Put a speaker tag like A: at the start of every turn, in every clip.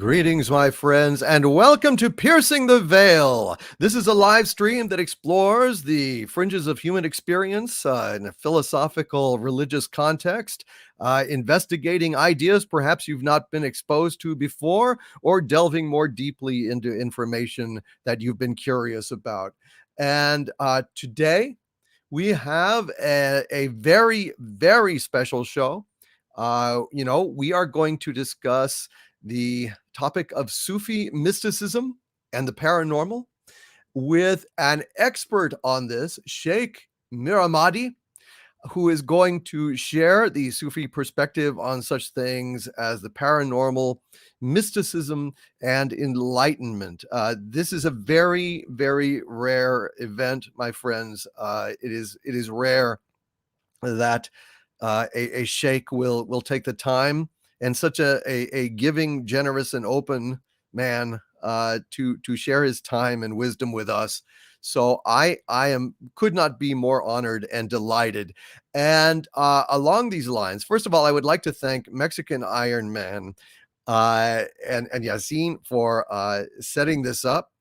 A: Greetings, my friends, and welcome to Piercing the Veil. This is a live stream that explores the fringes of human experience in a philosophical, religious context, investigating ideas perhaps you've not been exposed to before, or delving more deeply into information that you've been curious about. And today, we have a very, very special show. We are going to discuss the topic of Sufi mysticism and the paranormal with an expert on this, Sheikh Miramadi, who is going to share the Sufi perspective on such things as the paranormal, mysticism, and enlightenment. This is a very, very rare event, my friends. It is rare that a sheikh will take the time, and such a giving, generous, and open man to share his time and wisdom with us. So I could not be more honored and delighted. And along these lines, first of all, I would like to thank Mexican IronMan and Yasin for setting this up.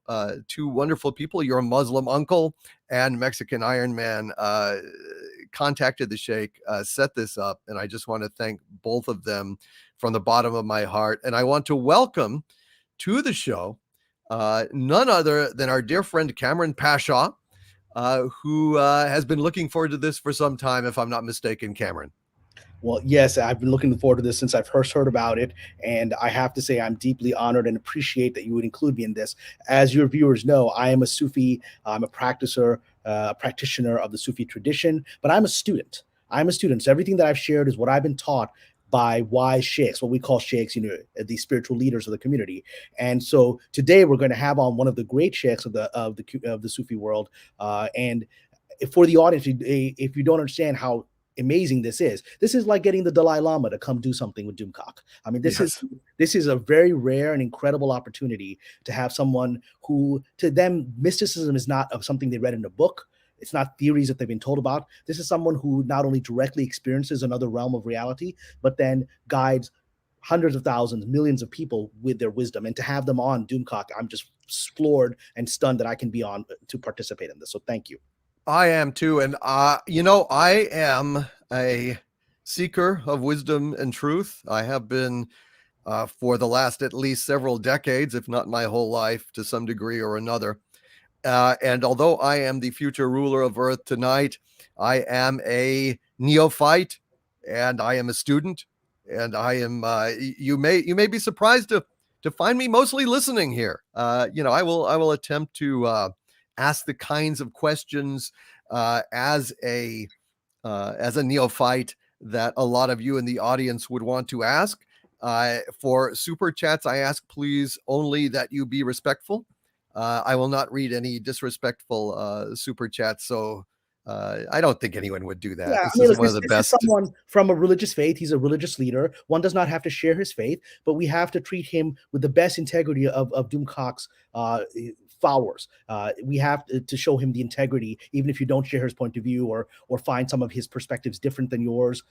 A: Two wonderful people, your Muslim uncle and Mexican Ironman, contacted the Sheikh, set this up, and I just want to thank both of them from the bottom of my heart. And I want to welcome to the show none other than our dear friend Kamran Pasha, who has been looking forward to this for some time, if I'm not mistaken, Kamran.
B: Well, yes, I've been looking forward to this since I've first heard about it. And I have to say, I'm deeply honored and appreciate that you would include me in this. As your viewers know, I am a Sufi, I'm a practitioner of the Sufi tradition, but I'm a student. So everything that I've shared is what I've been taught by wise sheikhs, what we call sheikhs, the spiritual leaders of the community. And so today we're going to have on one of the great sheikhs of the Sufi world. And for the audience, if you don't understand how amazing this is like getting the Dalai Lama to come do something with Doomcock. I mean, this is a very rare and incredible opportunity to have someone who, to them, mysticism is not of something they read in a book. It's not theories that they've been told about. This is someone who not only directly experiences another realm of reality, but then guides hundreds of thousands, millions of people with their wisdom. And to have them on Doomcock, I'm just floored and stunned that I can be on to participate in this. So thank you.
A: I am too. And, I am a seeker of wisdom and truth. I have been for the last at least several decades, if not my whole life, to some degree or another. And although I am the future ruler of Earth tonight, I am a neophyte and I am a student. And I am, you may be surprised to find me mostly listening here. I will attempt to ask the kinds of questions as a neophyte that a lot of you in the audience would want to ask. For super chats, I ask please only that you be respectful. I will not read any disrespectful super chats, so I don't think anyone would do that.
B: Yeah,
A: this is one of the best.
B: Is someone from a religious faith. He's a religious leader. One does not have to share his faith, but we have to treat him with the best integrity of Doomcock's followers. We have to show him the integrity, even if you don't share his point of view or find some of his perspectives different than yours.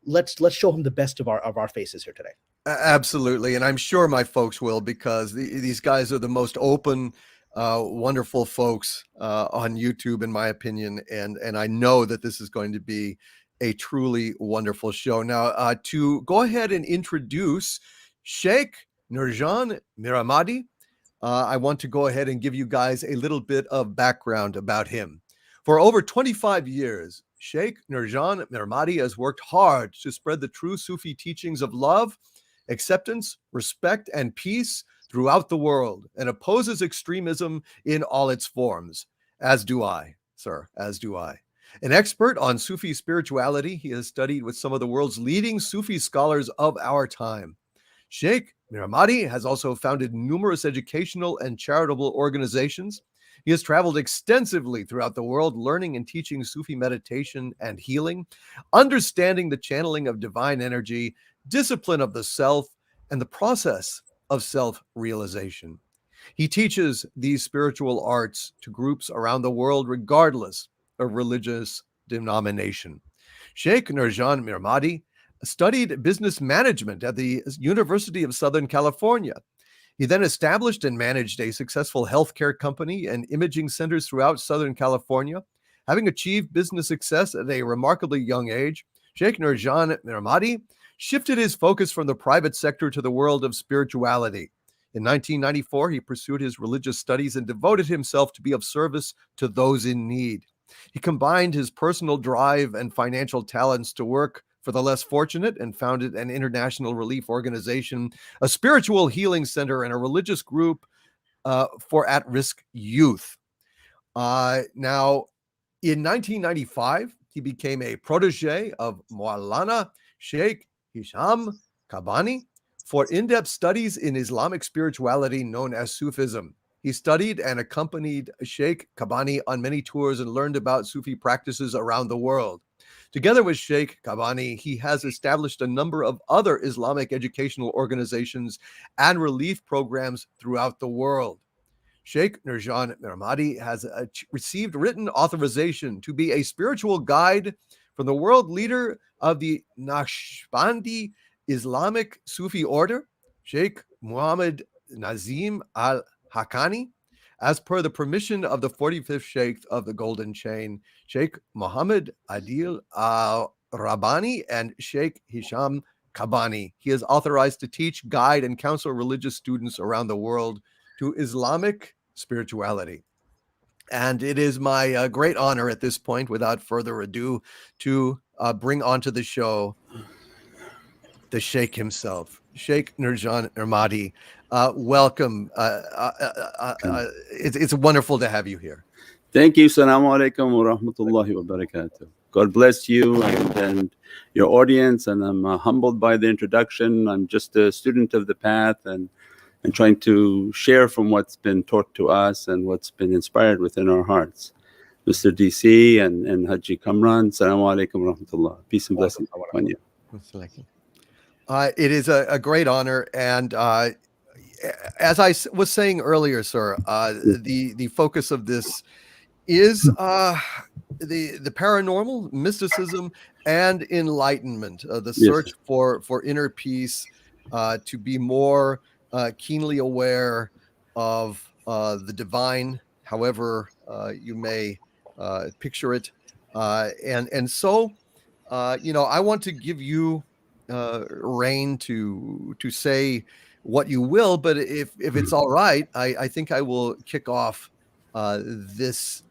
B: Let's show him the best of our faces here today.
A: Absolutely, and I'm sure my folks will, because these guys are the most open, wonderful folks on YouTube, in my opinion, and I know that this is going to be a truly wonderful show. Now, to go ahead and introduce Sheikh Nurjan Miramadi, I want to go ahead and give you guys a little bit of background about him. For over 25 years, Sheikh Nurjan Miramadi has worked hard to spread the true Sufi teachings of love, acceptance, respect, and peace throughout the world, and opposes extremism in all its forms. As do I, sir, as do I. An expert on Sufi spirituality, he has studied with some of the world's leading Sufi scholars of our time. Sheikh Mirahmadi has also founded numerous educational and charitable organizations. He has traveled extensively throughout the world, learning and teaching Sufi meditation and healing, understanding the channeling of divine energy, discipline of the self, and the process of self-realization. He teaches these spiritual arts to groups around the world, regardless of religious denomination. Sheikh Nurjan Mirahmadi studied business management at the University of Southern California. He then established and managed a successful healthcare company and imaging centers throughout Southern California. Having achieved business success at a remarkably young age, Sheikh Nurjan Miramadi shifted his focus from the private sector to the world of spirituality. In 1994, he pursued his religious studies and devoted himself to be of service to those in need. He combined his personal drive and financial talents to work for the less fortunate and founded an international relief organization, a spiritual healing center, and a religious group for at-risk youth. Now, in 1995, he became a protege of Maulana Sheikh Hisham Kabani for in-depth studies in Islamic spirituality known as Sufism. He studied and accompanied Sheikh Kabani on many tours and learned about Sufi practices around the world. Together with Sheikh Kabani, he has established a number of other Islamic educational organizations and relief programs throughout the world. Sheikh Nurjan Miramadi has received written authorization to be a spiritual guide from the world leader of the Naqshbandi Islamic Sufi order, Sheikh Muhammad Nazim al-Haqqani, as per the permission of the 45th Sheikh of the Golden Chain, Sheikh Muhammad Adil al-Rabbani and Sheikh Hisham Kabani. He is authorized to teach, guide, and counsel religious students around the world to Islamic spirituality. And it is my great honor at this point, without further ado, to bring onto the show the Sheikh himself, Sheikh Nurjan Miramadi. Welcome. It's wonderful to have you here.
C: Thank you. Assalamu alaikum wa rahmatullahi wa barakatuh. God bless you and your audience. And I'm humbled by the introduction. I'm just a student of the path and trying to share from what's been taught to us and what's been inspired within our hearts. Mr. DC and Haji Kamran, Assalamu alaikum wa rahmatullah. Peace and blessings upon you.
A: It is a great honor. And as I was saying earlier, sir, the focus of this is the paranormal, mysticism, and enlightenment, the search for inner peace, to be more keenly aware of the divine, however you may picture it. And so, I want to give you reign to say what you will, but if it's all right, I think I will kick off this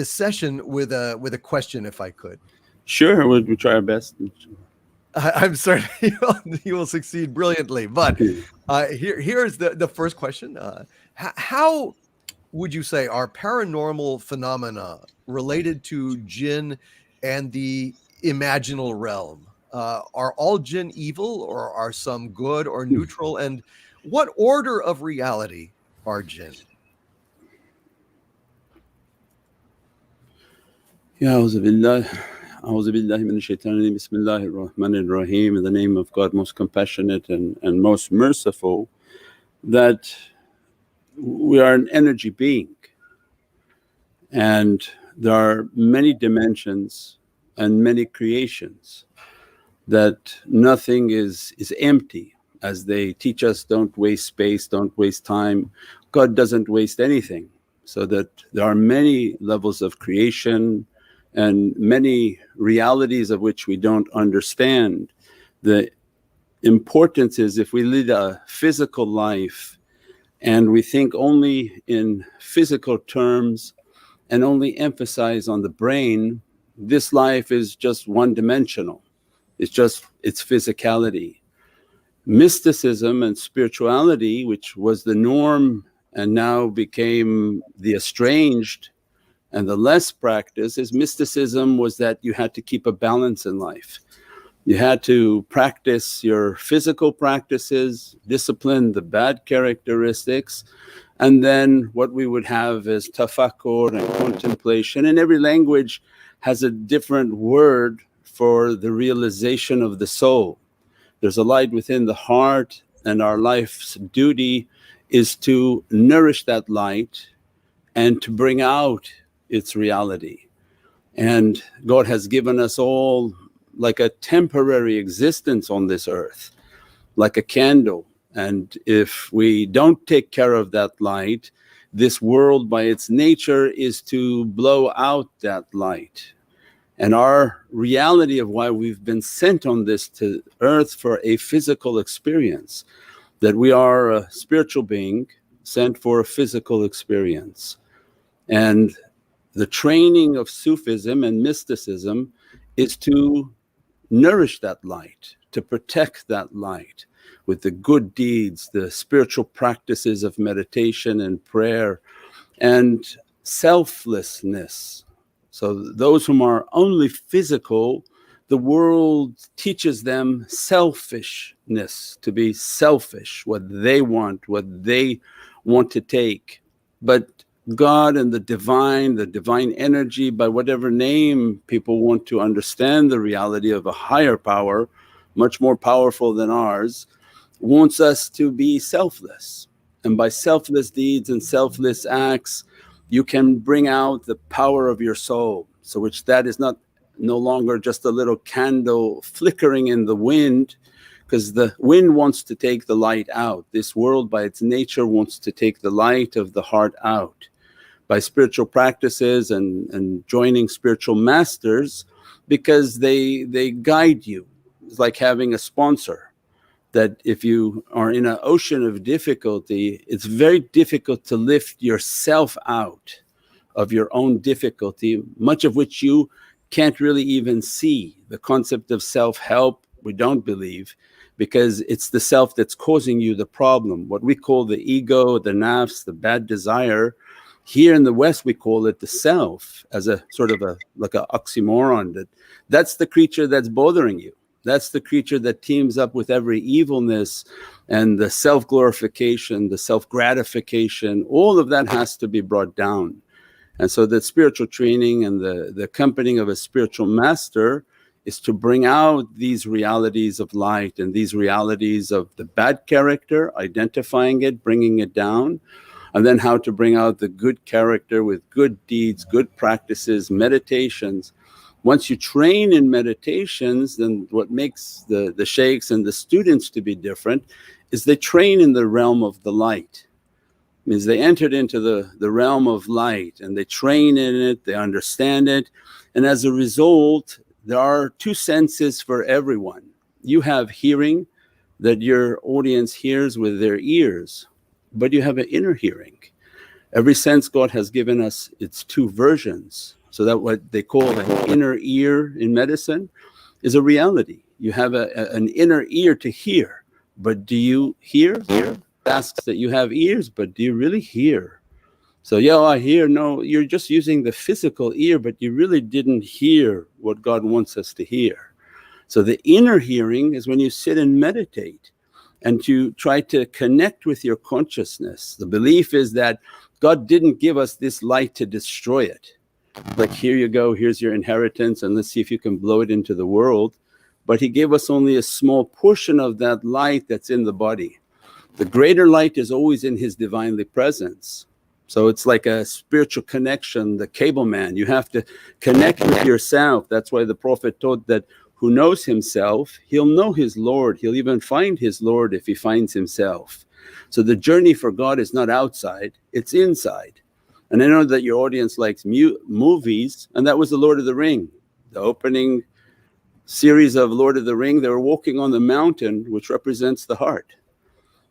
A: session with a question, if I could.
C: Sure, we'll try our best.
A: I'm certain you will succeed brilliantly. But here's the first question. How would you say are paranormal phenomena related to Jinn and the imaginal realm? Are all Jinn evil, or are some good or neutral? And what order of reality are Jinn?
C: A'udhu billahi minash shaitanir rajeem. Bismillahir Rahmanir Rahim. In the name of God, most compassionate and most merciful, that we are an energy being and there are many dimensions and many creations, that nothing is empty. As they teach us, don't waste space, don't waste time. God doesn't waste anything, so that there are many levels of creation and many realities of which we don't understand. The importance is, if we lead a physical life and we think only in physical terms and only emphasize on the brain, this life is just one-dimensional. It's physicality. Mysticism and spirituality, which was the norm and now became the estranged and the less practice, is mysticism was that you had to keep a balance in life. You had to practice your physical practices, discipline the bad characteristics, and then what we would have is tafakkur and contemplation. And every language has a different word for the realization of the soul. There's a light within the heart, and our life's duty is to nourish that light and to bring out its reality. And God has given us all like a temporary existence on this earth, like a candle, And if we don't take care of that light, this world by its nature is to blow out that light. And our reality of why we've been sent on this to earth for a physical experience, that we are a spiritual being sent for a physical experience. And the training of Sufism and mysticism is to nourish that light, to protect that light with the good deeds, the spiritual practices of meditation and prayer and selflessness. So those whom are only physical, the world teaches them selfishness, to be selfish, what they want to take. But God and the divine energy, by whatever name people want to understand the reality of a higher power, much more powerful than ours, wants us to be selfless. And by selfless deeds and selfless acts, you can bring out the power of your soul. So which that is no longer just a little candle flickering in the wind, because the wind wants to take the light out. This world by its nature wants to take the light of the heart out. By spiritual practices and joining spiritual masters, because they guide you. It's like having a sponsor, that if you are in an ocean of difficulty, it's very difficult to lift yourself out of your own difficulty, much of which you can't really even see. The concept of self-help, we don't believe, because it's the self that's causing you the problem. What we call the ego, the nafs, the bad desire, here in the West we call it the self, as a sort of like a oxymoron, that's the creature that's bothering you. That's the creature that teams up with every evilness and the self-glorification, the self-gratification, all of that has to be brought down. And so the spiritual training and the accompanying of a spiritual master is to bring out these realities of light and these realities of the bad character, identifying it, bringing it down, and then how to bring out the good character with good deeds, good practices, meditations. Once you train in meditations, then what makes the shaykhs and the students to be different is they train in the realm of the light. Means they entered into the realm of light and they train in it, they understand it, and as a result there are two senses for everyone. You have hearing, that your audience hears with their ears, but you have an inner hearing. Every sense God has given us its two versions, so that what they call an inner ear in medicine is a reality. You have an inner ear to hear, but do you hear? It asks that you have ears, but do you really hear? So yeah, I hear, no, you're just using the physical ear, but you really didn't hear what God wants us to hear. So the inner hearing is when you sit and meditate and you try to connect with your consciousness. The belief is that God didn't give us this light to destroy it. Like, here you go, here's your inheritance and let's see if you can blow it into the world. But He gave us only a small portion of that light that's in the body. The greater light is always in His Divinely Presence. So it's like a spiritual connection, the cable man. You have to connect with yourself. That's why the Prophet taught that who knows himself, he'll know his Lord, he'll even find his Lord if he finds himself. So the journey for God is not outside, it's inside. And I know that your audience likes movies, and that was the Lord of the Ring. The opening series of Lord of the Ring, they were walking on the mountain, which represents the heart.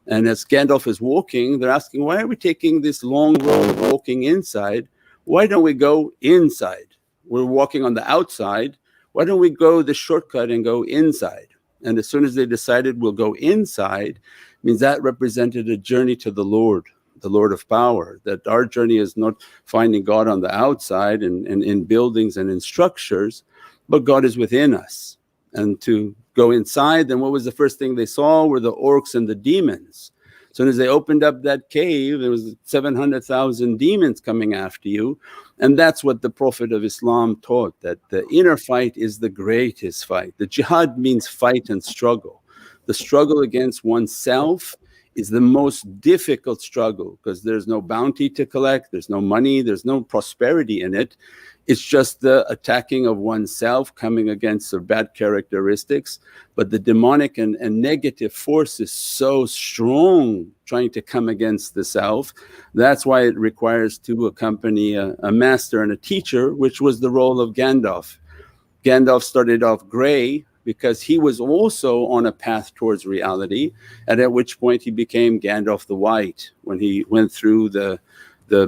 C: And as Gandalf is walking, they're asking, why are we taking this long road walking inside? Why don't we go inside? We're walking on the outside, why don't we go the shortcut and go inside? And as soon as they decided we'll go inside, means that represented a journey to the Lord of power. That our journey is not finding God on the outside and in buildings and in structures, but God is within us. And to go inside, then what was the first thing they saw? Were the orcs and the demons. As soon as they opened up that cave, there was 700,000 demons coming after you. And that's what the Prophet of Islam taught, that the inner fight is the greatest fight. The jihad means fight and struggle. The struggle against oneself is the most difficult struggle, because there's no bounty to collect, there's no money, there's no prosperity in it. It's just the attacking of oneself, coming against the bad characteristics. But the demonic and negative force is so strong trying to come against the self. That's why it requires to accompany a master and a teacher, which was the role of Gandalf. Gandalf started off grey because he was also on a path towards reality, and at which point he became Gandalf the White when he went through the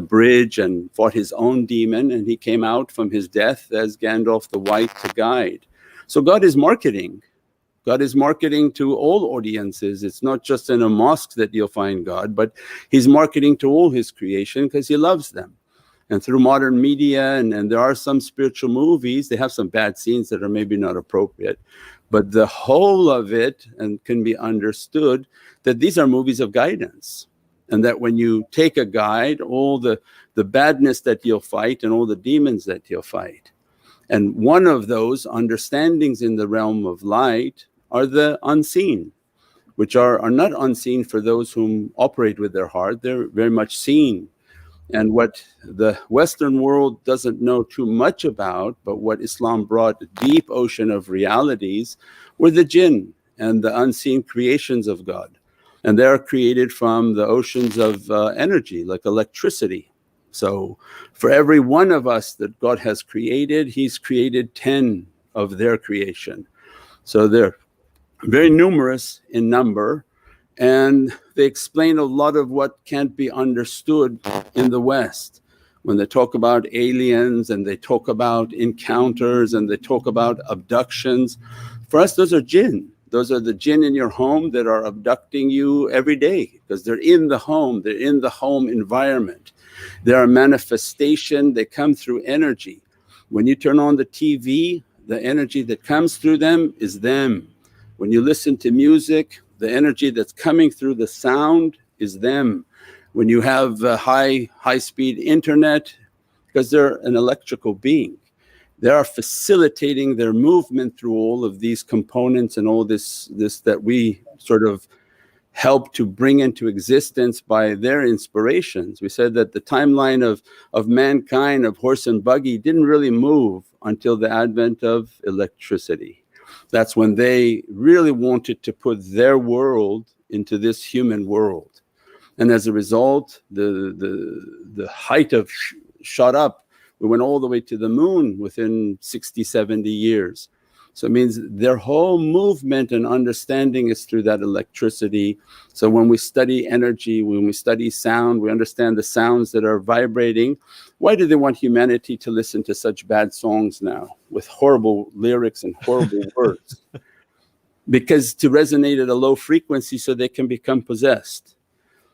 C: bridge and fought his own demon, and he came out from his death as Gandalf the White to guide. So God is marketing. God is marketing to all audiences. It's not just in a mosque that you'll find God, but He's marketing to all His creation because He loves them. And through modern media, and there are some spiritual movies, they have some bad scenes that are maybe not appropriate, but the whole of it and can be understood that these are movies of guidance. And that when you take a guide, all the badness that you'll fight and all the demons that you'll fight. And one of those understandings in the realm of light are the unseen, which are not unseen for those whom operate with their heart, they're very much seen. And what the Western world doesn't know too much about, but what Islam brought, a deep ocean of realities, were the jinn and the unseen creations of God. And they are created from the oceans of energy, like electricity. So for every one of us that God has created, He's created 10 of their creation. So they're very numerous in number, and they explain a lot of what can't be understood in the West. When they talk about aliens and they talk about encounters and they talk about abductions, for us those are jinn. Those are the jinn in your home that are abducting you every day, because they're in the home, they're in the home environment. They're a manifestation, they come through energy. When you turn on the TV, the energy that comes through them is them. When you listen to music, the energy that's coming through the sound is them. When you have high-speed internet, because they're an electrical being, they are facilitating their movement through all of these components and all this that we sort of help to bring into existence by their inspirations. We said that the timeline of mankind, of horse and buggy, didn't really move until the advent of electricity. That's when they really wanted to put their world into this human world. And as a result, the height of shot up. We went all the way to the moon within 60, 70 years. So it means their whole movement and understanding is through that electricity. So when we study energy, when we study sound, we understand the sounds that are vibrating. Why do they want humanity to listen to such bad songs now with horrible lyrics and horrible words? Because to resonate at a low frequency so they can become possessed.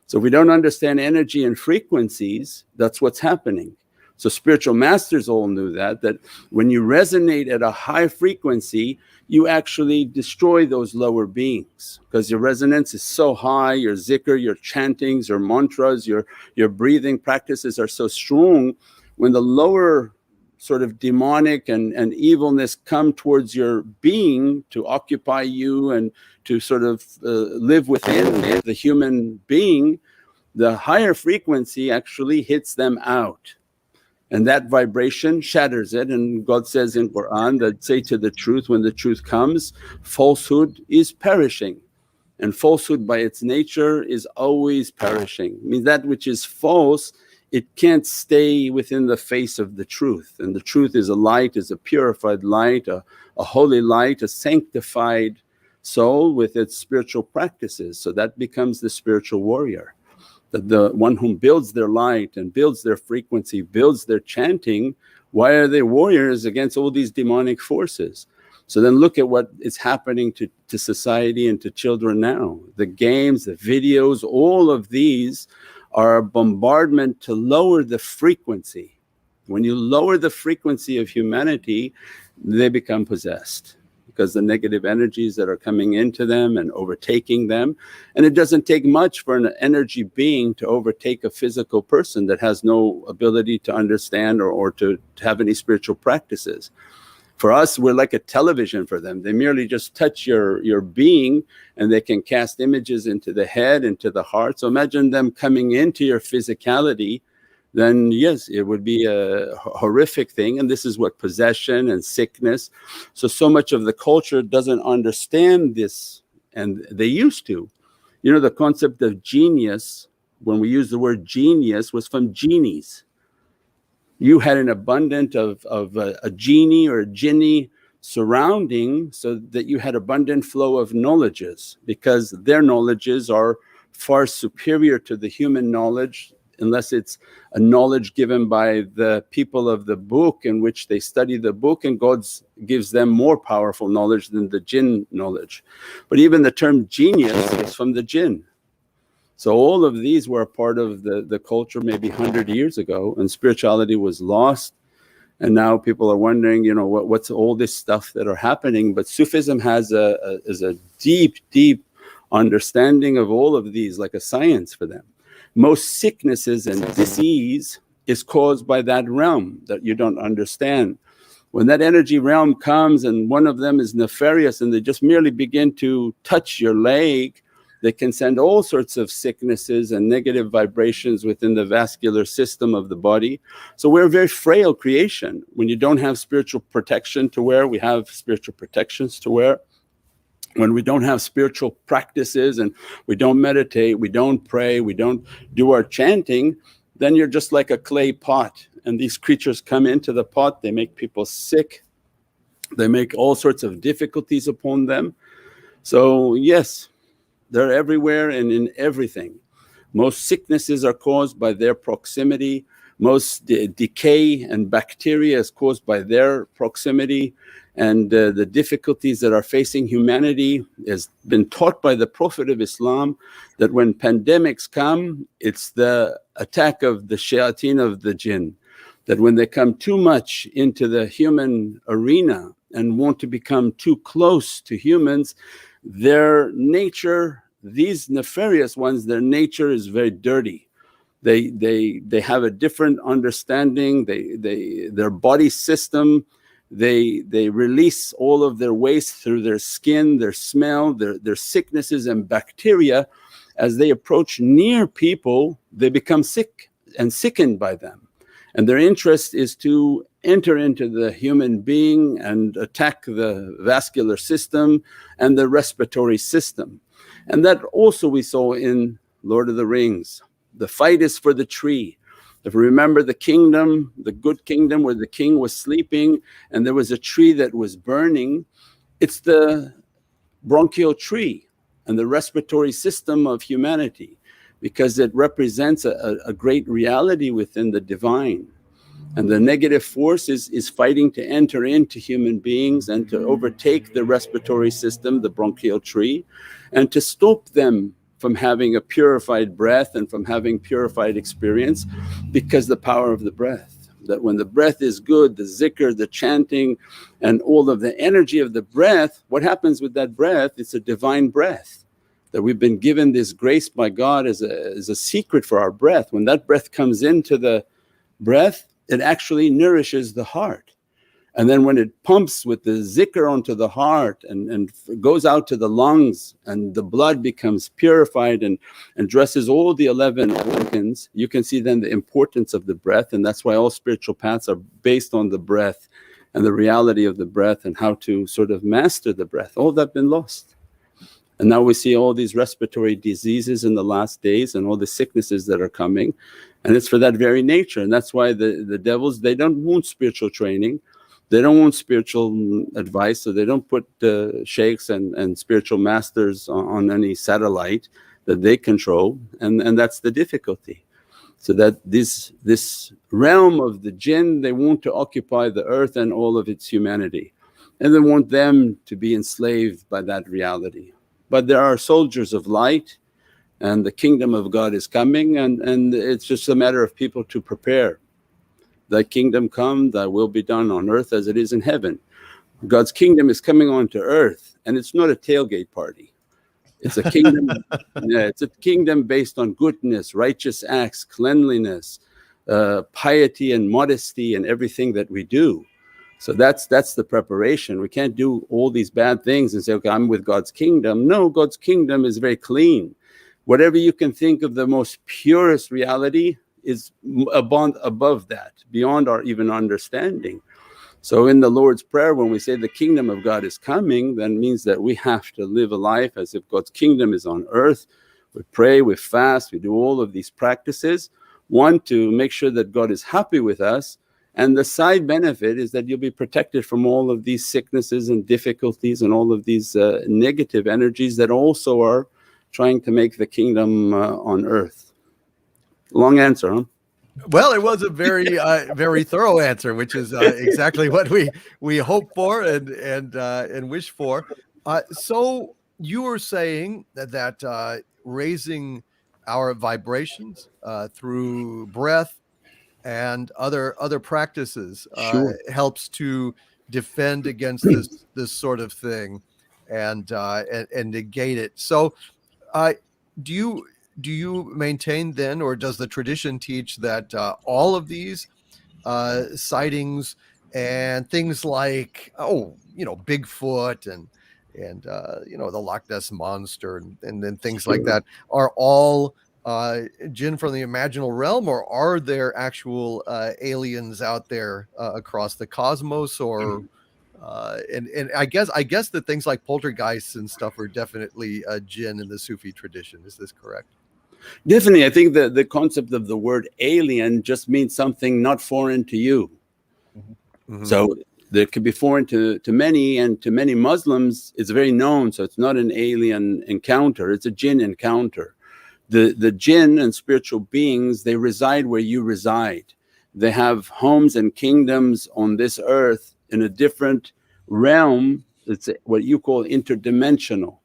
C: So if we don't understand energy and frequencies, that's what's happening. So spiritual masters all knew that when you resonate at a high frequency, you actually destroy those lower beings, because your resonance is so high, your zikr, your chantings, your mantras, your breathing practices are so strong. When the lower sort of demonic and evilness come towards your being to occupy you and to sort of live within the human being, the higher frequency actually hits them out. And that vibration shatters it. And God says in Qur'an that, say to the truth, when the truth comes, falsehood is perishing. And falsehood by its nature is always perishing. I mean, that which is false, it can't stay within the face of the truth. And the truth is a light, is a purified light, a holy light, a sanctified soul with its spiritual practices. So that becomes the spiritual warrior. That the one whom builds their light and builds their frequency, builds their chanting, why are they warriors against all these demonic forces? So then look at what is happening to society and to children now. The games, the videos, all of these are a bombardment to lower the frequency. When you lower the frequency of humanity, they become possessed, because the negative energies that are coming into them and overtaking them. And it doesn't take much for an energy being to overtake a physical person that has no ability to understand or to have any spiritual practices. For us, we're like a television for them. They merely just touch your being, and they can cast images into the head, into the heart. So imagine them coming into your physicality, then yes, it would be a horrific thing. And this is what possession and sickness. So much of the culture doesn't understand this, and they used to. You know, the concept of genius, when we use the word genius, was from genies. You had an abundance of a genie or a jinni surrounding, so that you had abundant flow of knowledges, because their knowledges are far superior to the human knowledge, unless it's a knowledge given by the people of the book in which they study the book, and God gives them more powerful knowledge than the jinn knowledge. But even the term genius is from the jinn. So all of these were a part of the culture maybe 100 years ago, and spirituality was lost. And now people are wondering, you know, what's all this stuff that are happening. But Sufism has a deep understanding of all of these, like a science for them. Most sicknesses and disease is caused by that realm that you don't understand. When that energy realm comes and one of them is nefarious and they just merely begin to touch your leg, they can send all sorts of sicknesses and negative vibrations within the vascular system of the body. So we're a very frail creation. When you don't have spiritual protection to wear, we have spiritual protections to wear. When we don't have spiritual practices and we don't meditate, we don't pray, we don't do our chanting, then you're just like a clay pot, and these creatures come into the pot, they make people sick, they make all sorts of difficulties upon them. So yes, they're everywhere and in everything. Most sicknesses are caused by their proximity. Most decay and bacteria is caused by their proximity. And the difficulties that are facing humanity has been taught by the Prophet of Islam, that when pandemics come, it's the attack of the shayateen of the jinn. That when they come too much into the human arena and want to become too close to humans, their nature, these nefarious ones, their nature is very dirty. They have a different understanding. Their body system, they release all of their waste through their skin, their smell, their sicknesses and bacteria. As they approach near people, they become sick and sickened by them. And their interest is to enter into the human being and attack the vascular system and the respiratory system. And that also we saw in Lord of the Rings. The fight is for the tree. If you remember the kingdom, the good kingdom where the king was sleeping and there was a tree that was burning, it's the bronchial tree and the respiratory system of humanity, because it represents a great reality within the divine. And the negative force is fighting to enter into human beings and to overtake the respiratory system, the bronchial tree, and to stop them from having a purified breath and from having purified experience, because the power of the breath. That when the breath is good, the zikr, the chanting and all of the energy of the breath, what happens with that breath? It's a divine breath. That we've been given this grace by God as a secret for our breath. When that breath comes into the breath, it actually nourishes the heart. And then when it pumps with the zikr onto the heart and goes out to the lungs and the blood becomes purified and addresses all the 11 organs, you can see then the importance of the breath. And that's why all spiritual paths are based on the breath and the reality of the breath and how to sort of master the breath. All that been lost. And now we see all these respiratory diseases in the last days and all the sicknesses that are coming, and it's for that very nature. And that's why the devils, they don't want spiritual training, they don't want spiritual advice, so they don't put sheikhs and spiritual masters on any satellite that they control, and that's the difficulty. So that this realm of the jinn, they want to occupy the earth and all of its humanity, and they want them to be enslaved by that reality. But there are soldiers of light, and the kingdom of God is coming, and it's just a matter of people to prepare. Thy kingdom come, thy will be done on earth as it is in heaven. God's kingdom is coming onto earth, and it's not a tailgate party. It's a kingdom, yeah, it's a kingdom based on goodness, righteous acts, cleanliness, piety and modesty and everything that we do. So that's the preparation. We can't do all these bad things and say, okay, I'm with God's kingdom. No, God's kingdom is very clean. Whatever you can think of the most purest reality is above that, beyond our even understanding. So in the Lord's Prayer, when we say the kingdom of God is coming, that means that we have to live a life as if God's kingdom is on earth. We pray, we fast, we do all of these practices. One, to make sure that God is happy with us, and the side benefit is that you'll be protected from all of these sicknesses and difficulties and all of these negative energies that also are trying to make the kingdom on earth. Long answer, huh?
A: Well, it was a very, very thorough answer, which is exactly what we hope for and wish for. So you were saying that raising our vibrations through breath and other practices
C: Sure.
A: helps to defend against this sort of thing and negate it. So, do you maintain then, or does the tradition teach that all of these sightings and things like Bigfoot and the Loch Ness monster and things like that are all Jinn from the imaginal realm, or are there actual aliens out there across the cosmos, or and I guess that things like poltergeists and stuff are definitely Jinn in the Sufi tradition. Is this correct?
C: Definitely. I think that the concept of the word alien just means something not foreign to you.
A: Mm-hmm.
C: So that could be foreign to many, and to many Muslims it's very known. So it's not an alien encounter, it's a jinn encounter. The jinn and spiritual beings, they reside where you reside. They have homes and kingdoms on this earth in a different realm. It's what you call interdimensional.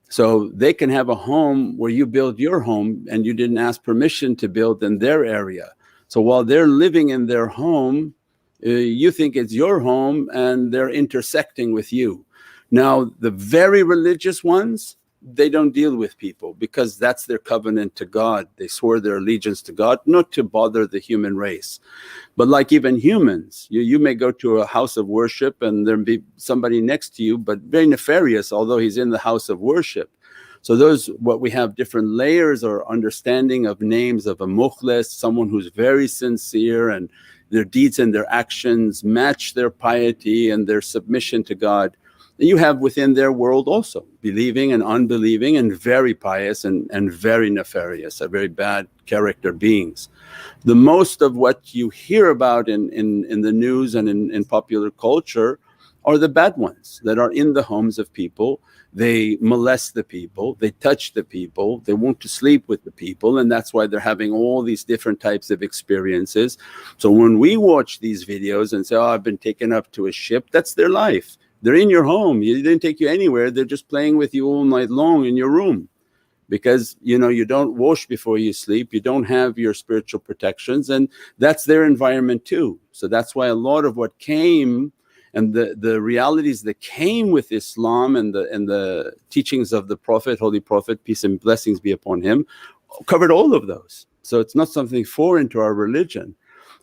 C: So they can have a home where you build your home and you didn't ask permission to build in their area. So while they're living in their home, you think it's your home and they're intersecting with you. Now the very religious ones, they don't deal with people because that's their covenant to God. They swore their allegiance to God, not to bother the human race. But like even humans, you may go to a house of worship and there be somebody next to you, but very nefarious, although he's in the house of worship. So those, what we have different layers or understanding of names of a mukhlis, someone who's very sincere and their deeds and their actions match their piety and their submission to God. You have within their world also believing and unbelieving and very pious and very nefarious, very bad character beings. The most of what you hear about in the news and in popular culture are the bad ones that are in the homes of people. They molest the people, they touch the people, they want to sleep with the people, and that's why they're having all these different types of experiences. So when we watch these videos and say, oh, I've been taken up to a ship, that's their life. They're in your home, they didn't take you anywhere, they're just playing with you all night long in your room. Because you don't wash before you sleep, you don't have your spiritual protections, and that's their environment too. So that's why a lot of what came and the realities that came with Islam and the teachings of the Prophet, Holy Prophet, peace and blessings be upon him, covered all of those. So it's not something foreign to our religion.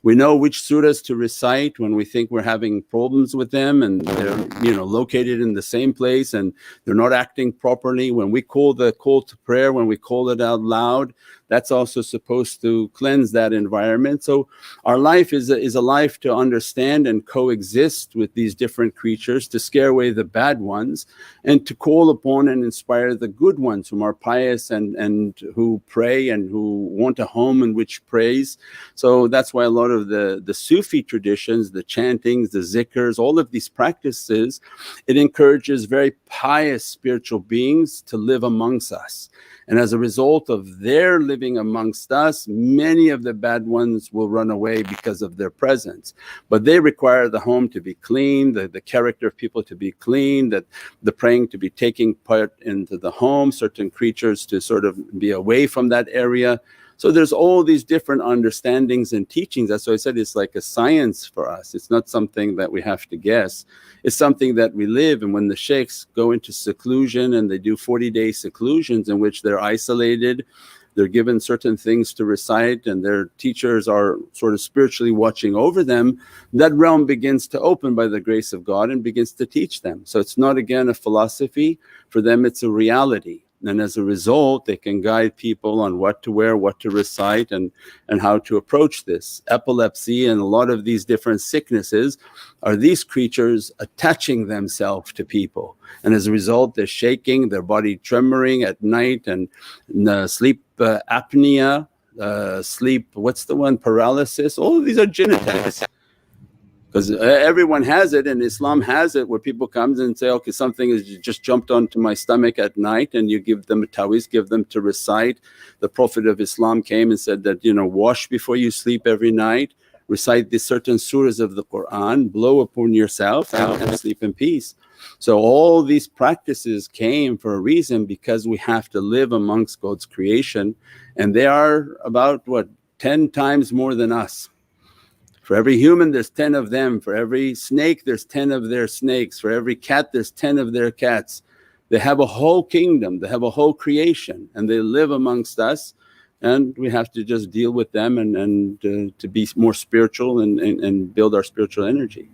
C: We know which surahs to recite when we think we're having problems with them and they're located in the same place and they're not acting properly. When we call the call to prayer, when we call it out loud, that's also supposed to cleanse that environment. So our life is a life to understand and coexist with these different creatures, to scare away the bad ones and to call upon and inspire the good ones whom are pious and who pray and who want a home in which praise. So that's why a lot of the Sufi traditions, the chantings, the zikrs, all of these practices, it encourages very pious spiritual beings to live amongst us. And as a result of their living amongst us, many of the bad ones will run away because of their presence. But they require the home to be clean, the character of people to be clean, that the praying to be taking part into the home, certain creatures to sort of be away from that area. So there's all these different understandings and teachings. That's why I said it's like a science for us. It's not something that we have to guess. It's something that we live. And when the sheikhs go into seclusion and they do 40-day seclusions in which they're isolated, they're given certain things to recite, and their teachers are sort of spiritually watching over them, that realm begins to open by the grace of God and begins to teach them. So it's not again a philosophy, for them it's a reality. And as a result, they can guide people on what to wear, what to recite, and how to approach this. Epilepsy and a lot of these different sicknesses are these creatures attaching themselves to people. And as a result, they're shaking, their body tremoring at night, and sleep apnea, sleep, what's the one, paralysis. All of these are jinn attacks. Because everyone has it, and Islam has it, where people come and say, okay, something has just jumped onto my stomach at night, and you give them a tawiz, give them to recite. The Prophet of Islam came and said that, wash before you sleep every night, recite the certain surahs of the Qur'an, blow upon yourself and sleep in peace. So all these practices came for a reason, because we have to live amongst God's creation, and they are about what, 10 times more than us. For every human there's 10 of them, for every snake there's 10 of their snakes, for every cat there's 10 of their cats. They have a whole kingdom, they have a whole creation, and they live amongst us, and we have to just deal with them and to be more spiritual and build our spiritual energy.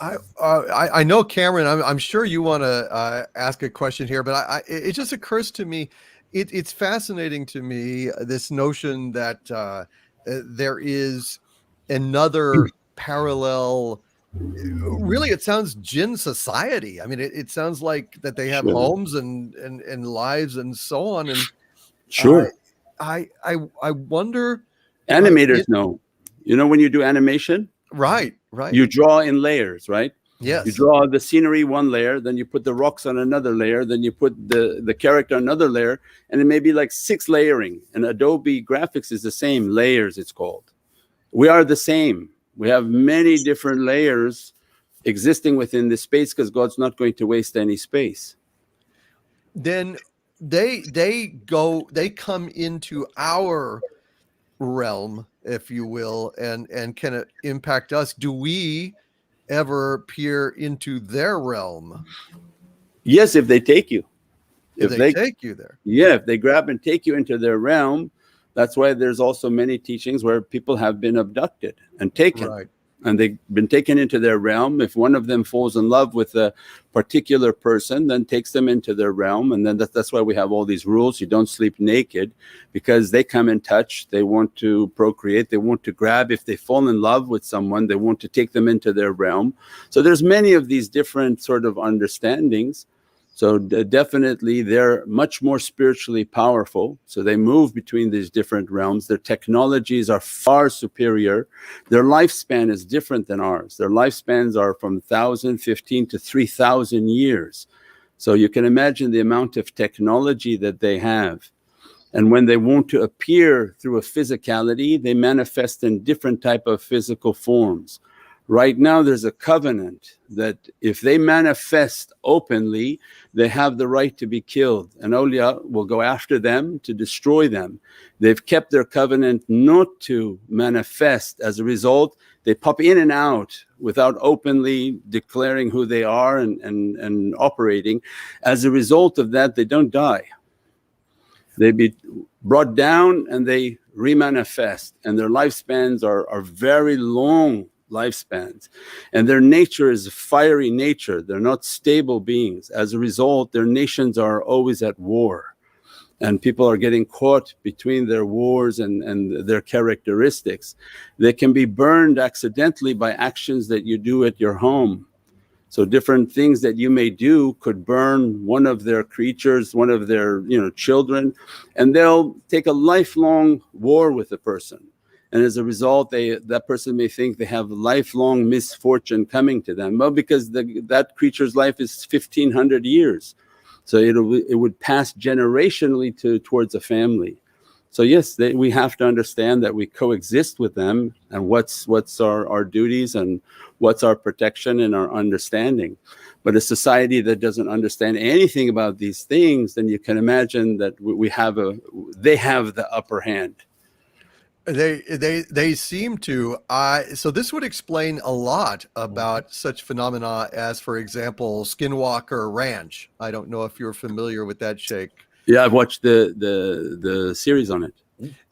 A: I know, Kamran, I'm sure you want to ask a question here, but it just occurs to me, it's fascinating to me, this notion that there is another parallel, really it sounds jinn society. I mean, it sounds like that they have homes and lives and so on. And
C: sure,
A: I wonder,
C: animators know, when you do animation,
A: right,
C: you draw in layers, right?
A: Yes.
C: You draw the scenery one layer, then you put the rocks on another layer, then you put the character on another layer, and it may be like 6 layering. And Adobe Graphics is the same, layers it's called. We are the same. We have many different layers existing within this space, because God's not going to waste any space.
A: Then they come into our realm, if you will, and can impact us. Do we ever peer into their realm?
C: Yes, if they take you.
A: If they take you there.
C: Yeah, if they grab and take you into their realm. That's why there's also many teachings where people have been abducted and taken,
A: right,
C: and they've been taken into their realm. If one of them falls in love with a particular person, then takes them into their realm, and then that's why we have all these rules. You don't sleep naked, because they come in touch, they want to procreate, they want to grab. If they fall in love with someone, they want to take them into their realm. So there's many of these different sort of understandings. So definitely they're much more spiritually powerful, so they move between these different realms. Their technologies are far superior. Their lifespan is different than ours. Their lifespans are from 1,015 to 3,000 years. So you can imagine the amount of technology that they have. And when they want to appear through a physicality, they manifest in different type of physical forms. Right now there's a covenant that if they manifest openly, they have the right to be killed, and awliya will go after them to destroy them. They've kept their covenant not to manifest. As a result, they pop in and out without openly declaring who they are and operating. As a result of that, they don't die. They be brought down and they remanifest, and their lifespans are very long lifespans, and their nature is fiery nature. They're not stable beings. As a result, their nations are always at war, and people are getting caught between their wars and their characteristics. They can be burned accidentally by actions that you do at your home. So different things that you may do could burn one of their creatures, one of their children, and they'll take a lifelong war with the person. And as a result, that person may think they have lifelong misfortune coming to them. Well, because that creature's life is 1,500 years, so it would pass generationally towards a family. So yes, we have to understand that we coexist with them, and what's our duties and what's our protection and our understanding. But a society that doesn't understand anything about these things, then you can imagine that they have the upper hand.
A: They seem to. So this would explain a lot about such phenomena as, for example, Skinwalker Ranch. I don't know if you're familiar with that, Sheikh.
C: Yeah, I've watched the series on it.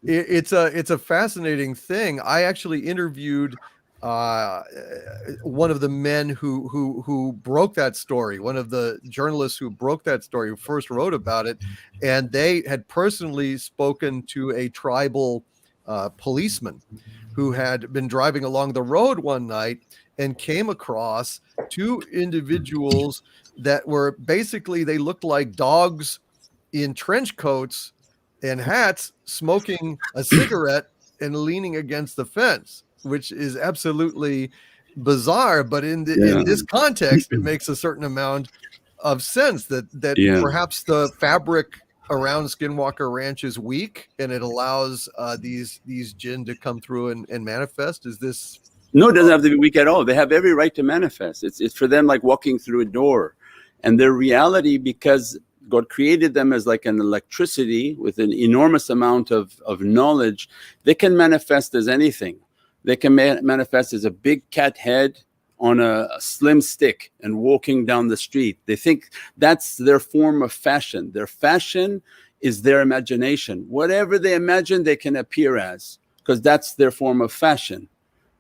A: It's a fascinating thing. I actually interviewed one of the men who broke that story, one of the journalists who broke that story, who first wrote about it, and they had personally spoken to a tribal policeman who had been driving along the road one night and came across two individuals that were basically, they looked like dogs in trench coats and hats, smoking a cigarette and leaning against the fence, which is absolutely bizarre. But in
C: Yeah,
A: this context, it makes a certain amount of sense that
C: yeah.
A: perhaps the fabric around Skinwalker Ranch is weak, and it allows these jinn to come through and manifest. Is this?
C: No, it doesn't have to be weak at all. They have every right to manifest. It's for them like walking through a door, and their reality, because God created them as like an electricity with an enormous amount of knowledge, they can manifest as anything. They can manifest as a big cat head on a slim stick and walking down the street. They think that's their form of fashion. Their fashion is their imagination. Whatever they imagine, they can appear as, because that's their form of fashion.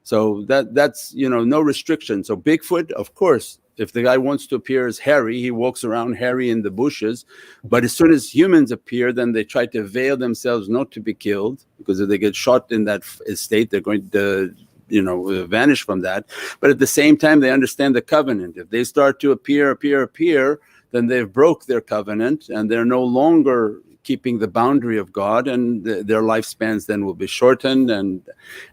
C: So that's, you know, no restriction. So Bigfoot, of course, if the guy wants to appear as hairy, he walks around hairy in the bushes. But as soon as humans appear, then they try to veil themselves not to be killed, because if they get shot in that state, they're going to, you know, vanish from that. But at the same time, they understand the covenant. If they start to appear, then they've broke their covenant and they're no longer keeping the boundary of God, and their lifespans then will be shortened. And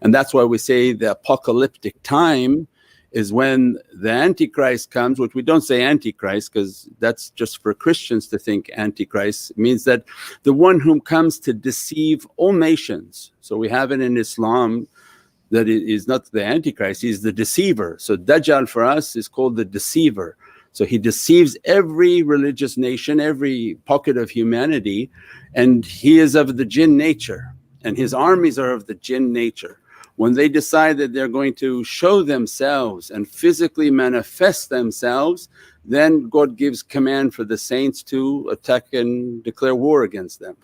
C: that's why we say the apocalyptic time is when the Antichrist comes, which we don't say Antichrist because that's just for Christians to think Antichrist. It means that the one whom comes to deceive all nations. So we have it in Islam that it is not the Antichrist, he's the deceiver. So Dajjal for us is called the deceiver. So he deceives every religious nation, every pocket of humanity, and he is of the jinn nature, and his armies are of the jinn nature. When they decide that they're going to show themselves and physically manifest themselves, then God gives command for the saints to attack and declare war against them.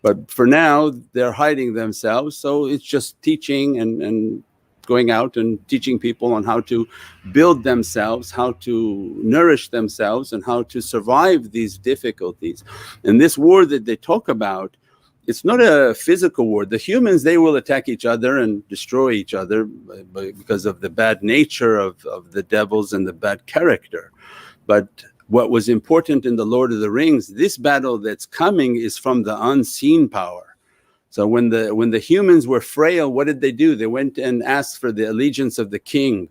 C: But for now, they're hiding themselves, so it's just teaching and going out and teaching people on how to build themselves, how to nourish themselves, and how to survive these difficulties. And this war that they talk about, it's not a physical war. The humans, they will attack each other and destroy each other because of the bad nature of the devils and the bad character. But what was important in the Lord of the Rings, this battle that's coming is from the unseen power. So when the humans were frail, what did they do? They went and asked for the allegiance of the king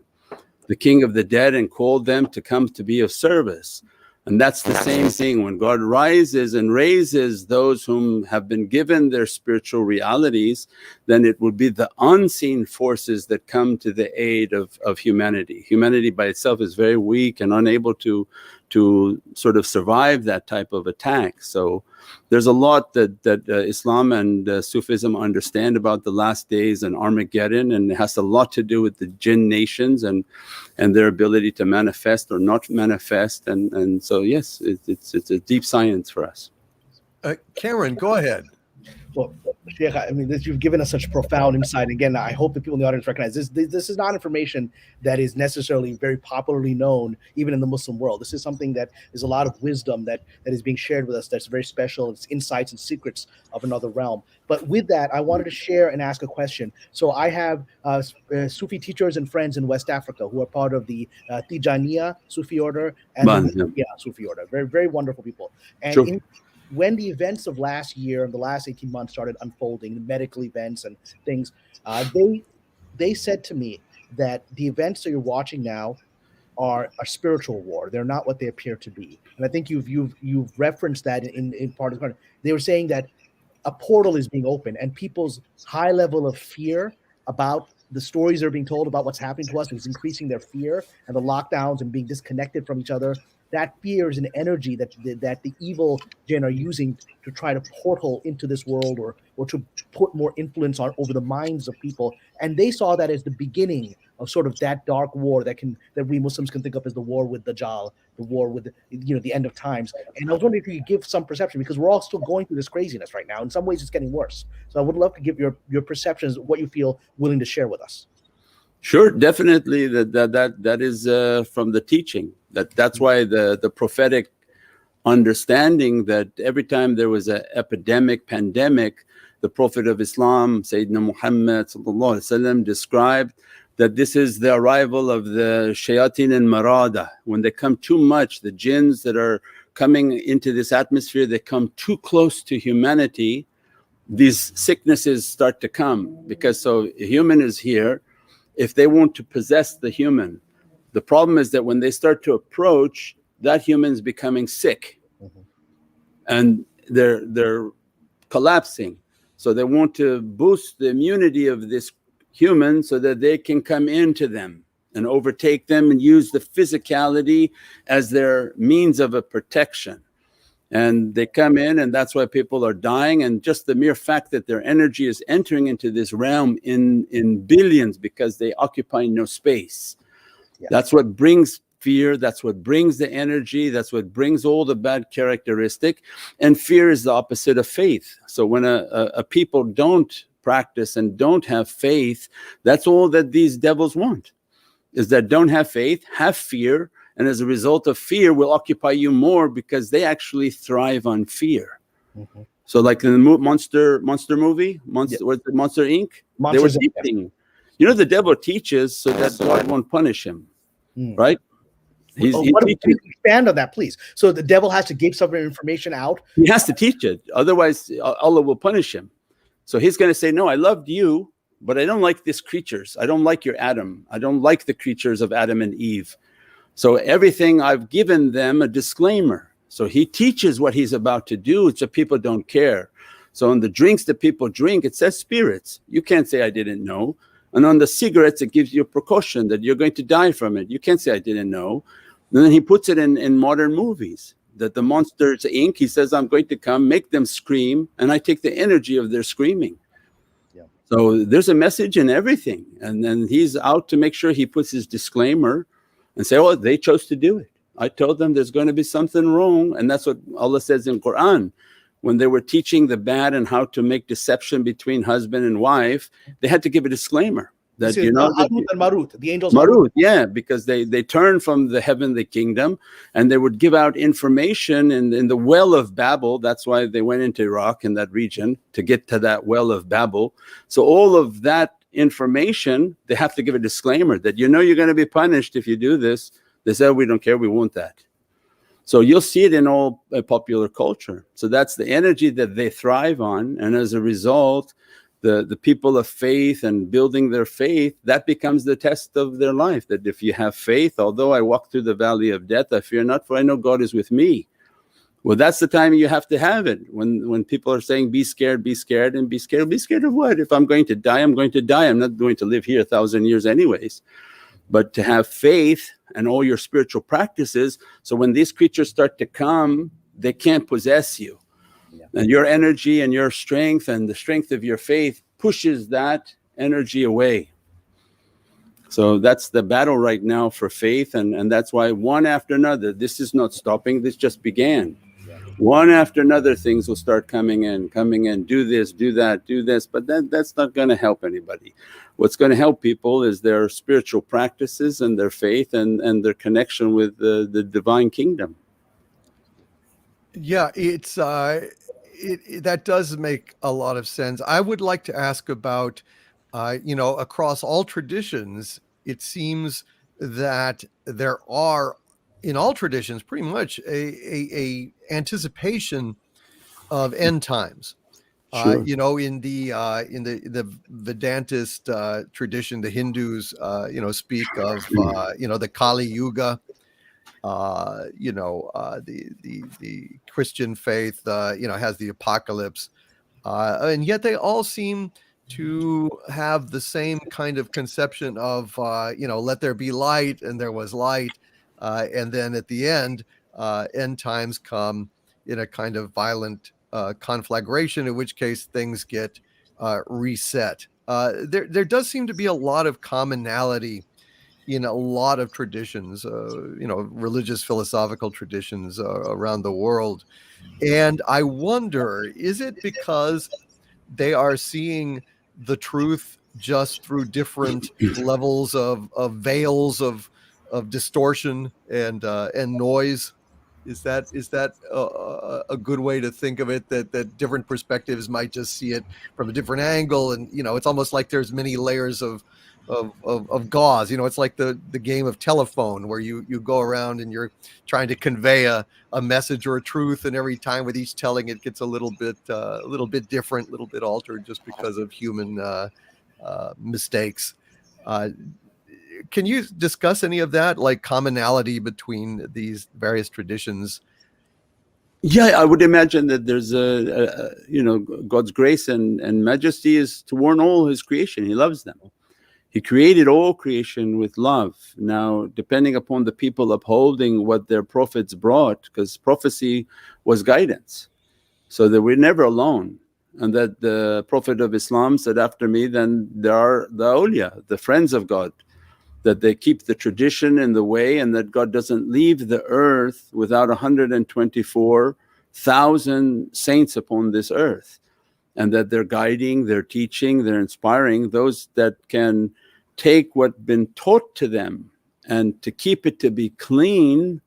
C: of the dead, and called them to come to be of service. And that's the same thing. When God rises and raises those whom have been given their spiritual realities, then it will be the unseen forces that come to the aid of humanity. Humanity by itself is very weak and unable to sort of survive that type of attack. So there's a lot that Islam and Sufism understand about the last days and Armageddon, and it has a lot to do with the jinn nations and their ability to manifest or not manifest. And so yes, it's a deep science for us.
A: Kamran, go ahead.
B: Well, Sheikh, I mean, you've given us such profound insight. Again, I hope that people in the audience recognize this. This is not information that is necessarily very popularly known, even in the Muslim world. This is something that is a lot of wisdom that is being shared with us. That's very special. It's insights and secrets of another realm. But with that, I wanted to share and ask a question. So I have Sufi teachers and friends in West Africa who are part of the Tijaniya Sufi order and the Sufi order. Very, very wonderful people. And
C: Sure.
B: When the events of last year and the last 18 months started unfolding, the medical events and things, they said to me that the events that you're watching now are a spiritual war. They're not what they appear to be. And I think you've referenced that in part of the. They were saying that a portal is being opened, and people's high level of fear about the stories that are being told about what's happening to us is increasing their fear, and the lockdowns and being disconnected from each other that fear is an energy that the evil Jinn are using to try to portal into this world, or to put more influence on over the minds of people. And they saw that as the beginning of sort of that dark war that we Muslims can think of as the war with Dajjal, the war with the end of times. And I was wondering if you could give some perception, because we're all still going through this craziness right now. In some ways, it's getting worse. So I would love to give your perceptions, what you feel willing to share with us.
C: Sure, definitely. That is from the teaching. That's why the prophetic understanding that every time there was an epidemic, pandemic, the Prophet of Islam, Sayyidina Muhammad sallallahu alaihi wasallam, described that this is the arrival of the shayateen and marada. When they come too much, the jinns that are coming into this atmosphere, they come too close to humanity, these sicknesses start to come. Because so a human is here, if they want to possess the human, the problem is that when they start to approach, that human's becoming sick and they're collapsing. So they want to boost the immunity of this human so that they can come into them and overtake them and use the physicality as their means of a protection. And they come in, and that's why people are dying. And just the mere fact that their energy is entering into this realm in billions, because they occupy no space.
B: Yeah.
C: That's what brings fear, that's what brings the energy, that's what brings all the bad characteristic. And fear is the opposite of faith. So when a people don't practice and don't have faith, that's all that these devils want, is that don't have faith, have fear, and as a result of fear will occupy you more, because they actually thrive on fear. So like in the Monster movie, what's the Monster Inc? They were teaching, the devil teaches so that God won't punish him, right? He
B: expand on that, please. So the devil has to give some information out.
C: He has to teach it, otherwise Allah will punish him. So he's going to say, no, I loved you, but I don't like these creatures. I don't like your Adam. I don't like the creatures of Adam and Eve. So everything I've given them a disclaimer. So he teaches what he's about to do, so people don't care. So on the drinks that people drink, it says spirits. You can't say I didn't know. And on the cigarettes, it gives you a precaution that you're going to die from it. You can't say I didn't know. And then he puts it in modern movies, that the Monsters Inc., he says, I'm going to come, make them scream, and I take the energy of their screaming.
B: Yeah.
C: So there's a message in everything. And then he's out to make sure he puts his disclaimer and say, oh, they chose to do it. I told them there's going to be something wrong. And that's what Allah says in Quran. When they were teaching the bad and how to make deception between husband and wife, they had to give a disclaimer. That
B: Harut and Marut, the angels.
C: Marut, yeah, because they turned from the heavenly kingdom, and they would give out information in the well of Babel. That's why they went into Iraq, in that region, to get to that well of Babel. So all of that information, they have to give a disclaimer that you're going to be punished if you do this. They said, we don't care, we want that. So you'll see it in all popular culture. So that's the energy that they thrive on, and as a result, the people of faith and building their faith, that becomes the test of their life. That if you have faith, although I walk through the valley of death, I fear not, for I know God is with me. Well, that's the time you have to have it. When people are saying be scared, and be scared of what? If I'm going to die, I'm going to die. I'm not going to live here 1,000 years anyways. But to have faith and all your spiritual practices, so when these creatures start to come, they can't possess you. And your energy and your strength and the strength of your faith pushes that energy away. So that's the battle right now for faith, and that's why one after another, this is not stopping, this just began. One after another things will start coming in, do this, do that, do this, but that's not going to help anybody. What's going to help people is their spiritual practices and their faith and their connection with the divine kingdom.
A: Yeah, it's that does make a lot of sense. I would like to ask about, across all traditions, it seems that there are, in all traditions, pretty much a anticipation of end times.
C: Sure.
A: In the Vedantist tradition, the Hindus, speak of the Kali Yuga. The Christian faith, has the apocalypse, and yet they all seem to have the same kind of conception of, let there be light, and there was light, and then at the end, end times come in a kind of violent conflagration, in which case things get reset. There does seem to be a lot of commonality in a lot of traditions, religious philosophical traditions around the world. And I wonder, is it because they are seeing the truth just through different levels of veils of distortion and noise? Is that a good way to think of it? That different perspectives might just see it from a different angle, and it's almost like there's many layers of gauze. It's like the game of telephone, where you go around and you're trying to convey a message or a truth, and every time with each telling it gets a little bit different, a little bit altered, just because of human mistakes. Uh, can you discuss any of that, like commonality between these various traditions?
C: Yeah, I would imagine that there's God's grace and majesty is to warn all His creation. He loves them. He created all creation with love. Now, depending upon the people upholding what their prophets brought, because prophecy was guidance, so that we're never alone. And that the Prophet of Islam said, after me, then there are the awliya, the friends of God, that they keep the tradition and the way, and that God doesn't leave the earth without 124,000 saints upon this earth, and that they're guiding, they're teaching, they're inspiring those that can take what's been taught to them and to keep it to be clean.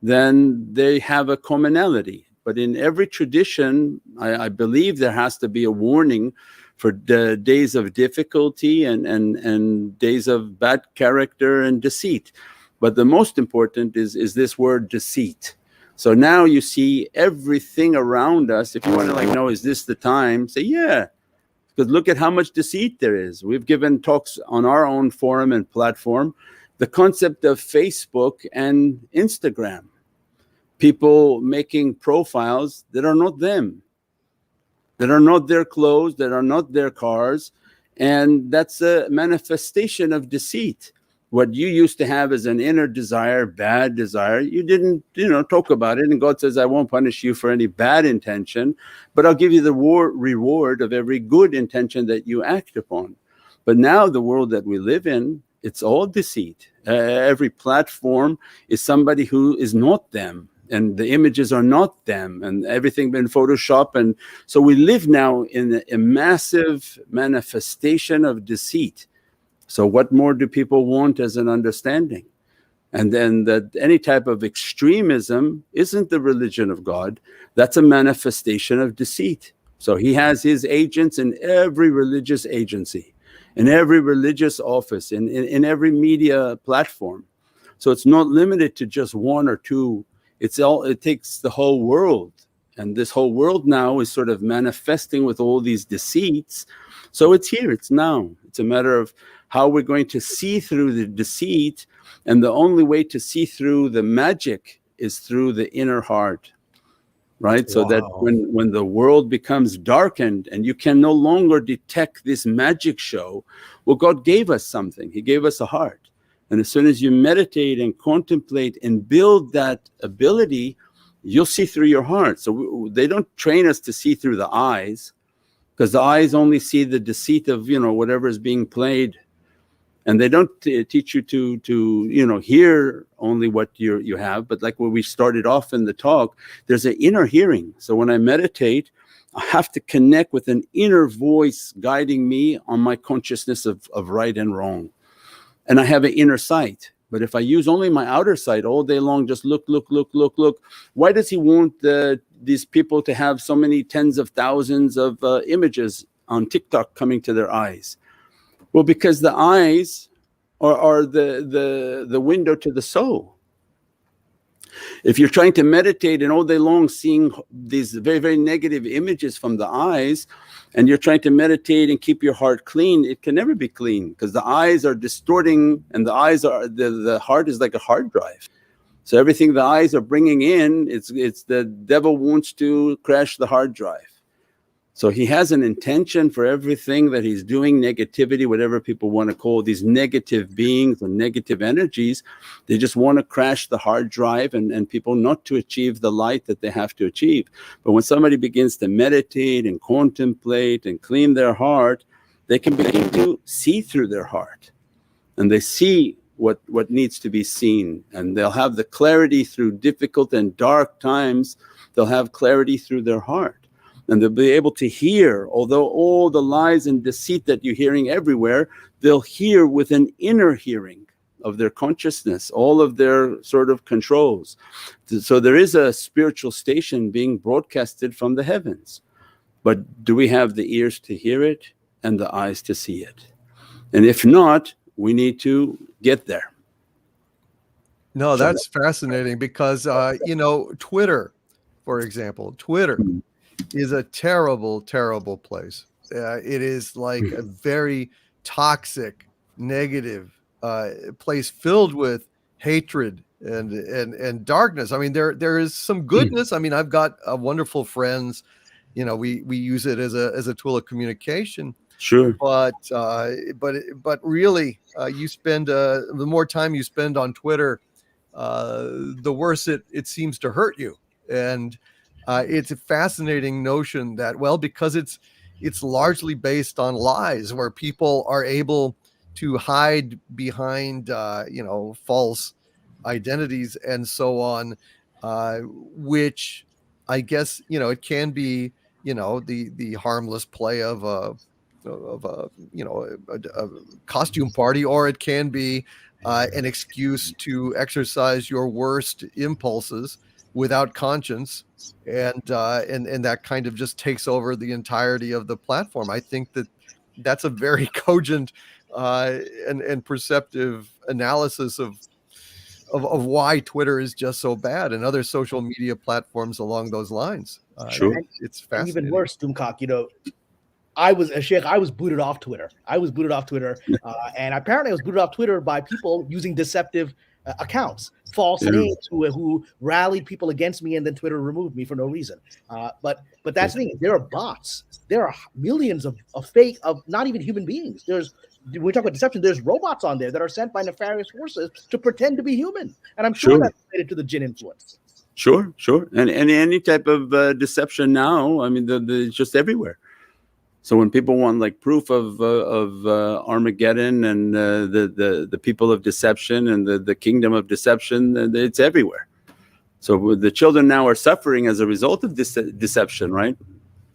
C: Then they have a commonality. But in every tradition, I believe there has to be a warning for the days of difficulty and days of bad character and deceit. But the most important is this word deceit. So now you see everything around us. If you want to know, is this the time? Say, yeah, because look at how much deceit there is. We've given talks on our own forum and platform, the concept of Facebook and Instagram. People making profiles that are not them, that are not their clothes, that are not their cars, and that's a manifestation of deceit. What you used to have as an inner desire, bad desire, you didn't talk about it, and God says, I won't punish you for any bad intention, but I'll give you the reward of every good intention that you act upon. But now the world that we live in, it's all deceit. Every platform is somebody who is not them, and the images are not them, and everything been photoshopped. And so we live now in a massive manifestation of deceit. So what more do people want as an understanding? And then that any type of extremism isn't the religion of God. That's a manifestation of deceit. So He has His agents in every religious agency, in every religious office, in every media platform. So it's not limited to just one or two. It takes the whole world, and this whole world now is sort of manifesting with all these deceits. So it's here, it's now. It's a matter of how we're going to see through the deceit, and the only way to see through the magic is through the inner heart, right? So that when the world becomes darkened and you can no longer detect this magic show, well, God gave us something. He gave us a heart. And as soon as you meditate and contemplate and build that ability, you'll see through your heart. So they don't train us to see through the eyes, because the eyes only see the deceit of whatever is being played, and they don't teach you to hear only what you have. But like when we started off in the talk, there's an inner hearing. So when I meditate, I have to connect with an inner voice guiding me on my consciousness of right and wrong. And I have an inner sight. But if I use only my outer sight all day long, just look, why does He want these people to have so many tens of thousands of images on TikTok coming to their eyes? Well, because the eyes are the window to the soul. If you're trying to meditate and all day long seeing these very, very negative images from the eyes, and you're trying to meditate and keep your heart clean, it can never be clean, because the eyes are distorting, and the heart is like a hard drive. So everything the eyes are bringing in, it's the devil wants to crash the hard drive. So he has an intention for everything that he's doing, negativity, whatever people want to call these negative beings or negative energies. They just want to crash the hard drive and people not to achieve the light that they have to achieve. But when somebody begins to meditate and contemplate and clean their heart, they can begin to see through their heart, and they see what needs to be seen, and they'll have the clarity through difficult and dark times. They'll have clarity through their heart, and they'll be able to hear. Although all the lies and deceit that you're hearing everywhere, they'll hear with an inner hearing of their consciousness, all of their sort of controls. So there is a spiritual station being broadcasted from the heavens, but do we have the ears to hear it and the eyes to see it? And if not, we need to get there.
A: No, that's fascinating because you know, Twitter, for example, Twitter is a terrible, terrible place. It is like a very toxic, negative place filled with hatred and darkness. I mean, there is some goodness. I mean, I've got wonderful friends. You know, we use it as a tool of communication.
C: Sure.
A: But really, you spend the more time you spend on Twitter, the worse it seems to hurt you. And it's a fascinating notion that, well, because it's largely based on lies, where people are able to hide behind you know, false identities and so on, which I guess, you know, it can be, you know, the harmless play of a you know, a costume party, or it can be an excuse to exercise your worst impulses without conscience, and that kind of just takes over the entirety of the platform. I think that that's a very cogent and perceptive analysis of why Twitter is just so bad, and other social media platforms along those lines.
C: Sure.
A: It's
B: And
A: fascinating.
B: even worse, Doomcock, you know, I was a Sheikh. I was booted off Twitter. And apparently I was booted off Twitter by people using deceptive accounts, false names who rallied people against me, and then Twitter removed me for no reason. But that's the thing. There are bots. There are millions of fake, of not even human beings. When we talk about deception, there's robots on there that are sent by nefarious forces to pretend to be human, and I'm sure that's related to the Jinn influence.
C: Sure. And any type of deception now, I mean, it's just everywhere. So when people want like proof of Armageddon and the people of deception and the kingdom of deception, it's everywhere. So the children now are suffering as a result of this deception, right?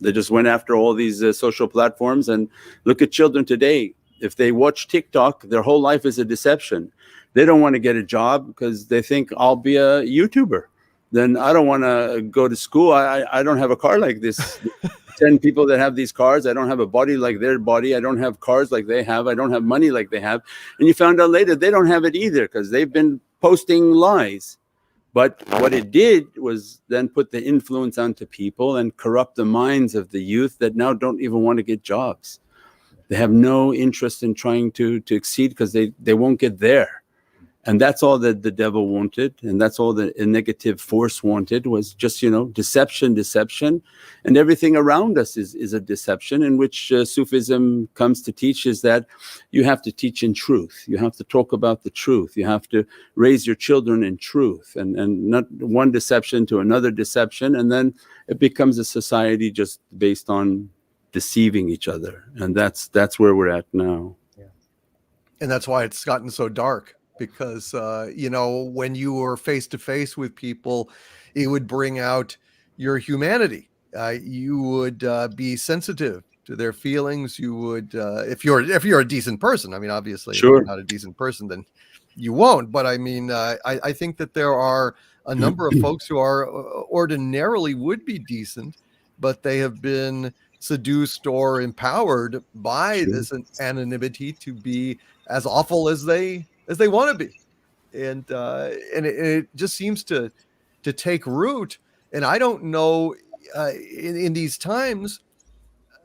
C: They just went after all these social platforms, and look at children today. If they watch TikTok, their whole life is a deception. They don't want to get a job because they think, I'll be a YouTuber. Then I don't want to go to school. I don't have a car like this. 10 people that have these cars. I don't have a body like their body. I don't have cars like they have. I don't have money like they have. And you found out later they don't have it either, because they've been posting lies. But what it did was then put the influence onto people and corrupt the minds of the youth that now don't even want to get jobs. They have no interest in trying to exceed, because they won't get there. And that's all that the devil wanted, and that's all the negative force wanted, was just, you know, deception. And everything around us is a deception, in which Sufism comes to teach is that you have to teach in truth. You have to talk about the truth. You have to raise your children in truth, and not one deception to another deception. And then it becomes a society just based on deceiving each other. And that's where we're at now.
B: Yeah.
A: And that's why it's gotten so dark. Because, you know, when you were face to face with people, it would bring out your humanity. You would be sensitive to their feelings. You would, if you're a decent person. I mean, obviously,
C: Sure.
A: If you're not a decent person, then you won't. But I mean, I think that there are a number of folks who are ordinarily would be decent, but they have been seduced or empowered by this anonymity to be as awful as they want to be, and it just seems to take root. And I don't know, in these times,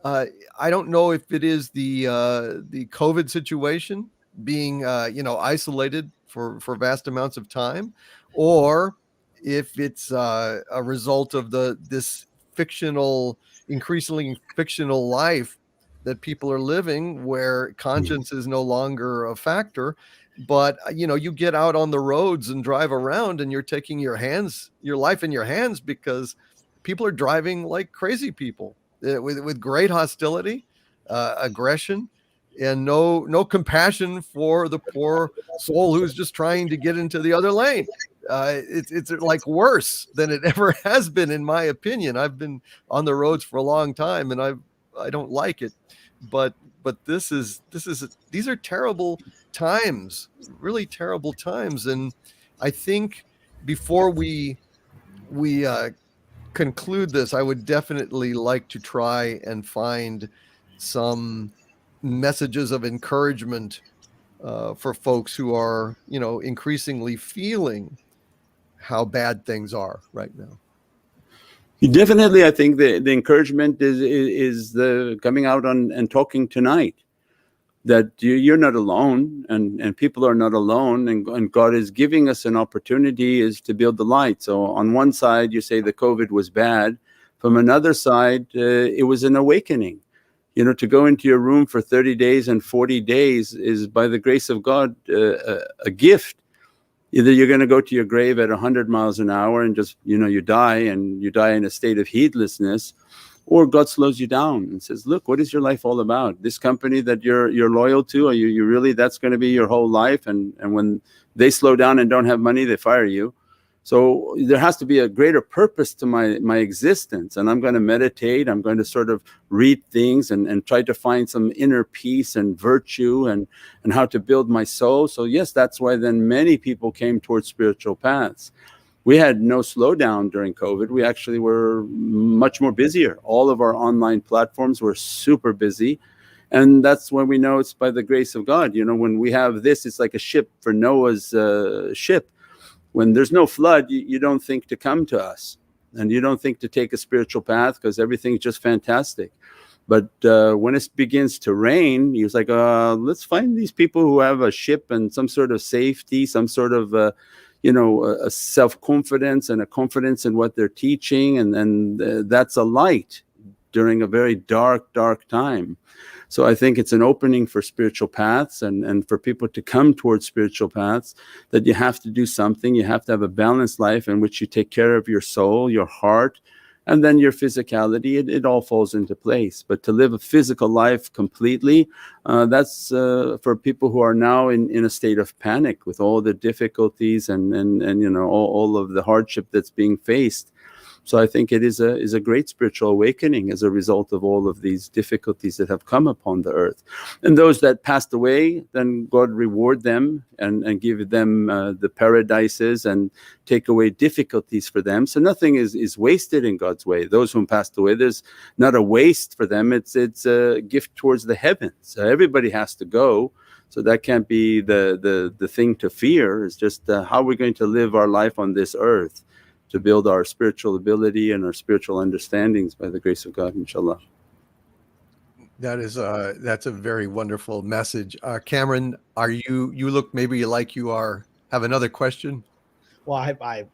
A: I don't know if it is the COVID situation, being you know, isolated for vast amounts of time, or if it's a result of this fictional increasingly fictional life that people are living, where conscience is no longer a factor. But you get out on the roads and drive around, and you're taking your life in your hands, because people are driving like crazy people, with great hostility, aggression, and no compassion for the poor soul who's just trying to get into the other lane. It's like worse than it ever has been, in my opinion. I've been on the roads for a long time, and I don't like it, but these are terrible times, really terrible times. And I think before we conclude this, I would definitely like to try and find some messages of encouragement for folks who are, increasingly feeling how bad things are right now.
C: Definitely, I think the encouragement is the coming out and talking tonight, that you're not alone, and people are not alone, and God is giving us an opportunity is to build the light. So on one side, you say the COVID was bad. From another side, it was an awakening. To go into your room for 30 days and 40 days is, by the grace of God, a gift. Either you're going to go to your grave at 100 miles an hour and just, you die in a state of heedlessness, or God slows you down and says, look, what is your life all about? This company that you're loyal to, are you really, that's going to be your whole life? And when they slow down and don't have money, they fire you. So there has to be a greater purpose to my existence, and I'm going to meditate. I'm going to sort of read things and try to find some inner peace and virtue and how to build my soul. So yes, that's why then many people came towards spiritual paths. We had no slowdown during COVID. We actually were much more busier. All of our online platforms were super busy. And that's when we know it's by the grace of God. When we have this, it's like a ship for Noah's ship. When there's no flood, you don't think to come to us, and you don't think to take a spiritual path, because everything's just fantastic. But when it begins to rain, he was like, let's find these people who have a ship and some sort of safety, some sort of a self-confidence and a confidence in what they're teaching, and that's a light during a very dark time. So I think it's an opening for spiritual paths and for people to come towards spiritual paths, that you have to do something. You have to have a balanced life in which you take care of your soul, your heart, and then your physicality. It all falls into place. But to live a physical life completely, that's for people who are now in a state of panic with all the difficulties and all of the hardship that's being faced. So I think it is a great spiritual awakening as a result of all of these difficulties that have come upon the earth. And those that passed away, then God reward them and give them the paradises and take away difficulties for them. So nothing is wasted in God's way. Those whom passed away, there's not a waste for them. It's a gift towards the heavens. So everybody has to go. So that can't be the thing to fear. It's just how we're going to live our life on this earth, to build our spiritual ability and our spiritual understandings by the grace of God, inshallah.
A: That's a very wonderful message. Kamran, you look maybe like you have another question?
B: Well, I have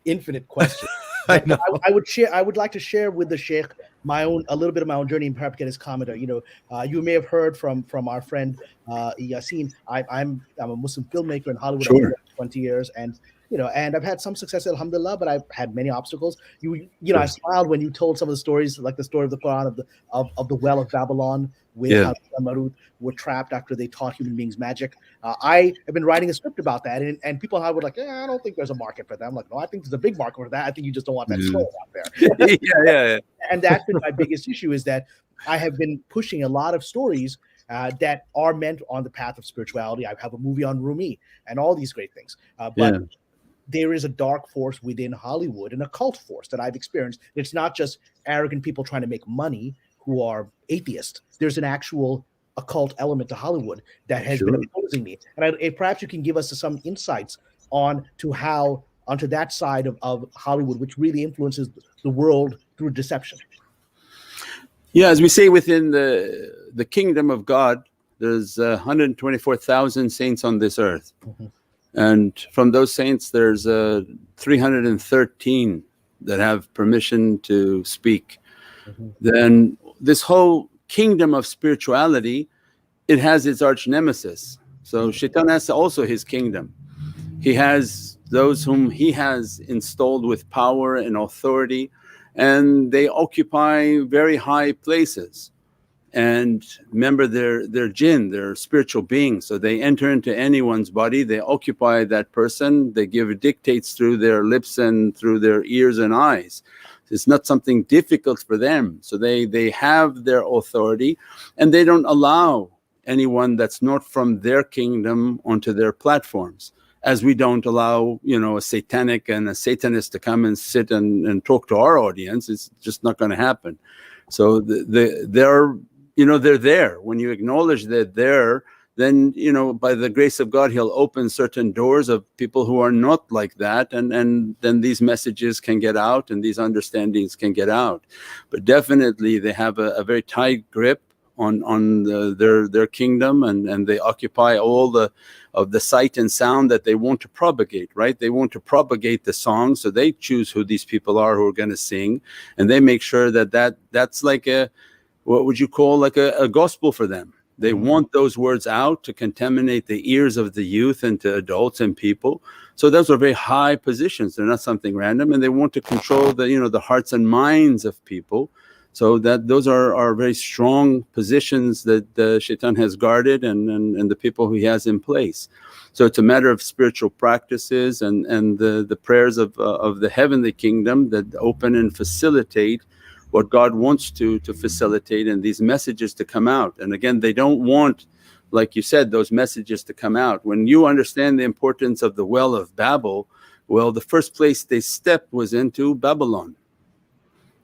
B: infinite questions.
A: I know.
B: I would like to share with the Sheikh a little bit of my own journey, and perhaps get his comment. You may have heard from our friend Yassine. I'm a Muslim filmmaker in Hollywood.
C: Sure.
B: I've been there 20 years, and I've had some success, alhamdulillah, but I've had many obstacles. I smiled when you told some of the stories, like the story of the Quran of the well of Babylon, with how Marut were trapped after they taught human beings magic. I have been writing a script about that, and people in Hollywood are like, I don't think there's a market for that. I'm like, no, I think there's a big market for that. I think you just don't want that story out there.
C: yeah.
B: And that's been my biggest issue, is that I have been pushing a lot of stories that are meant on the path of spirituality. I have a movie on Rumi and all these great things, but there is a dark force within Hollywood, an occult force that I've experienced. It's not just arrogant people trying to make money who are atheists. There's an actual occult element to Hollywood that has been opposing me. And perhaps you can give us some insights onto that side of Hollywood, which really influences the world through deception.
C: Yeah, as we say, within the kingdom of God, there's 124,000 saints on this earth. Mm-hmm. And from those saints, there's 313 that have permission to speak. then this whole kingdom of spirituality, it has its arch nemesis. So Shaitan has also his kingdom. He has those whom he has installed with power and authority, and they occupy very high places. And remember, they're jinn, they're spiritual beings, so they enter into anyone's body, they occupy that person, they give dictates through their lips and through their ears and eyes. It's not something difficult for them, so they have their authority, and they don't allow anyone that's not from their kingdom onto their platforms, as we don't allow, you know, a satanic and a satanist to come and sit and talk to our audience. It's just not going to happen. So they're, you know, they're there. When you acknowledge that they're, then, you know, by the grace of God, he'll open certain doors of people who are not like that, and then these messages can get out and these understandings can get out. But definitely they have a very tight grip on their kingdom, and they occupy all of the sight and sound that they want to propagate, right? They want to propagate the song, so they choose who these people are who are going to sing, and they make sure that's like a, what would you call, like a gospel for them. They want those words out to contaminate the ears of the youth and to adults and people. So those are very high positions. They're not something random, and they want to control the, you know, the hearts and minds of people. So that those are very strong positions that the Shaitan has guarded, and the people who he has in place. So it's a matter of spiritual practices and the prayers of the heavenly kingdom that open and facilitate what God wants to facilitate, and these messages to come out. And again, they don't want, like you said, those messages to come out. When you understand the importance of the well of Babel, well, the first place they stepped was into Babylon.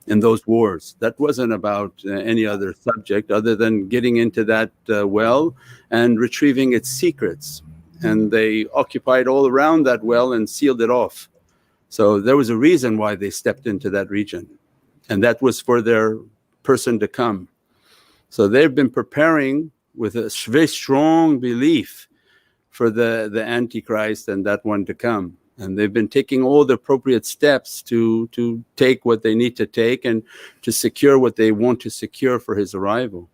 C: In those wars, that wasn't about any other subject other than getting into that well and retrieving its secrets. And they occupied all around that well and sealed it off. So there was a reason why they stepped into that region, and that was for their person to come. So they've been preparing with a very strong belief for the Antichrist and that one to come. And they've been taking all the appropriate steps to take what they need to take and to secure what they want to secure for his arrival.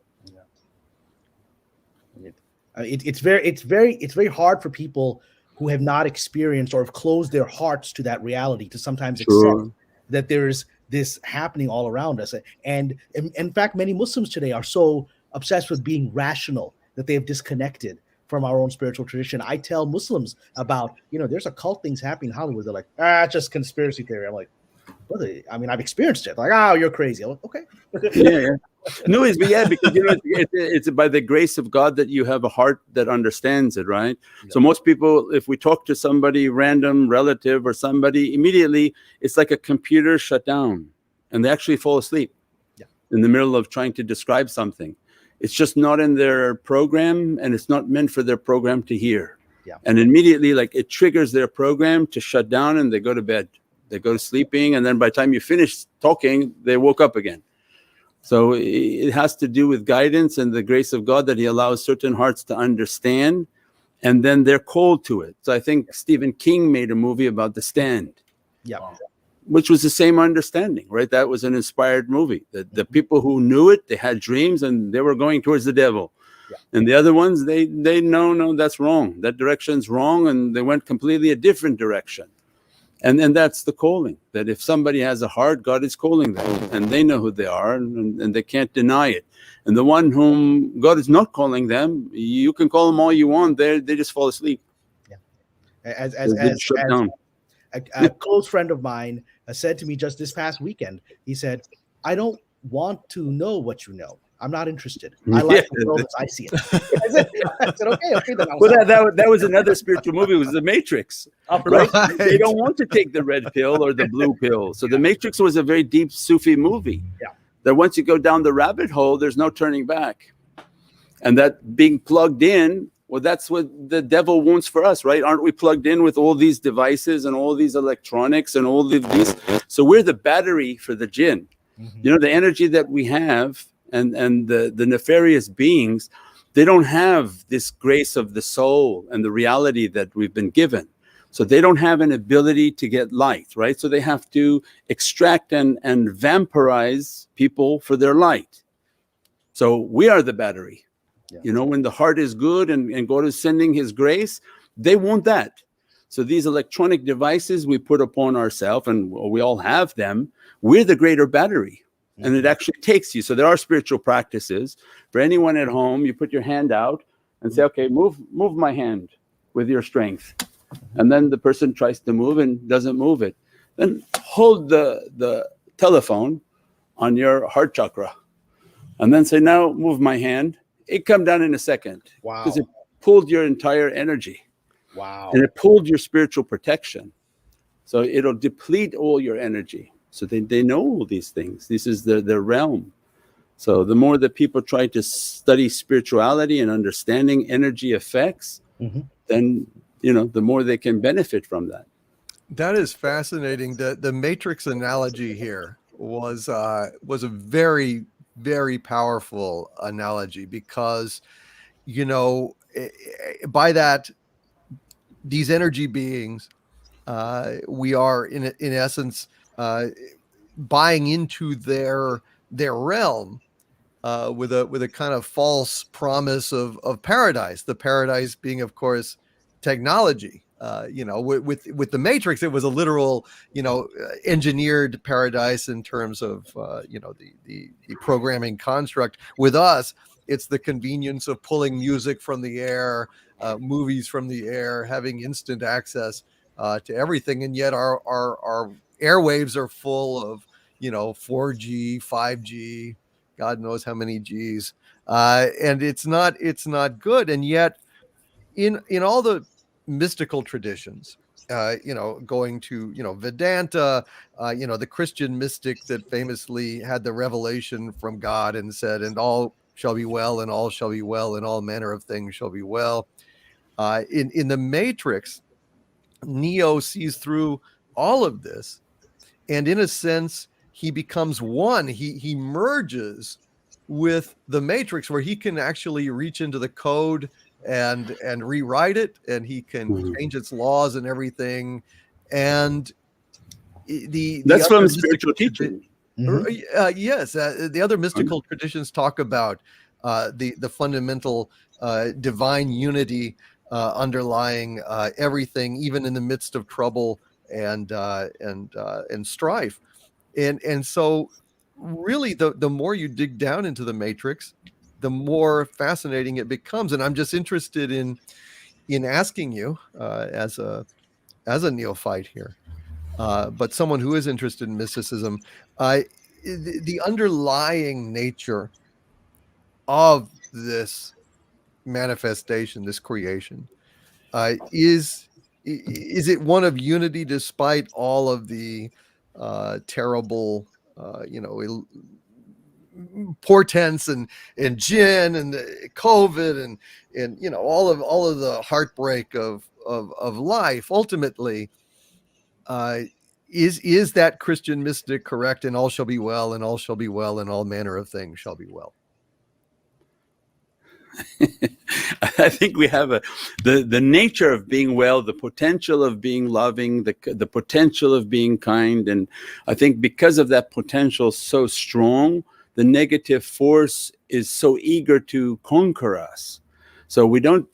B: It's very hard for people who have not experienced or have closed their hearts to that reality to sometimes accept that there's this happening all around us. And in fact, many Muslims today are so obsessed with being rational that they have disconnected from our own spiritual tradition. I tell Muslims about, you know, there's occult things happening in Hollywood. They're like, just conspiracy theory. I'm like, brother, I mean, I've experienced it. Like, oh, you're crazy. I'm like, okay.
C: Yeah. No, because you know, it's by the grace of God that you have a heart that understands it, right? Yeah. So most people, if we talk to somebody, random relative or somebody, immediately it's like a computer shut down, and they actually fall asleep in the middle of trying to describe something. It's just not in their program, and it's not meant for their program to hear. Yeah. And immediately, like, it triggers their program to shut down, and they go to bed. They go to sleeping, and then by the time you finish talking, they woke up again. So it has to do with guidance and the grace of God that he allows certain hearts to understand, and then they're called to it. So I think Stephen King made a movie about The Stand. Yeah. Which was the same understanding, right? That was an inspired movie. The people who knew it, they had dreams and they were going towards the devil. Yeah. And the other ones, they no, that's wrong. That direction's wrong, and they went completely a different direction. And that's the calling, that if somebody has a heart, God is calling them, and they know who they are, and they can't deny it. And the one whom God is not calling them, you can call them all you want, they just fall asleep.
B: Yeah. A close friend of mine said to me just this past weekend, he said, I don't want to know what you know. I'm not interested. I like the world as I see it. I said, okay. Then
C: well, that was another spiritual movie. It was The Matrix. Right? They don't want to take the red pill or the blue pill. So The Matrix was a very deep Sufi movie. Yeah. That once you go down the rabbit hole, there's no turning back. And that being plugged in, well, that's what the devil wants for us, right? Aren't we plugged in with all these devices and all these electronics and all of these? So we're the battery for the jinn. Mm-hmm. You know, the energy that we have and the nefarious beings, they don't have this grace of the soul and the reality that we've been given. So they don't have an ability to get light, right? So they have to extract and vampirize people for their light. So we are the battery.
B: Yeah.
C: You know, when the heart is good and God is sending His grace, they want that. So these electronic devices we put upon ourselves, and we all have them, we're the greater battery. And it actually takes you. So there are spiritual practices. For anyone at home, you put your hand out and say, okay, move my hand with your strength. And then the person tries to move and doesn't move it. Then hold the telephone on your heart chakra and then say, now move my hand. It come down in a second.
B: Wow.
C: Because it pulled your entire energy.
B: Wow.
C: And it pulled your spiritual protection. So it'll deplete all your energy. So they know all these things. This is their realm. So the more that people try to study spirituality and understanding energy effects, then the more they can benefit from that.
A: That is fascinating. The Matrix analogy here was a very, very powerful analogy, because by that, these energy beings, we are in essence buying into their realm with a kind of false promise of paradise. The paradise being, of course, technology. With the Matrix, it was a literal, engineered paradise in terms of the programming construct. With us, it's the convenience of pulling music from the air, movies from the air, having instant access to everything, and yet our airwaves are full of 4G, 5G, God knows how many G's, and it's not good. And yet, in all the mystical traditions, going to Vedanta, the Christian mystic that famously had the revelation from God and said, "And all shall be well, and all shall be well, and all manner of things shall be well." In the Matrix, Neo sees through all of this, and in a sense, he becomes one. He merges with the Matrix, where he can actually reach into the code and rewrite it, and he can change its laws and everything. And
C: that's
A: other
C: from spiritual teaching.
A: Yes, the other mystical traditions talk about the fundamental divine unity underlying everything, even in the midst of trouble and strife. And so really, the more you dig down into the Matrix, the more fascinating it becomes. And I'm just interested in asking you, as a neophyte here, but someone who is interested in mysticism, the underlying nature of this manifestation, this creation, is it one of unity despite all of the terrible portents and Jinn and COVID and all of the heartbreak of life? Ultimately, is that Christian mystic correct? And all shall be well, and all shall be well, and all manner of things shall be well.
C: I think we have the nature of being well, the potential of being loving, the potential of being kind. And I think because of that potential so strong, the negative force is so eager to conquer us. So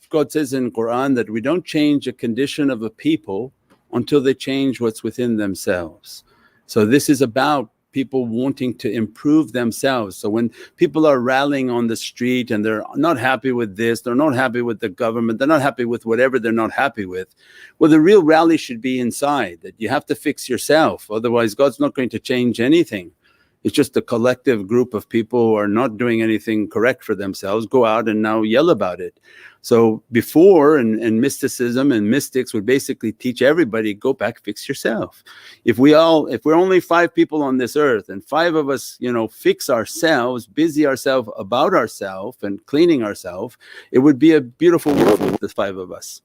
C: God says in Quran that we don't change a condition of a people until they change what's within themselves. So this is about people wanting to improve themselves. So when people are rallying on the street and they're not happy with this, they're not happy with the government, they're not happy with whatever they're not happy with, well, the real rally should be inside, that you have to fix yourself. Otherwise, God's not going to change anything. It's just a collective group of people who are not doing anything correct for themselves, go out and now yell about it. So before, and mysticism and mystics would basically teach everybody, go back, fix yourself. If we're only 5 people on this earth, and 5 of us, fix ourselves, busy ourselves about ourselves and cleaning ourselves, it would be a beautiful world with the 5 of us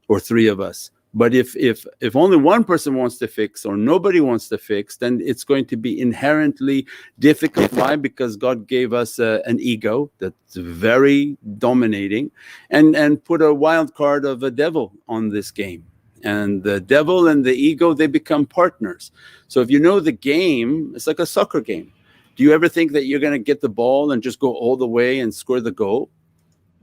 C: or 3 of us. But if only one person wants to fix or nobody wants to fix, then it's going to be inherently difficult. Why? Because God gave us an ego that's very dominating, and put a wild card of a devil on this game. and the devil and the ego, they become partners. So if you know the game, it's like a soccer game. Do you ever think that you're going to get the ball and just go all the way and score the goal?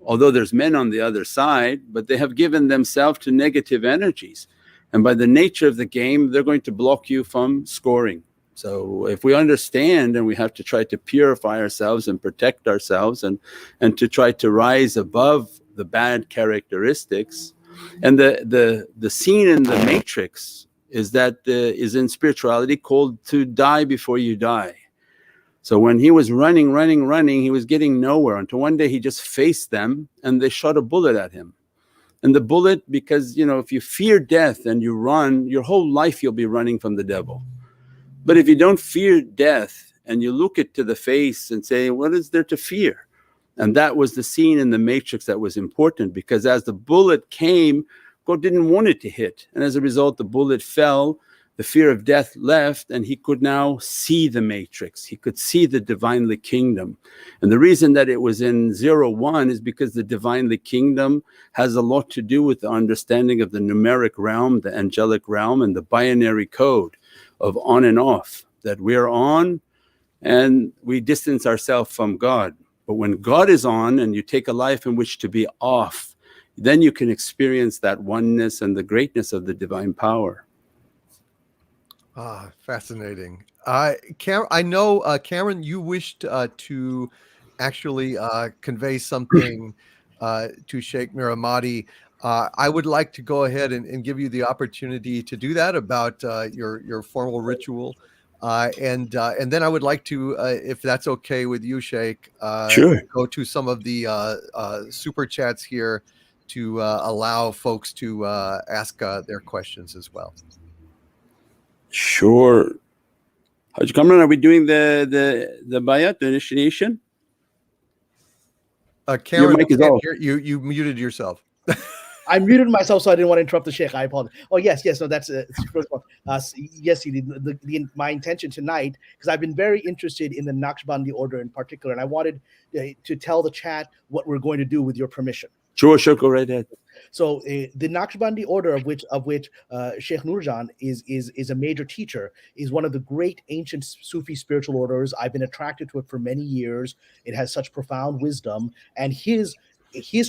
C: Although there's men on the other side, but they have given themselves to negative energies, and by the nature of the game they're going to block you from scoring. So if we understand, and we have to try to purify ourselves and protect ourselves and to try to rise above the bad characteristics. And the scene in the matrix is that is in spirituality called to die before you die. So when he was running, he was getting nowhere until one day he just faced them and they shot a bullet at him. And the bullet, because if you fear death and you run, your whole life you'll be running from the devil. But if you don't fear death and you look it to the face and say, what is there to fear? And that was the scene in the matrix that was important, because as the bullet came, God didn't want it to hit, and as a result the bullet fell, the fear of death left, and he could now see the matrix, he could see the divinely kingdom. And the reason that it was in 01 is because the divinely kingdom has a lot to do with the understanding of the numeric realm, the angelic realm, and the binary code of on and off, that we're on and we distance ourselves from God. But when God is on and you take a life in which to be off, then you can experience that oneness and the greatness of the divine power.
A: Fascinating. I know, Kamran, you wished to actually convey something to Sheikh Miramadi. I would like to go ahead and give you the opportunity to do that about your formal ritual. And then I would like to, if that's okay with you, Sheikh,
C: Sure.
A: go to some of the super chats here to allow folks to ask their questions as well.
C: Sure. Haj Kamran, are we doing the bayat, the initiation?
A: Karen,
C: Your mic is off.
A: You muted yourself.
B: I muted myself, so I didn't want to interrupt the Sheikh. I apologize. Oh yes, no, that's first of all, yes, my intention tonight, because I've been very interested in the Naqshbandi order in particular, and I wanted to tell the chat what we're going to do with your permission.
C: Sure, go right ahead.
B: So the Naqshbandi order, of which Sheikh Nurjan is a major teacher, is one of the great ancient Sufi spiritual orders. I've been attracted to it for many years. It has such profound wisdom, and his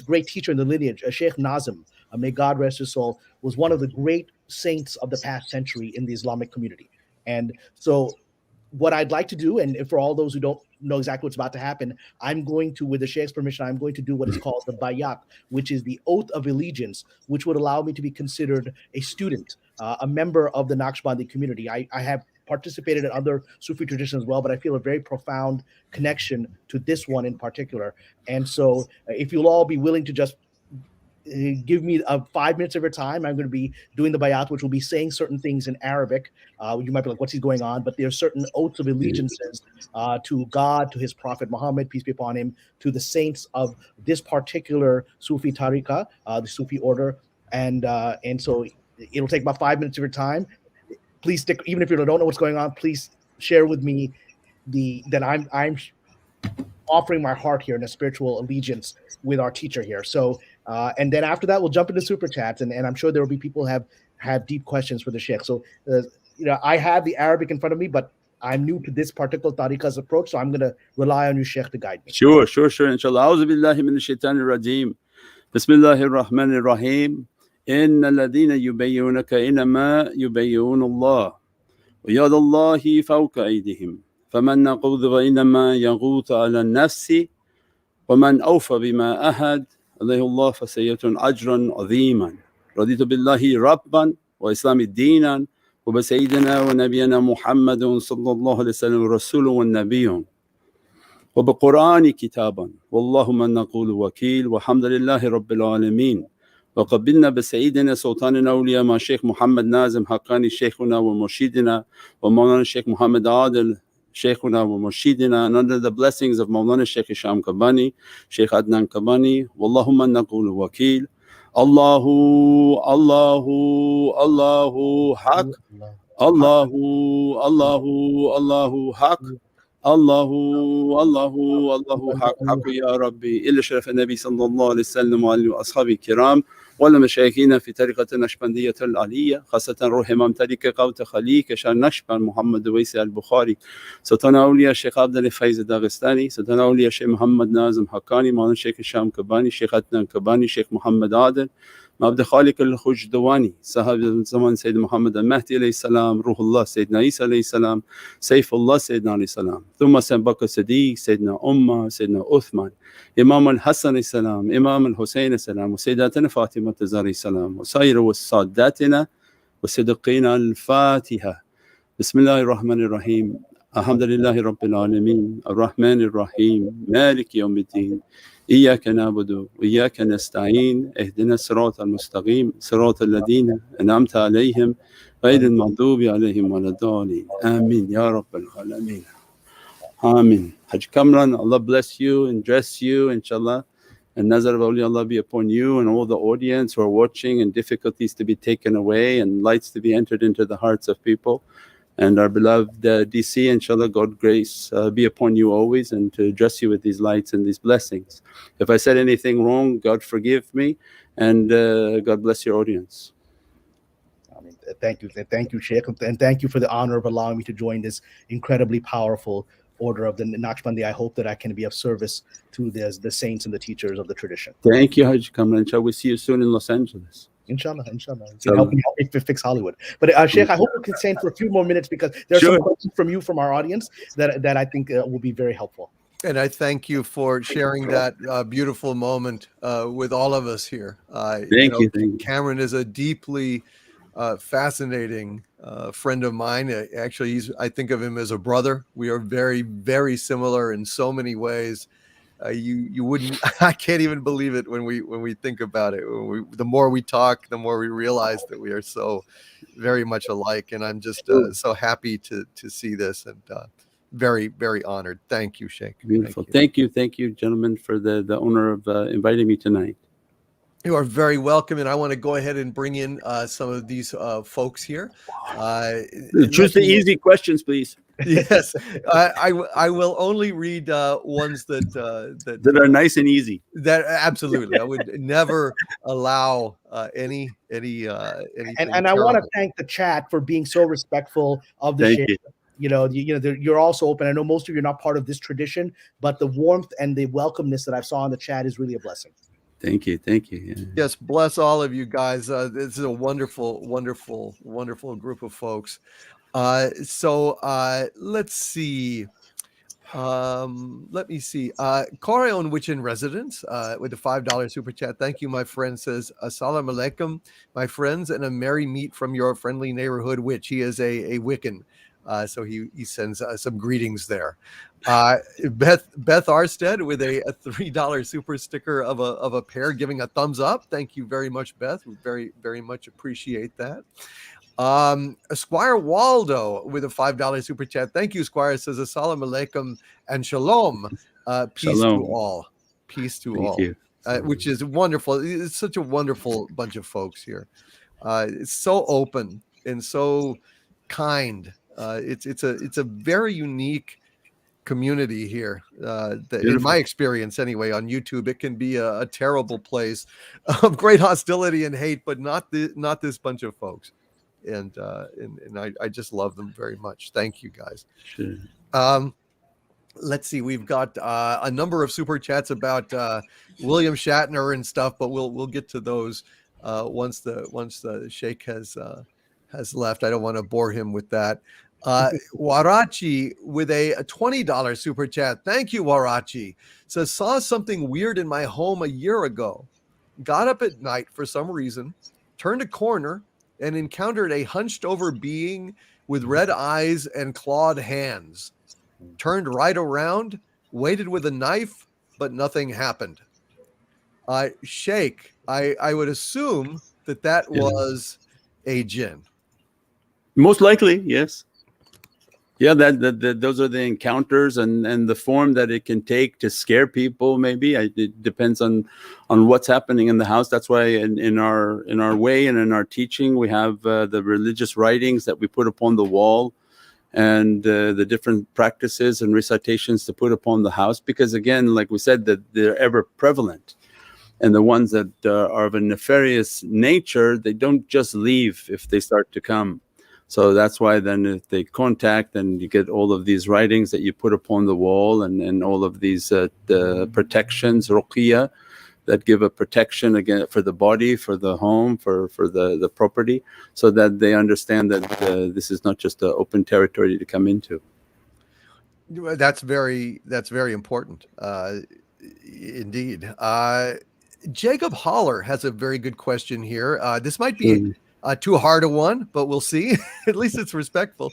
B: great teacher in the lineage, Sheikh Nazim, may God rest his soul, was one of the great saints of the past century in the Islamic community. And so what I'd like to do, and for all those who don't know exactly what's about to happen, I'm going to, with the Sheikh's permission, I'm going to do what is called the bayat, which is the oath of allegiance, which would allow me to be considered a student, a member of the Naqshbandi community. I have participated in other Sufi traditions as well, but I feel a very profound connection to this one in particular. And so if you'll all be willing to just give me 5 minutes of your time, I'm going to be doing the bayat, which will be saying certain things in Arabic. You might be like, what's he going on? But there are certain oaths of allegiances to God, to his prophet Muhammad, peace be upon him, to the saints of this particular Sufi tariqah, the Sufi order. And so it'll take about 5 minutes of your time. Please stick, even if you don't know what's going on, please share with me that I'm offering my heart here in a spiritual allegiance with our teacher here. So, and then after that, we'll jump into super chats, and I'm sure there will be people who have deep questions for the Sheikh. So, I have the Arabic in front of me, but I'm new to this particular tariqah's approach, so I'm going to rely on you, Sheikh, to guide me.
C: Sure. Inshallah. A'udhu billahi minash shaitanir rajim. Bismillahir rahmanir rahim. إن الذين يبينونك إنما يبينون الله ويد الله فوق أيديهم فمن نقض فإنما يغوث على النفس ومن أوفى بما أهد عليه الله فسيؤتى أجرا عظيما رضيت بالله ربا وإسلام دينا وبسيدنا ونبينا محمد صلى الله عليه وسلم رسول والنبي وبقرآن كتابا والله من نقول وكيل والحمد لله رب العالمين وقبلنا بسيدنا سلطان أولياء مع شيخ محمد نازم حقاني شيخنا ومرشدنا ومولانا الشيخ محمد عادل شيخنا ومرشدنا, and under the blessings of Maulana Sheikh Hisham Kabani, Sheikh Adnan Kabani, Wallahumma naqulu wakil, Allahu haq, Allahu haq, Allahu haq, haq ya Rabbi, illa sharaf al-Nabi sallallahu alayhi wa sallam wa alihi wa ashabi kiram, ولمشايخنا في طريقة النشبندية العالية خاصة روح إمام طريقة قوت خلي كشان نشبن محمد ويسي البخاري سلطان أولياء الشيخ عبد الفيز الداغستاني سلطان أولياء الشيخ محمد نازم حقاني مولانا الشيخ الشام كباني شيخ عدنان كباني شيخ محمد عادل عبد الخالق الخجدواني صاحب الزمان سيد محمد المهدي عليه السلام روح الله سيدنا عيسى عليه السلام سيف الله سيدنا عليه السلام ثم سيدنا بكر الصديق سيدنا أمة سيدنا عثمان إمام الحسن عليه السلام إمام الحسين عليه السلام وسيداتنا فاطمة الزهراء عليه السلام وسائر والساداتنا وصدقين الفاتحة بسم الله الرحمن الرحيم الحمد لله رب العالمين الرحمن الرحيم مالك يوم الدين إياك نعبد وإياك نستعين اهدنا الصراط المستقيم صراط الذين أنعمت عليهم غير المغضوب عليهم ولا الضالين آمين يا رب العالمين Amen. Hajj Kamran, Allah bless you and dress you, inshallah. And Nazar of Awliya Allah be upon you and all the audience who are watching, and difficulties to be taken away and lights to be entered into the hearts of people. And our beloved DC, inshallah, God grace be upon you always, and to dress you with these lights and these blessings. If I said anything wrong, God forgive me, and God bless your audience.
B: Thank you, Sheikh, and thank you for the honor of allowing me to join this incredibly powerful order of the Naqshbandi. I hope that I can be of service to the saints and the teachers of the tradition.
C: Thank you, Hajj Kamran. Shall we see you soon in Los Angeles?
B: Inshallah. You can help me fix Hollywood. But Sheikh, I hope we can stay for a few more minutes because there's some questions from you, from our audience, that I think will be very helpful.
A: And I thank you for sharing that beautiful moment with all of us here.
C: Thank you.
A: Kamran is a deeply fascinating friend of mine. Actually, I think of him as a brother. We are very, very similar in so many ways. You wouldn't. I can't even believe it when we think about it. The more we talk, the more we realize that we are so very much alike. And I'm just so happy to see this, and very, very honored. Thank you, Sheikh.
C: Beautiful. Thank you, gentlemen, for the honor of inviting me tonight.
A: You are very welcome, and I want to go ahead and bring in some of these folks here.
C: Choose the easy questions, please.
A: Yes, I will only read ones that
C: are nice and easy.
A: That absolutely, I would never allow anything.
B: And I want to thank the chat for being so respectful of the Sheikh. You're also open. I know most of you are not part of this tradition, but the warmth and the welcomeness that I saw in the chat is really a blessing.
C: Thank you. Yeah.
A: Yes, bless all of you guys. This is a wonderful, wonderful, wonderful group of folks. So let's see. Let me see. Koreon Witch in Residence with the $5 super chat. Thank you, my friend. Says Assalamu alaikum, my friends, and a merry meet from your friendly neighborhood witch. He is a Wiccan. So he sends some greetings there. Beth Arstead with a $3 super sticker of a pair giving a thumbs up. Thank you very much, Beth. We very, very much appreciate that. Squire Waldo with a $5 super chat. Thank you, Squire. It says Assalamu alaikum and shalom. Peace
C: shalom.
A: To all. Peace to
C: Thank
A: all.
C: You.
A: Which is wonderful. It's such a wonderful bunch of folks here. It's so open and so kind. It's a very unique community here. In my experience, anyway, on YouTube, it can be a terrible place of great hostility and hate, but not this bunch of folks. And I just love them very much. Thank you, guys.
C: Sure.
A: Let's see. We've got a number of super chats about William Shatner and stuff, but we'll get to those once the Sheikh has left. I don't want to bore him with that. Warachi with a $20 super chat. Thank you, Warachi. Says, saw something weird in my home a year ago. Got up at night for some reason, turned a corner, and encountered a hunched over being with red eyes and clawed hands. Turned right around, waited with a knife, but nothing happened. Sheikh, I would assume that was a jinn.
C: Most likely, yes. Yeah, that those are the encounters and the form that it can take to scare people. Maybe it depends on what's happening in the house. That's why in our way and in our teaching, we have the religious writings that we put upon the wall, and the different practices and recitations to put upon the house. Because again, like we said, that they're ever prevalent. And the ones that are of a nefarious nature, they don't just leave if they start to come. So that's why then if they contact, then you get all of these writings that you put upon the wall, and all of these the protections, ruqiyah, that give a protection again for the body, for the home, for the property, so that they understand that this is not just an open territory to come into.
A: That's very important, indeed. Jacob Holler has a very good question here. This might be too hard a one, but we'll see. At least it's respectful.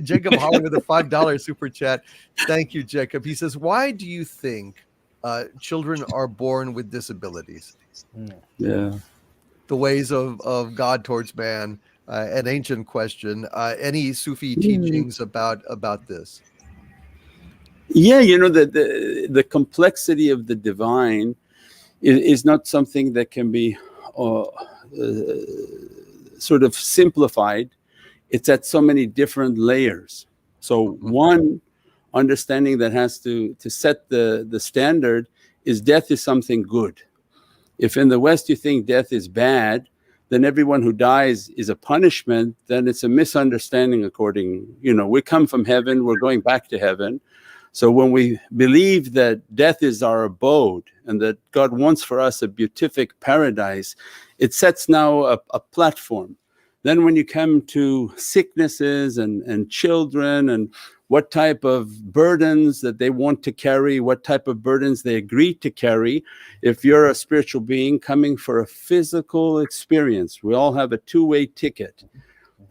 A: Jacob Holler with a $5 super chat. Thank you, Jacob. He says, why do you think children are born with disabilities?
C: Yeah.
A: The ways of God towards man, an ancient question. Any Sufi teachings about this?
C: Yeah, you know, the complexity of the divine is not something that can be sort of simplified. It's at so many different layers. So one understanding that has to set the standard is death is something good. If in the West you think death is bad, then everyone who dies is a punishment, then it's a misunderstanding according, you know, we come from heaven, we're going back to heaven. So when we believe that death is our abode and that God wants for us a beatific paradise, it sets now a platform. Then when you come to sicknesses and children and what type of burdens that they want to carry, what type of burdens they agree to carry, if you're a spiritual being coming for a physical experience, we all have a two-way ticket.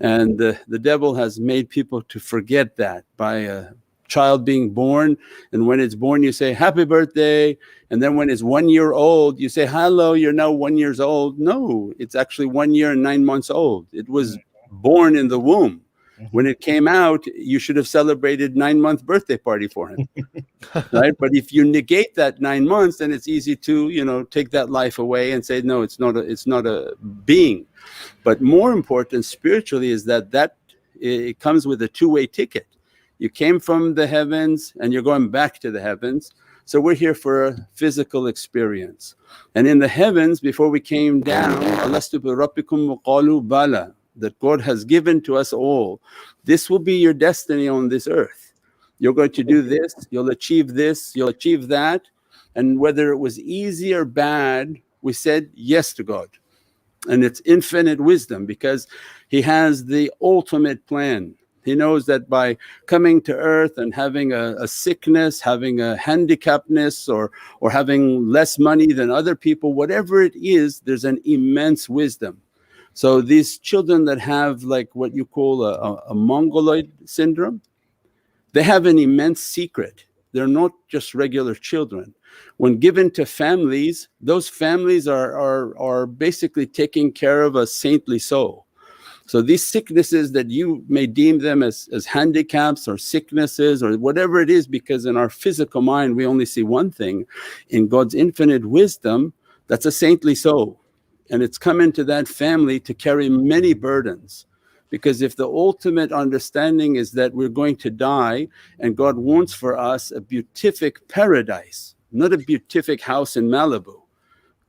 C: And the devil has made people to forget that by a child being born, and when it's born you say happy birthday, and then when it's 1 year old you say hello, you're now 1 year old. No, it's actually 1 year and 9 months old. It was born in the womb. When it came out, you should have celebrated 9-month birthday party for him. Right? But if you negate that 9 months, then it's easy to, you know, take that life away and say no, it's not a being. But more important spiritually is that it comes with a two-way ticket. You came from the heavens and you're going back to the heavens. So we're here for a physical experience. And in the heavens, before we came down, Alastu bi rabbikum qalu bala, that God has given to us all. This will be your destiny on this earth. You're going to do this, you'll achieve this, you'll achieve that. And whether it was easy or bad, we said yes to God. And it's infinite wisdom because He has the ultimate plan. He knows that by coming to earth and having a sickness, having a handicapness, or having less money than other people, whatever it is, there's an immense wisdom. So these children that have like what you call a mongoloid syndrome, they have an immense secret. They're not just regular children. When given to families, those families are basically taking care of a saintly soul. So these sicknesses that you may deem them as handicaps or sicknesses or whatever it is, because in our physical mind we only see one thing, in God's infinite wisdom, that's a saintly soul. And it's come into that family to carry many burdens. Because if the ultimate understanding is that we're going to die and God wants for us a beatific paradise, not a beatific house in Malibu.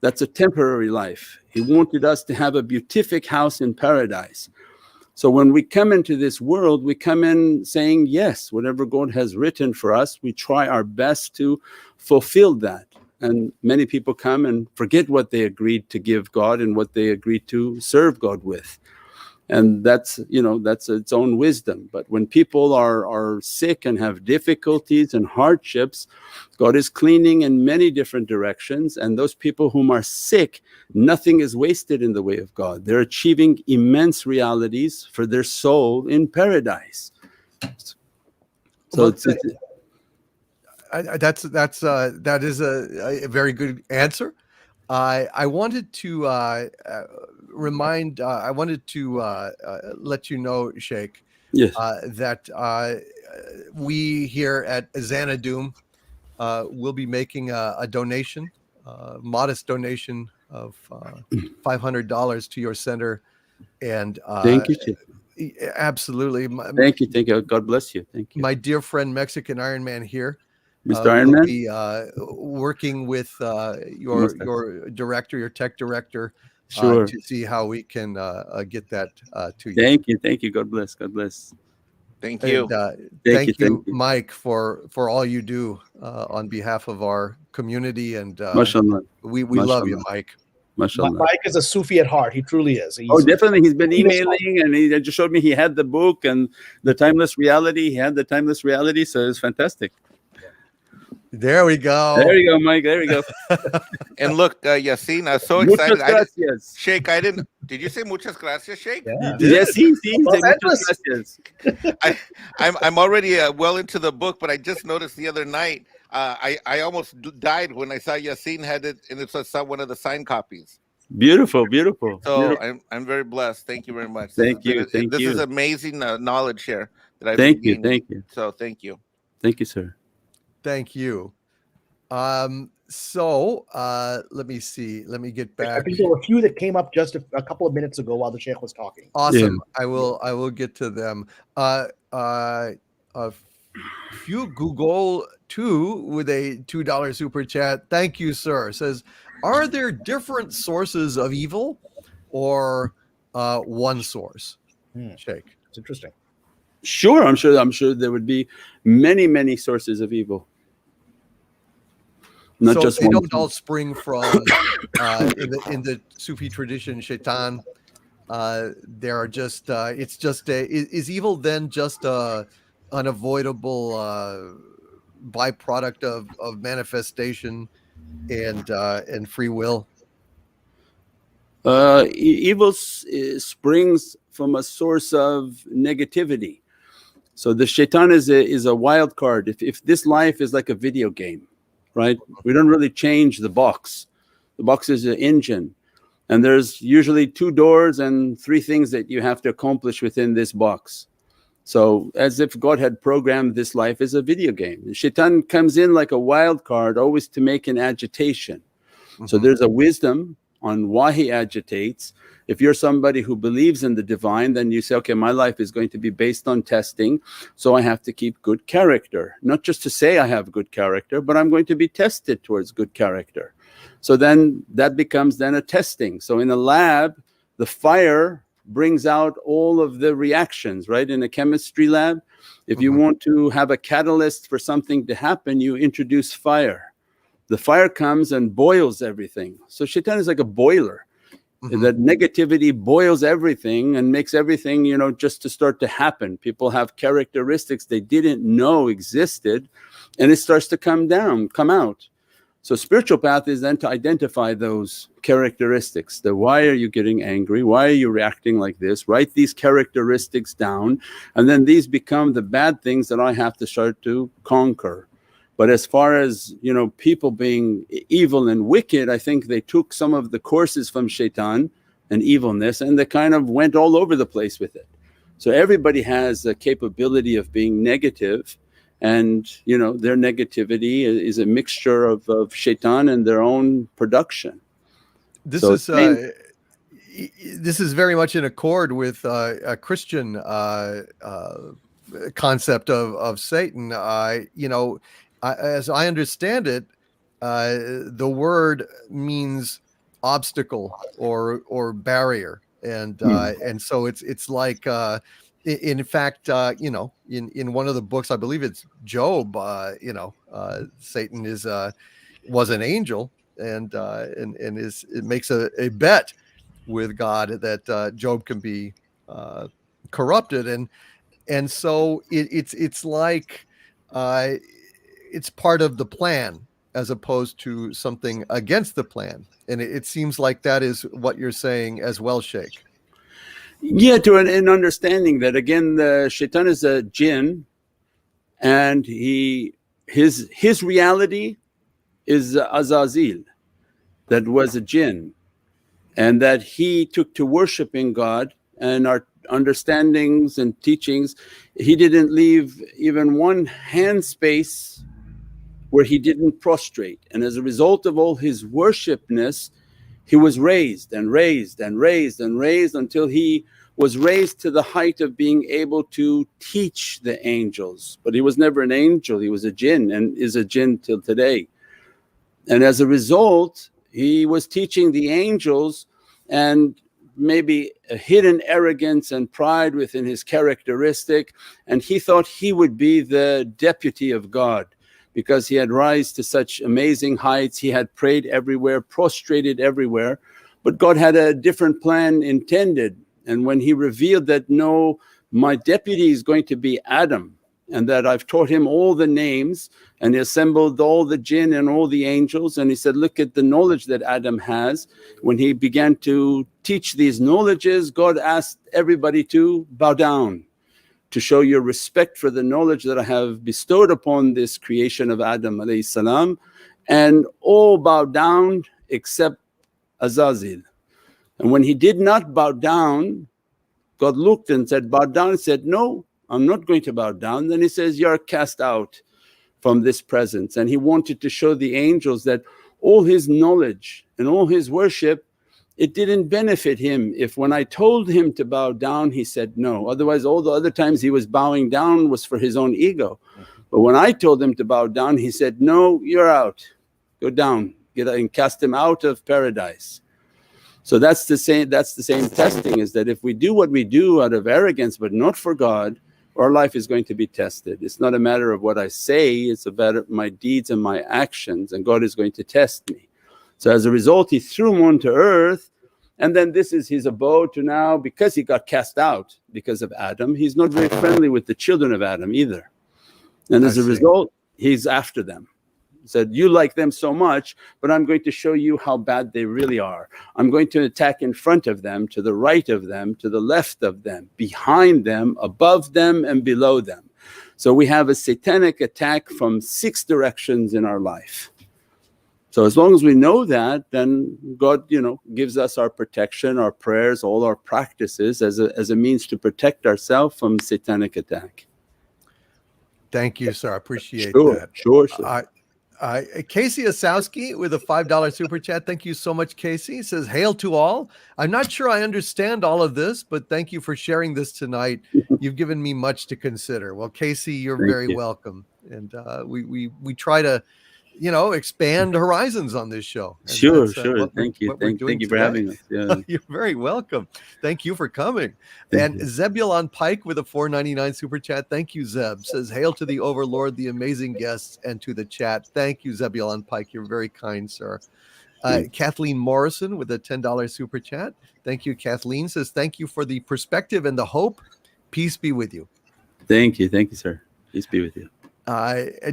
C: That's a temporary life. He wanted us to have a beatific house in paradise. So when we come into this world, we come in saying, yes, whatever God has written for us, we try our best to fulfill that. And many people come and forget what they agreed to give God and what they agreed to serve God with. And that's, you know, that's its own wisdom. But when people are sick and have difficulties and hardships, God is cleaning in many different directions. And those people whom are sick, nothing is wasted in the way of God. They're achieving immense realities for their soul in paradise. So
A: that is a very good answer. I wanted to let you know, Sheikh,
C: yes.
A: that we here at Xanadu will be making a donation, modest donation of $500 to your center. And
C: Thank you, Sheikh.
A: Absolutely.
C: Thank you. God bless you. Thank you.
A: My dear friend Mexican IronMan here
C: Mr.
A: we'll
C: Ironman?
A: be working with your director, your tech director,
C: Sure.
A: to see how we can get that to you.
C: Thank you. Thank you. God bless. God bless.
D: Thank you.
A: And,
C: Thank you.
A: Mike, for all you do on behalf of our community. And
C: MashaAllah.
A: we love you, Mike.
C: MashaAllah.
B: Mike is a Sufi at heart. He truly is.
C: Oh, definitely. He's been emailing, and he just showed me he had the book and the timeless reality. He had the timeless reality, so it's fantastic.
A: There we go.
C: There you go, Mike. There we go.
D: And look, Yasin, I was so
C: Muchas
D: excited.
C: gracias.
D: Sheikh, did you say muchas gracias, Sheikh?
B: Yeah.
C: Yes, sí, sí.
B: Los
C: Muchas
B: Angeles.
C: gracias.
D: I'm already well into the book, but I just noticed the other night, I almost died when I saw Yasin had it, and it was one of the signed copies.
C: Beautiful, beautiful.
D: So
C: beautiful.
D: I'm very blessed. Thank you very much.
C: Thank you.
D: This is amazing knowledge here that I've
C: Thank
D: been
C: you.
D: gaining.
C: Thank you.
D: So thank you.
C: Thank you, sir.
A: Thank you. So let me see. Let me get back.
B: I think there were a few that came up just a couple of minutes ago while the Sheikh was talking.
A: Awesome. Yeah. I will get to them. A few Google too with a $2 super chat. Thank you, sir. Says, are there different sources of evil or one source? Sheikh.
B: It's interesting.
C: Sure, I'm sure there would be many sources of evil. Not
A: so
C: just
A: they
C: one
A: don't all spring from in the Sufi tradition, shaitan. There are just it's just is evil then just a unavoidable byproduct of manifestation and free will?
C: Evil springs from a source of negativity. So the shaitan is a wild card. If this life is like a video game, right? We don't really change the box. The box is an engine, and there's usually 2 doors and 3 things that you have to accomplish within this box. So as if God had programmed this life as a video game. The shaitan comes in like a wild card, always to make an agitation. So there's a wisdom on why he agitates. If you're somebody who believes in the divine, then you say, okay, my life is going to be based on testing, so I have to keep good character. Not just to say I have good character, but I'm going to be tested towards good character. So then that becomes then a testing. So in a lab, the fire brings out all of the reactions, right? In a chemistry lab, if you want to have a catalyst for something to happen, you introduce fire. The fire comes and boils everything. So shaitan is like a boiler. That negativity boils everything and makes everything, just to start to happen. People have characteristics they didn't know existed, and it starts to come out. So spiritual path is then to identify those characteristics. Why are you getting angry? Why are you reacting like this? Write these characteristics down, and then these become the bad things that I have to start to conquer. But as far as people being evil and wicked, I think they took some of the courses from shaitan and evilness, and they kind of went all over the place with it. So everybody has a capability of being negative, and their negativity is a mixture of shaitan and their own production.
A: This is very much in accord with a Christian concept of Satan. As I understand it, the word means obstacle or barrier, and so it's like in fact in one of the books, I believe it's Job, Satan was an angel, and it makes a bet with God that Job can be corrupted, and so it's like it's part of the plan as opposed to something against the plan. And it seems like that is what you're saying as well, Sheikh.
C: Yeah, to an understanding that again, the shaitan is a jinn, and his reality is Azazil, that was a jinn, and that he took to worshiping God and our understandings and teachings. He didn't leave even one hand space where he didn't prostrate, and as a result of all his worshipness, he was raised and raised and raised and raised until he was raised to the height of being able to teach the angels. But he was never an angel, he was a jinn and is a jinn till today. And as a result, he was teaching the angels, and maybe a hidden arrogance and pride within his characteristic, and he thought he would be the deputy of God because he had rise to such amazing heights, he had prayed everywhere, prostrated everywhere. But God had a different plan intended, and when he revealed that, no, my deputy is going to be Adam, and that I've taught him all the names, and he assembled all the jinn and all the angels, and he said, look at the knowledge that Adam has. When he began to teach these knowledges, God asked everybody to bow down, to show your respect for the knowledge that I have bestowed upon this creation of Adam alayhi salam, and all bowed down except Azazil. And when he did not bow down, God looked and said, bow down. He said, no, I'm not going to bow down. Then he says, you're cast out from this presence. And he wanted to show the angels that all his knowledge and all his worship, it didn't benefit him if when I told him to bow down he said no. Otherwise all the other times he was bowing down was for his own ego. But when I told him to bow down, he said, no, you're out, go down, get out, and cast him out of paradise. So that's the same testing, is that if we do what we do out of arrogance but not for God, our life is going to be tested. It's not a matter of what I say, it's about my deeds and my actions, and God is going to test me. So as a result, he threw him onto earth, and then this is his abode to now, because he got cast out because of Adam, he's not very friendly with the children of Adam either. And as a result, he's after them. He said, you like them so much, but I'm going to show you how bad they really are. I'm going to attack in front of them, to the right of them, to the left of them, behind them, above them and below them. So we have a satanic attack from 6 directions in our life. So as long as we know that, then God, gives us our protection, our prayers, all our practices as a means to protect ourselves from satanic attack.
A: Thank you, sir. I appreciate that.
C: Sure.
A: Casey Osowski with a $5 super chat. Thank you so much, Casey. He says, hail to all. I'm not sure I understand all of this, but thank you for sharing this tonight. You've given me much to consider. Well, Casey, you're very welcome. And we try to, expand horizons on this show. And
C: sure.
A: Thank you
C: for having us. Yeah.
A: You're very welcome. Thank you for coming. And Zebulon Pike with a $4.99 super chat. Thank you, Zeb. Says, hail to the overlord, the amazing guests, and to the chat. Thank you, Zebulon Pike. You're very kind, sir. Kathleen Morrison with a $10 super chat. Thank you, Kathleen. Says, thank you for the perspective and the hope. Peace be with you.
C: Thank you, sir. Peace be with you.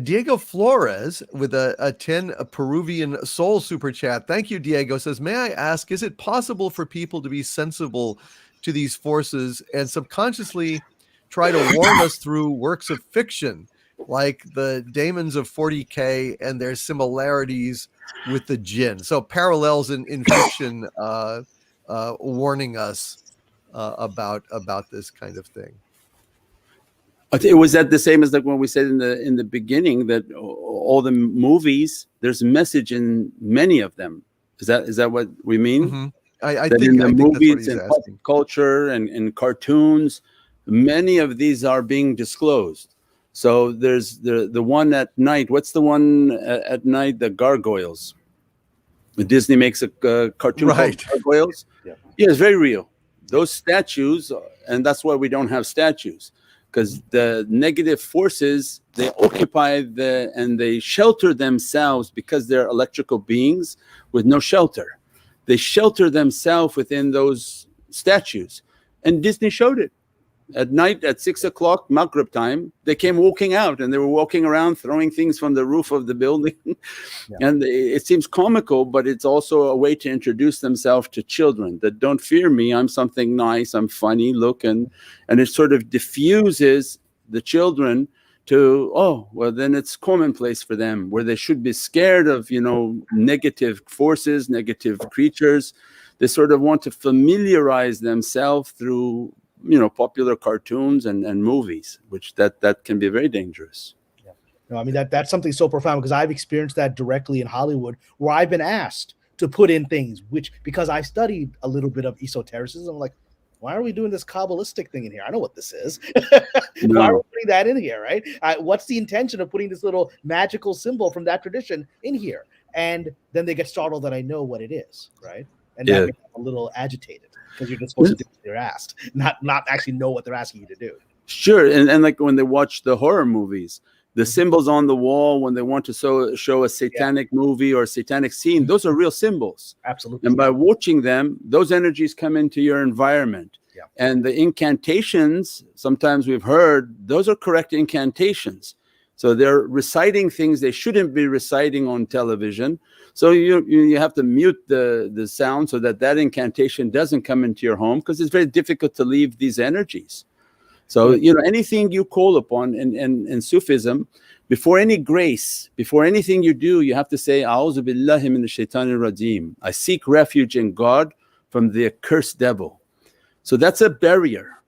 A: Diego Flores with a 10 Peruvian soul super chat. Thank you, Diego. Says, may I ask, is it possible for people to be sensible to these forces and subconsciously try to warn us through works of fiction like the Daemons of 40K and their similarities with the Jinn? So parallels in fiction warning us about this kind of thing.
C: Was that the same as like when we said in the beginning that all the movies, there's a message in many of them? Is that what we mean?
A: Mm-hmm. I think in the movies and pop
C: culture and in cartoons, many of these are being disclosed. So there's the one at night. What's the one at night? The gargoyles. Disney makes a cartoon called Gargoyles. Yeah, it's very real. Those statues, and that's why we don't have statues. Because the negative forces, they occupy and they shelter themselves because they're electrical beings with no shelter. They shelter themselves within those statues. And Disney showed it. At night at 6 o'clock, Maghrib time, they came walking out and they were walking around throwing things from the roof of the building. And it seems comical, but it's also a way to introduce themselves to children that don't fear me, I'm something nice, I'm funny, look, and it sort of diffuses the children to, oh, well, then it's commonplace for them, where they should be scared of, negative forces, negative creatures. They sort of want to familiarize themselves through popular cartoons and movies, which that can be very dangerous.
B: No, I mean that's something so profound, because I've experienced that directly in Hollywood, where I've been asked to put in things, which, because I studied a little bit of esotericism, I'm like, why are we doing this Kabbalistic thing in here? I know what this is. Why are we putting that in here, right? What's the intention of putting this little magical symbol from that tradition in here? And then they get startled that I know what it is, right? And that makes them a little agitated, because you're just supposed to do what they're asked, not actually know what they're asking you to do.
C: Sure. And like when they watch the horror movies, the symbols on the wall, when they want to show a satanic movie or a satanic scene, those are real symbols.
B: Absolutely.
C: And by watching them, those energies come into your environment.
B: Yeah.
C: And the incantations, sometimes we've heard, those are correct incantations. So they're reciting things they shouldn't be reciting on television. So you have to mute the sound so that incantation doesn't come into your home, because it's very difficult to leave these energies. So, anything you call upon in Sufism, before any grace, before anything you do, you have to say, A'udhu billahi minash shaitanir rajim. I seek refuge in God from the accursed devil. So that's a barrier.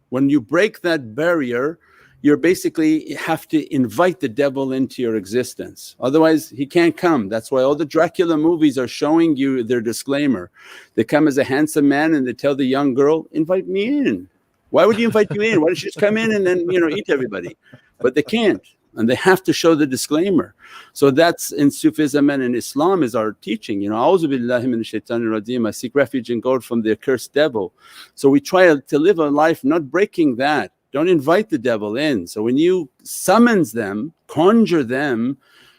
C: When you break that barrier, you're basically have to invite the devil into your existence. Otherwise, he can't come. That's why all the Dracula movies are showing you their disclaimer. They come as a handsome man and they tell the young girl, invite me in. Why would you invite you in? Why don't you just come in and then eat everybody? But they can't, and they have to show the disclaimer. So that's in Sufism and in Islam is our teaching. A'udhu billahi minash shaitanir rajim. I seek refuge in God from the accursed devil. So we try to live a life not breaking that. Don't invite the devil in. So when you summons them, conjure them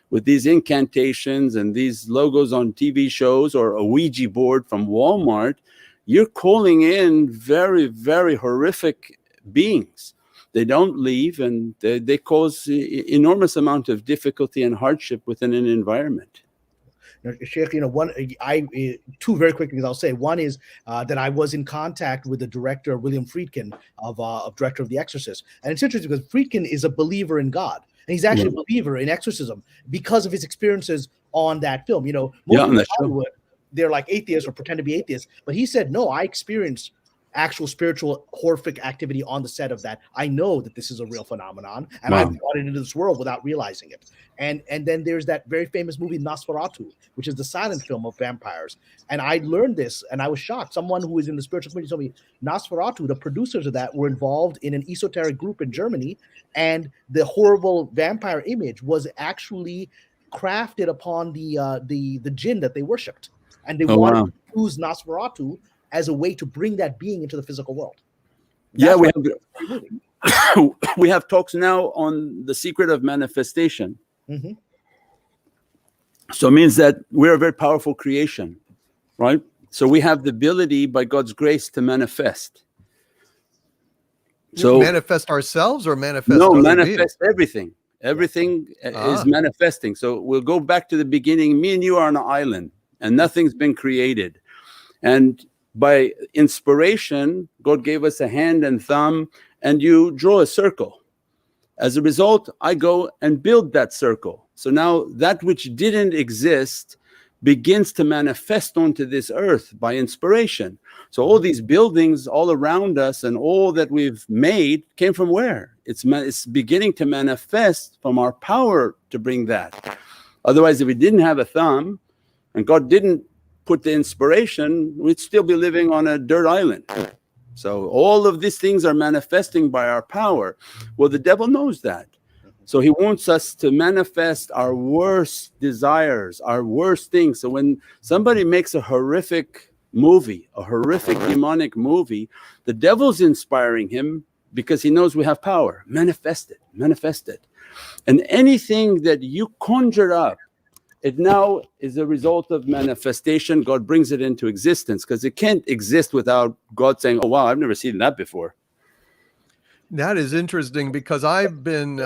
C: with these incantations and these logos on TV shows or a Ouija board from Walmart, you're calling in very, very horrific beings. They don't leave, and they cause enormous amount of difficulty and hardship within an environment.
B: Sheikh, two very quick things I'll say. One is that I was in contact with the director, William Friedkin, of director of The Exorcist. And it's interesting because Friedkin is a believer in God. And he's actually a believer in exorcism because of his experiences on that film. Most people in Hollywood, they're like atheists or pretend to be atheists. But he said, no, I experienced actual spiritual horrific activity on the set of that. I know that this is a real phenomenon, and I brought it into this world without realizing it. And then there's that very famous movie Nosferatu, which is the silent film of vampires. And I learned this, and I was shocked. Someone who is in the spiritual community told me Nosferatu, the producers of that, were involved in an esoteric group in Germany, and the horrible vampire image was actually crafted upon the jinn that they worshipped, and they wanted to use Nosferatu as a way to bring that being into the physical world.
C: We have talks now on the secret of manifestation.
B: Mm-hmm.
C: So it means that we're a very powerful creation, right? So we have the ability by God's grace to manifest.
A: So manifest ourselves or manifest
C: manifest everything. Everything is manifesting. So we'll go back to the beginning. Me and you are on an island and nothing's been created. And by inspiration, God gave us a hand and thumb, and you draw a circle. As a result, I go and build that circle. So now that which didn't exist begins to manifest onto this earth by inspiration. So all these buildings all around us and all that we've made came from where? It's beginning to manifest from our power to bring that. Otherwise, if we didn't have a thumb and God didn't put the inspiration, we'd still be living on a dirt island. So all of these things are manifesting by our power. Well, the devil knows that. So he wants us to manifest our worst desires, our worst things. So when somebody makes a horrific movie, a horrific demonic movie, the devil's inspiring him because he knows we have power. Manifest it, manifest it. And anything that you conjure up, it now is a result of manifestation. God brings it into existence because it can't exist without God saying, oh wow, I've never seen that before.
A: That is interesting because I've been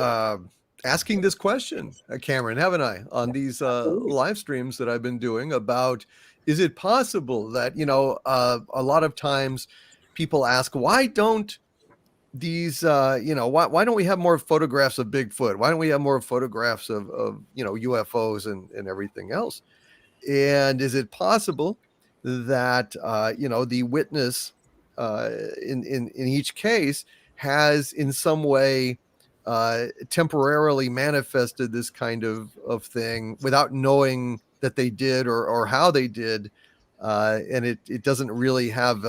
A: asking this question, Kamran, haven't I, on these live streams that I've been doing about, is it possible that, a lot of times people ask, why don't these, why don't we have more photographs of Bigfoot? Why don't we have more photographs of UFOs and everything else? And is it possible that, the witness in each case has in some way temporarily manifested this kind of thing without knowing that they did or how they did, and it doesn't really have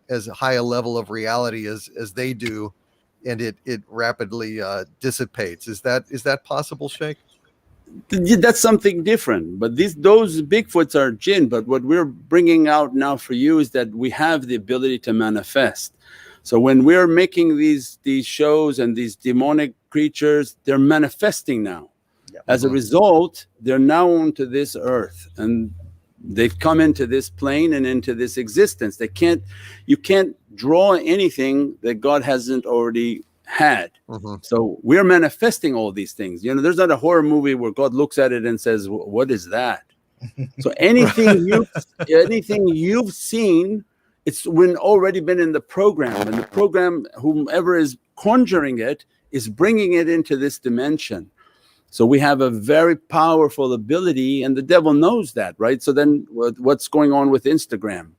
A: as high a level of reality as they do, and it rapidly dissipates. Is that possible, Sheikh?
C: That's something different. But those Bigfoots are jinn. But what we're bringing out now for you is that we have the ability to manifest. So when we're making these shows and these demonic creatures, they're manifesting now.
B: Yeah.
C: As a result, they're now onto this earth and they've come into this plane and into this existence. You can't draw anything that God hasn't already had. So we're manifesting all these things. You know, there's not a horror movie where God looks at it and says, what is that? So anything you've seen, it's already been in the program, and the program, whomever is conjuring it, is bringing it into this dimension. So we have a very powerful ability, and the devil knows that, right? So then what's going on with Instagram?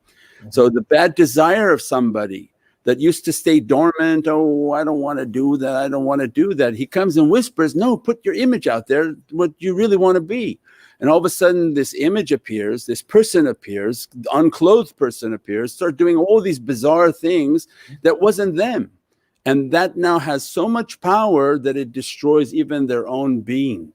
C: So the bad desire of somebody that used to stay dormant, oh, I don't want to do that, I don't want to do that. He comes and whispers, no, put your image out there, what you really want to be. And all of a sudden this image appears, this person appears, unclothed person appears, start doing all these bizarre things that wasn't them. And that now has so much power that it destroys even their own being.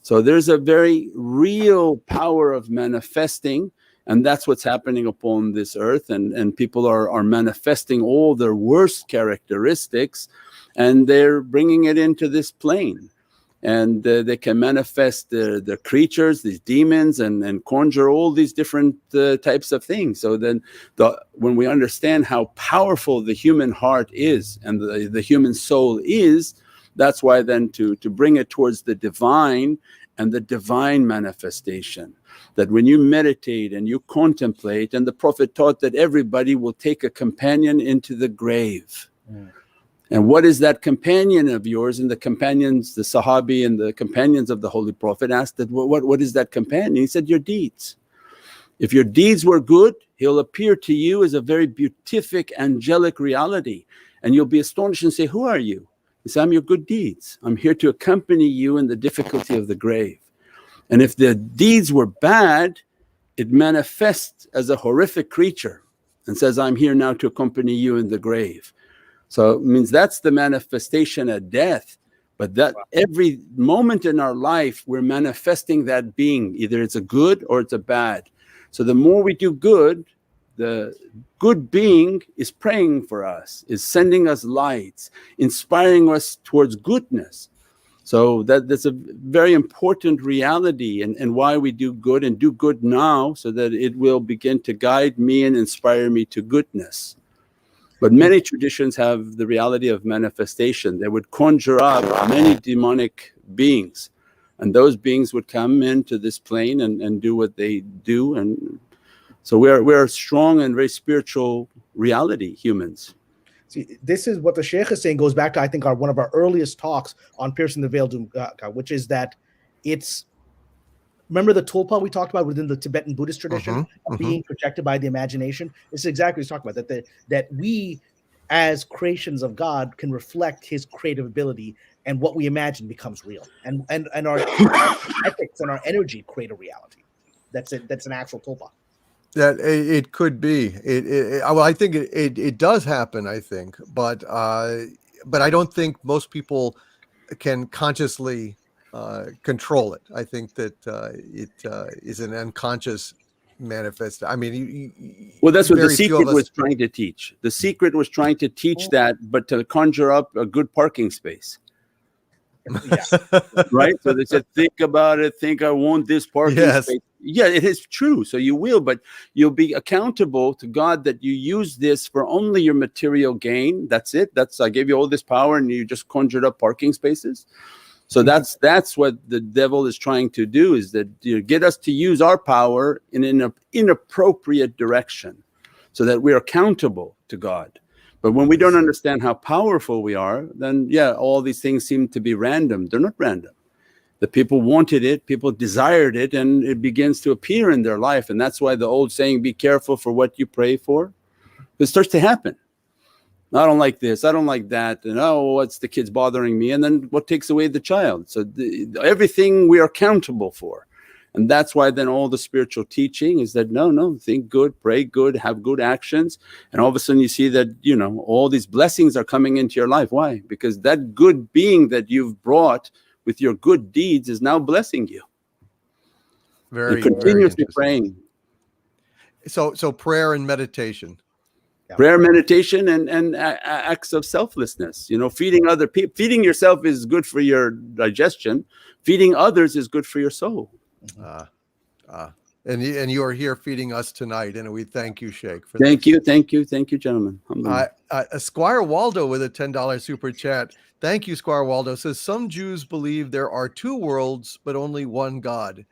C: So there's a very real power of manifesting, and that's what's happening upon this earth. And people are manifesting all their worst characteristics, and they're bringing it into this plane. And they can manifest the creatures, these demons, and conjure all these different types of things. So then when we understand how powerful the human heart is and the human soul is, that's why then to bring it towards the divine and the divine manifestation. That when you meditate and you contemplate, and the Prophet taught that everybody will take a companion into the grave. And what is that companion of yours? And the companions, the Sahabi and the companions of the Holy Prophet asked that, what is that companion? He said, your deeds. If your deeds were good, he'll appear to you as a very beatific, angelic reality. And you'll be astonished and say, who are you? He said, I'm your good deeds. I'm here to accompany you in the difficulty of the grave. And if the deeds were bad, it manifests as a horrific creature and says, I'm here now to accompany you in the grave. So it means that's the manifestation at death. But that every moment in our life we're manifesting that being, either it's a good or it's a bad. So the more we do good, the good being is praying for us, is sending us lights, inspiring us towards goodness. So that's a very important reality, and why we do good, and do good now, so that it will begin to guide me and inspire me to goodness. But many traditions have the reality of manifestation. They would conjure up many demonic beings, and those beings would come into this plane and do what they do. And so we're a strong and very spiritual reality, humans.
B: See, this is what the Sheikh is saying, goes back to, I think, one of our earliest talks on piercing the veil, which is that it's, remember the tulpa we talked about within the Tibetan Buddhist tradition, being projected by the imagination? This is exactly what he's talking about, that we as creations of God can reflect his creative ability, and what we imagine becomes real, and our ethics and our energy create a reality. That's an actual tulpa.
A: That it could be. Well, I think it does happen. I think, but I don't think most people can consciously control it. I think that it is an unconscious manifest. I mean,
C: well, that's what the secret was trying to teach. The secret was trying to teach that, but to conjure up a good parking space. Right? So they said, think about it, think I want this parking space. Yeah, it is true. So you will, but you'll be accountable to God that you use this for only your material gain. That's it. I gave you all this power and you just conjured up parking spaces. So that's what the devil is trying to do, is that get us to use our power in an inappropriate direction, so that we're accountable to God. But when we don't understand how powerful we are, then all these things seem to be random. They're not random. The people wanted it, people desired it, and it begins to appear in their life. And that's why the old saying, be careful for what you pray for, it starts to happen. I don't like this, I don't like that, and what's the kid's bothering me? And then what takes away the child? So everything we are accountable for. And that's why then all the spiritual teaching is that no, think good, pray good, have good actions, and all of a sudden you see that all these blessings are coming into your life. Why? Because that good being that you've brought with your good deeds is now blessing you.
A: Very,
C: and continuously
A: very
C: praying.
A: So prayer and meditation.
B: Yeah.
C: Prayer, meditation, and acts of selflessness. Feeding other people. Feeding yourself is good for your digestion. Feeding others is good for your soul.
A: And you are here feeding us tonight, and we thank you, Sheikh, for
C: Thank
A: this.
C: you, gentlemen.
A: Squire Waldo with a $10 super chat. Thank you, Squire Waldo. Says some Jews believe there are two worlds, but only one God.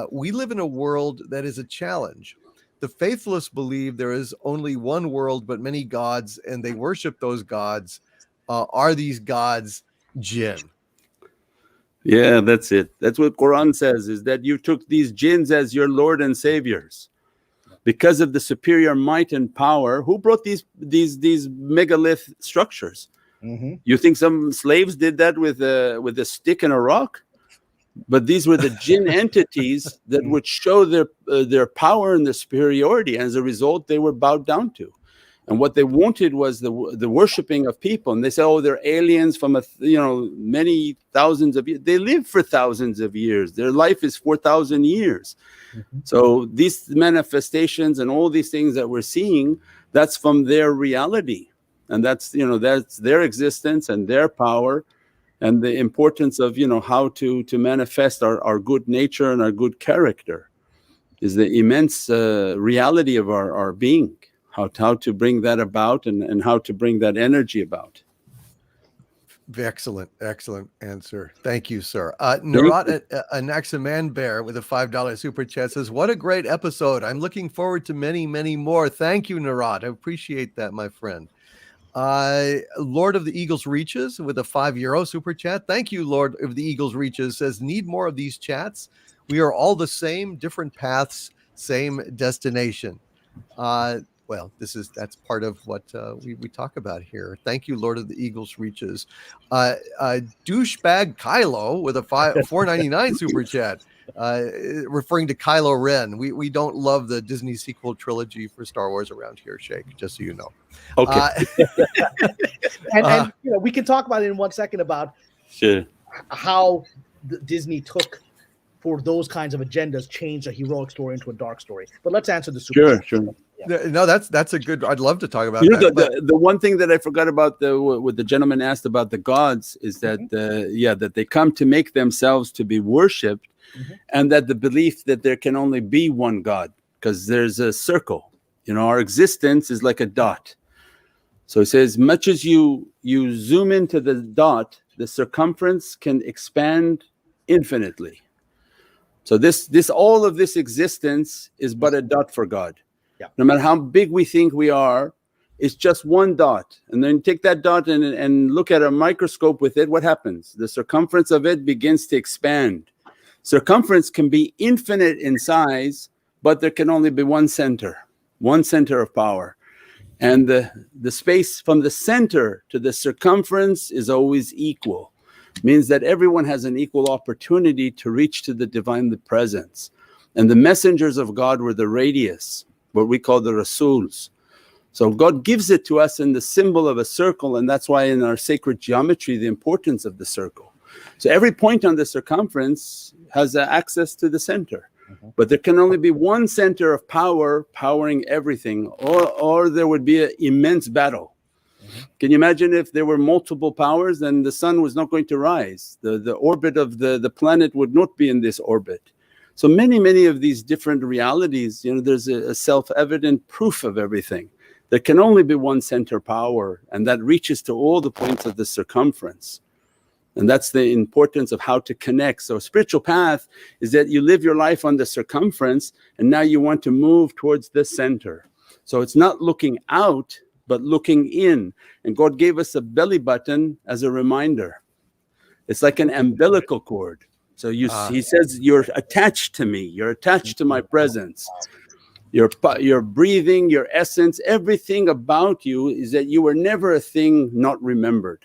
A: We live in a world that is a challenge. The faithless believe there is only one world, but many gods, and they worship those gods. Are these gods jinn?
C: Yeah, that's it. That's what Quran says, is that you took these jinns as your Lord and Saviors because of the superior might and power. Who brought these megalith structures?
B: Mm-hmm.
C: You think some slaves did that with a stick and a rock? But these were the jinn entities that would show their power and their superiority, and as a result they were bowed down to. And what they wanted was the worshipping of people. And they say, oh, they're aliens from many thousands of years. They live for thousands of years. Their life is 4,000 years.
B: Mm-hmm.
C: So these manifestations and all these things that we're seeing, that's from their reality, and that's their existence and their power. And the importance of how to manifest our good nature and our good character is the immense reality of our being, how to bring that about and how to bring that energy about.
A: Excellent answer. Thank you, sir. Narat Anaxaman Bear with a $5 super chat says, what a great episode. I'm looking forward to many, many more. Thank you, Narat. I appreciate that, my friend. Lord of the Eagles Reaches with a €5 super chat. Thank you, Lord of the Eagles Reaches. Says, need more of these chats. We are all the same, different paths, same destination. Well, that's part of what we talk about here. Thank you, Lord of the Eagles Reaches. Douchebag Kylo with a $4.99 super chat, referring to Kylo Ren. We don't love the Disney sequel trilogy for Star Wars around here, Sheikh, just so you know.
C: Okay.
B: And we can talk about it in 1 second about
C: sure
B: how Disney took for those kinds of agendas, changed a heroic story into a dark story. But let's answer the super.
C: Sure.
A: Yeah. No, that's a good. I'd love to talk about
C: that. The one thing that I forgot about what the gentleman asked about the gods is that that they come to make themselves to be worshipped, and that the belief that there can only be one God, because there's a circle. Our existence is like a dot. So it says, much as you zoom into the dot, the circumference can expand infinitely. So this all of this existence is but a dot for God.
B: Yeah.
C: No matter how big we think we are, it's just one dot. And then take that dot and look at a microscope with it. What happens? The circumference of it begins to expand. Circumference can be infinite in size, but there can only be one center of power. And the space from the center to the circumference is always equal. Means that everyone has an equal opportunity to reach to the divine presence. And the messengers of God were the radius, what we call the Rasuls. So God gives it to us in the symbol of a circle, and that's why in our sacred geometry the importance of the circle. So every point on the circumference has access to the center. But there can only be one center of power powering everything, or there would be an immense battle. Can you imagine if there were multiple powers, then the sun was not going to rise, the orbit of the planet would not be in this orbit. So many of these different realities, there's a self-evident proof of everything. There can only be one center power, and that reaches to all the points of the circumference. And that's the importance of how to connect. So spiritual path is that you live your life on the circumference, and now you want to move towards the center. So it's not looking out, but looking in. And God gave us a belly button as a reminder. It's like an umbilical cord. So He says, you're attached to me, you're attached to my presence. Your breathing, your essence, everything about you is that you were never a thing not remembered.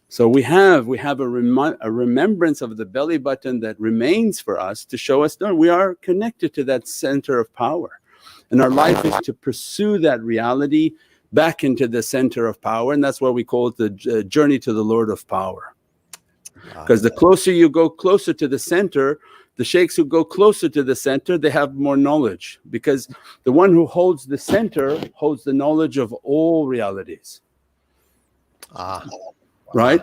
C: So we have a remembrance of the belly button that remains for us to show us no, we are connected to that center of power, and our life is to pursue that reality back into the center of power, and that's why we call it the journey to the Lord of Power. Because the closer you go closer to the center, the sheikhs who go closer to the center, they have more knowledge, because the one who holds the center holds the knowledge of all realities. Right?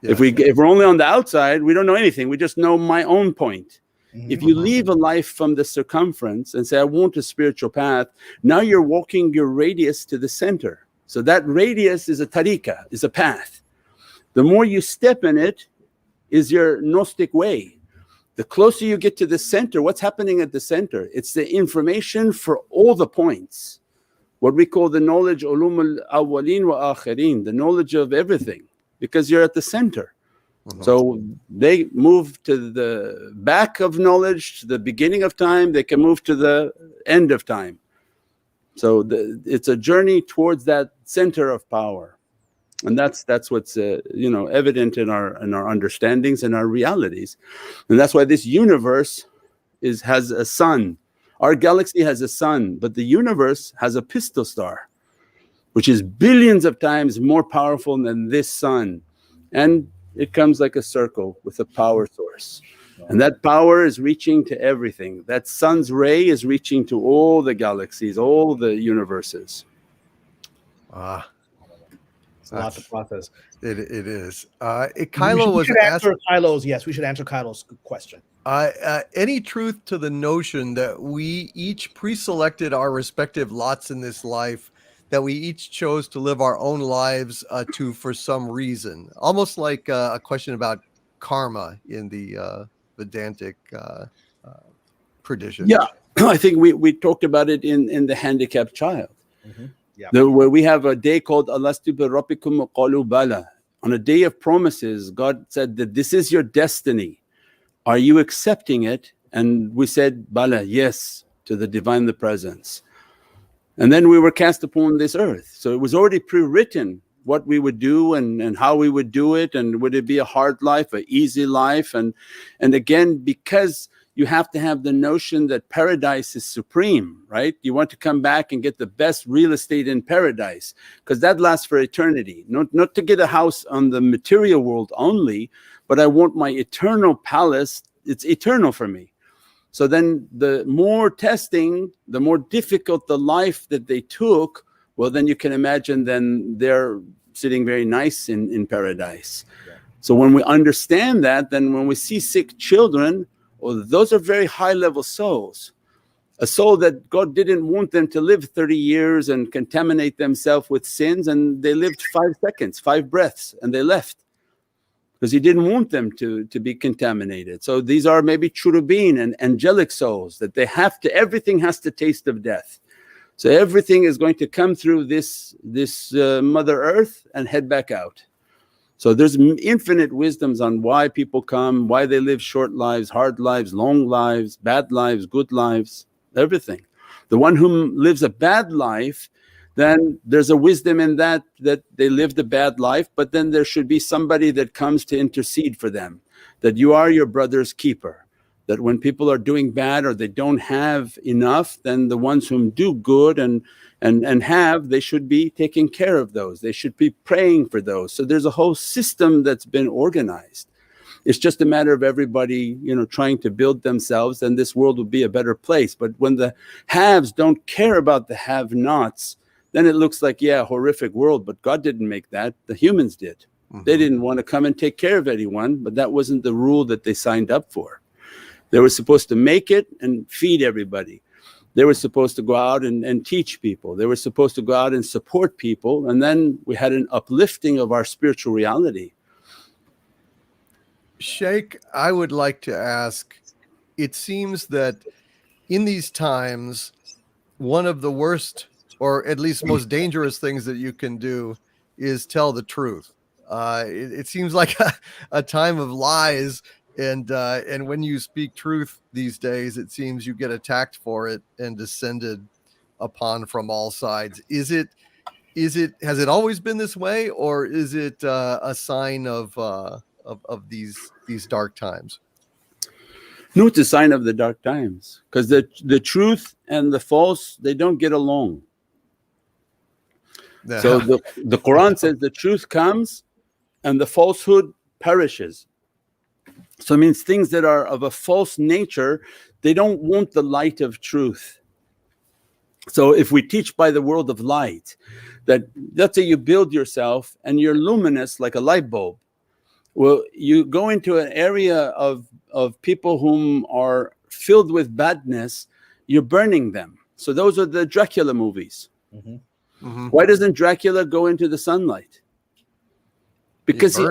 A: Yes.
C: If we're only on the outside, we don't know anything, we just know my own point. If you leave a life from the circumference and say, I want a spiritual path, now you're walking your radius to the center. So that radius is a tariqah, is a path. The more you step in it is your Gnostic way. The closer you get to the center, what's happening at the center? It's the information for all the points. What we call the knowledge ulum al-awwalin wa akhirin, the knowledge of everything, because you're at the center. So they move to the back of knowledge, to the beginning of time, they can move to the end of time. So it's a journey towards that center of power. And that's what's evident in our understandings and our realities. And that's why this universe has a sun. Our galaxy has a sun, but the universe has a pistol star, which is billions of times more powerful than this sun. And it comes like a circle with a power source. And that power is reaching to everything. That sun's ray is reaching to all the galaxies, all the universes.
B: It's a lot to process.
A: It is. Kylo was
B: answer Kylo's. Yes, we should answer Kylo's question.
A: Any truth to the notion that we each pre-selected our respective lots in this life, that we each chose to live our own lives for some reason, almost like a question about karma in the Vedantic tradition?
C: Yeah, I think we talked about it in the handicapped child.
B: Yeah.
C: Where we have a day called Alastu bi rabbikum qalu bala. On a day of promises, God said that this is your destiny. Are you accepting it? And we said bala, yes, to the Divine the Presence. And then we were cast upon this earth. So it was already pre-written what we would do and how we would do it, and would it be a hard life, an easy life, and again, because you have to have the notion that paradise is supreme, right? You want to come back and get the best real estate in paradise, because that lasts for eternity. Not to get a house on the material world only, but I want my eternal palace. It's eternal for me. So then the more testing, the more difficult the life that they took, well, then you can imagine then they're sitting very nice in paradise. Yeah. So when we understand that, then when we see sick children, well, those are very high level souls. A soul that God didn't want them to live 30 years and contaminate themselves with sins, and they lived 5 seconds, 5 breaths, and they left. Because He didn't want them to be contaminated. So these are maybe cherubim and angelic souls that everything has to taste of death. So everything is going to come through this Mother Earth and head back out. So there's infinite wisdoms on why people come, why they live short lives, hard lives, long lives, bad lives, good lives, everything. The one who lives a bad life, then there's a wisdom in that they lived a bad life, but then there should be somebody that comes to intercede for them, that you are your brother's keeper, that when people are doing bad or they don't have enough, then the ones whom do good and have, they should be taking care of those, they should be praying for those. So there's a whole system that's been organized. It's just a matter of everybody trying to build themselves, and this world will be a better place. But when the haves don't care about the have-nots, then it looks like, yeah, a horrific world, but God didn't make that, the humans did. They didn't want to come and take care of anyone, but that wasn't the rule that they signed up for. They were supposed to make it and feed everybody. They were supposed to go out and teach people. They were supposed to go out and support people, and then we had an uplifting of our spiritual reality.
A: Sheikh, I would like to ask, it seems that in these times, one of the worst, or at least most dangerous things that you can do is tell the truth. It seems like a time of lies, and when you speak truth these days, it seems you get attacked for it and descended upon from all sides. Is it has it always been this way, or is it a sign of these dark times?
C: No, it's a sign of the dark times, because the truth and the false, they don't get along. So the Quran says the truth comes and the falsehood perishes. So it means things that are of a false nature, they don't want the light of truth. So if we teach by the world of light, that let's say you build yourself and you're luminous like a light bulb, well, you go into an area of people whom are filled with badness, you're burning them. So those are the Dracula movies. Why doesn't Dracula go into the sunlight? Because he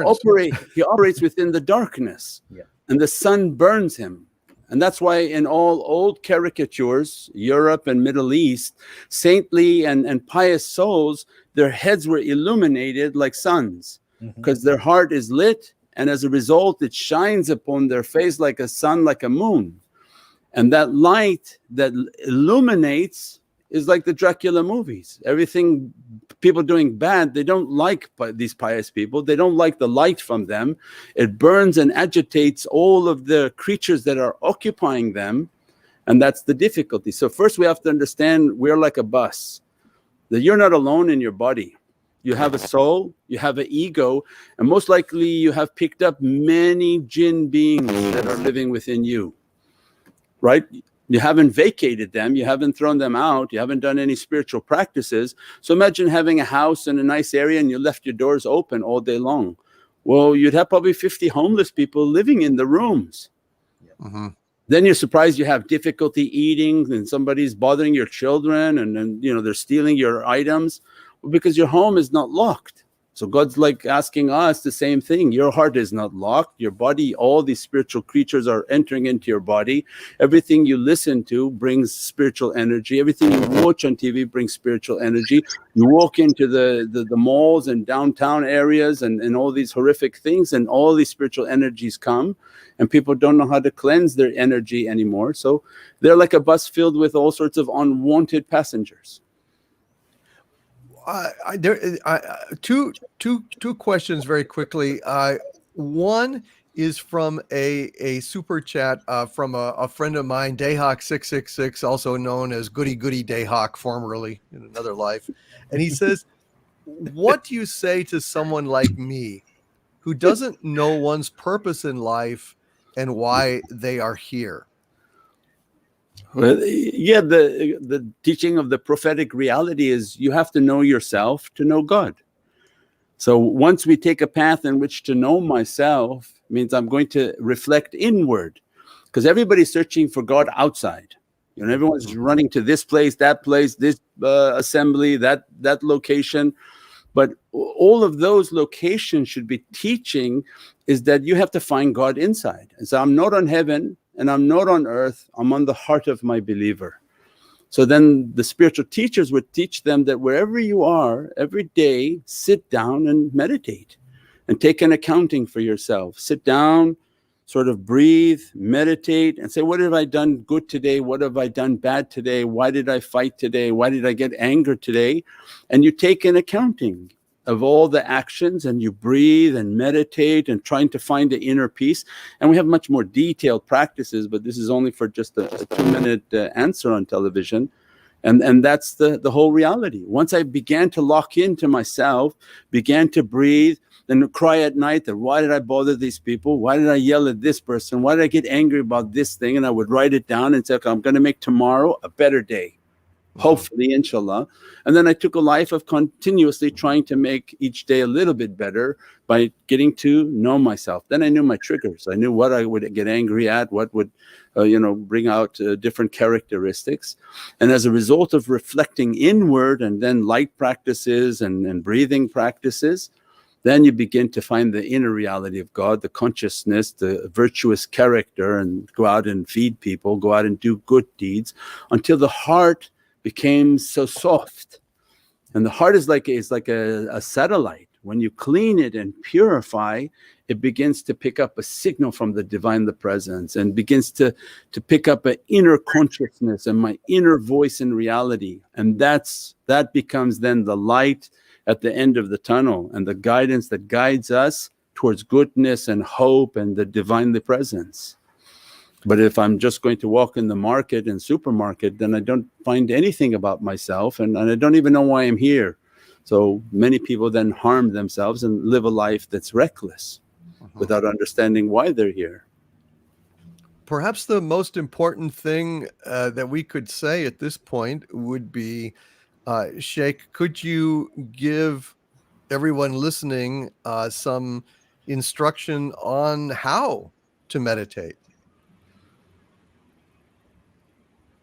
C: operates within the darkness, and the sun burns him. And that's why in all old caricatures, Europe and Middle East, saintly and pious souls, their heads were illuminated like suns, because their heart is lit, and as a result it shines upon their face like a sun, like a moon. And that light that illuminates is like the Dracula movies. Everything, people doing bad, they don't like these pious people, they don't like the light from them. It burns and agitates all of the creatures that are occupying them, and that's the difficulty. So first we have to understand we're like a bus, that you're not alone in your body. You have a soul, you have an ego, and most likely you have picked up many jinn beings that are living within you, right? You haven't vacated them, you haven't thrown them out, you haven't done any spiritual practices. So imagine having a house in a nice area and you left your doors open all day long. Well, you'd have probably 50 homeless people living in the rooms. Then you're surprised you have difficulty eating, and somebody's bothering your children, and then they're stealing your items. Well, because your home is not locked. So God's like asking us the same thing. Your heart is not locked, your body, all these spiritual creatures are entering into your body. Everything you listen to brings spiritual energy. Everything you watch on TV brings spiritual energy. You walk into the malls and downtown areas and all these horrific things, and all these spiritual energies come, and people don't know how to cleanse their energy anymore. So they're like a bus filled with all sorts of unwanted passengers.
A: Two questions very quickly. One is from a super chat from a friend of mine, Dayhawk666, also known as Goody Goody Dayhawk, formerly in another life. And he says, what do you say to someone like me who doesn't know one's purpose in life and why they are here?
C: Well, yeah, the teaching of the prophetic reality is you have to know yourself to know God. So once we take a path in which to know myself, means I'm going to reflect inward, because everybody's searching for God outside. Everyone's running to this place, this assembly, that location. But all of those locations should be teaching is that you have to find God inside. And so I'm not on heaven and I'm not on earth, I'm on the heart of my believer. So then the spiritual teachers would teach them that wherever you are, every day, sit down and meditate and take an accounting for yourself. Sit down, sort of breathe, meditate, and say, what have I done good today? What have I done bad today? Why did I fight today? Why did I get anger today? And you take an accounting of all the actions, and you breathe and meditate and trying to find the inner peace. And we have much more detailed practices, but this is only for just a 2-minute answer on television. And that's the whole reality. Once I began to lock into myself, began to breathe, then cry at night that why did I bother these people? Why did I yell at this person? Why did I get angry about this thing? And I would write it down and say, okay, I'm going to make tomorrow a better day. Hopefully, inshallah. And then I took a life of continuously trying to make each day a little bit better by getting to know myself. Then I knew my triggers. I knew what I would get angry at, what would bring out different characteristics. And as a result of reflecting inward and then light practices and breathing practices, then you begin to find the inner reality of God, the consciousness, the virtuous character, and go out and feed people, go out and do good deeds until the heart became so soft. And the heart is like a satellite. When you clean it and purify, it begins to pick up a signal from the divine, the presence, and begins to pick up an inner consciousness and my inner voice in reality. And that becomes then the light at the end of the tunnel and the guidance that guides us towards goodness and hope and the divine, the presence. But if I'm just going to walk in the market and supermarket, then I don't find anything about myself, and I don't even know why I'm here. So many people then harm themselves and live a life that's reckless without understanding why they're here.
A: Perhaps the most important thing that we could say at this point would be, Sheikh, could you give everyone listening some instruction on how to meditate?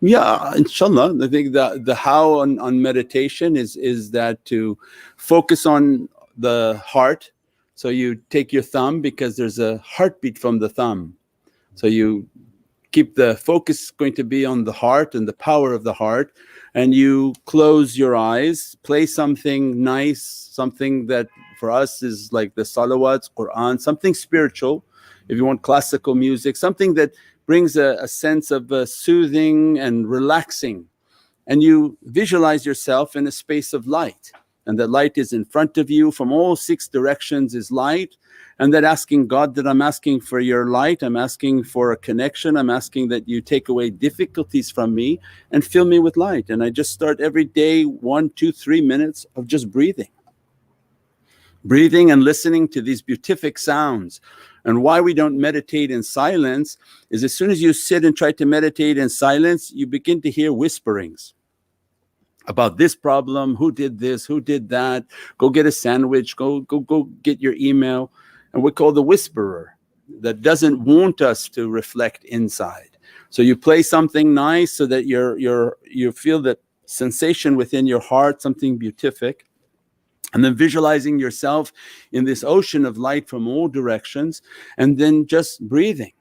C: Yeah, inshallah. I think the how on meditation is that to focus on the heart. So you take your thumb, because there's a heartbeat from the thumb. So you keep the focus going to be on the heart and the power of the heart, and you close your eyes, play something nice, something that for us is like the salawats, Quran, something spiritual. If you want classical music, something that brings a sense of soothing and relaxing, and you visualize yourself in a space of light, and that light is in front of you, from all 6 directions is light. And that asking God that I'm asking for your light, I'm asking for a connection, I'm asking that you take away difficulties from me and fill me with light. And I just start every day 1, 2, 3 minutes of just breathing and listening to these beatific sounds. And why we don't meditate in silence is, as soon as you sit and try to meditate in silence, you begin to hear whisperings about this problem, who did this, who did that, go get a sandwich, go get your email. And we call the whisperer that doesn't want us to reflect inside. So you play something nice so that you feel that sensation within your heart, something beatific, and then visualizing yourself in this ocean of light from all directions, and then just breathing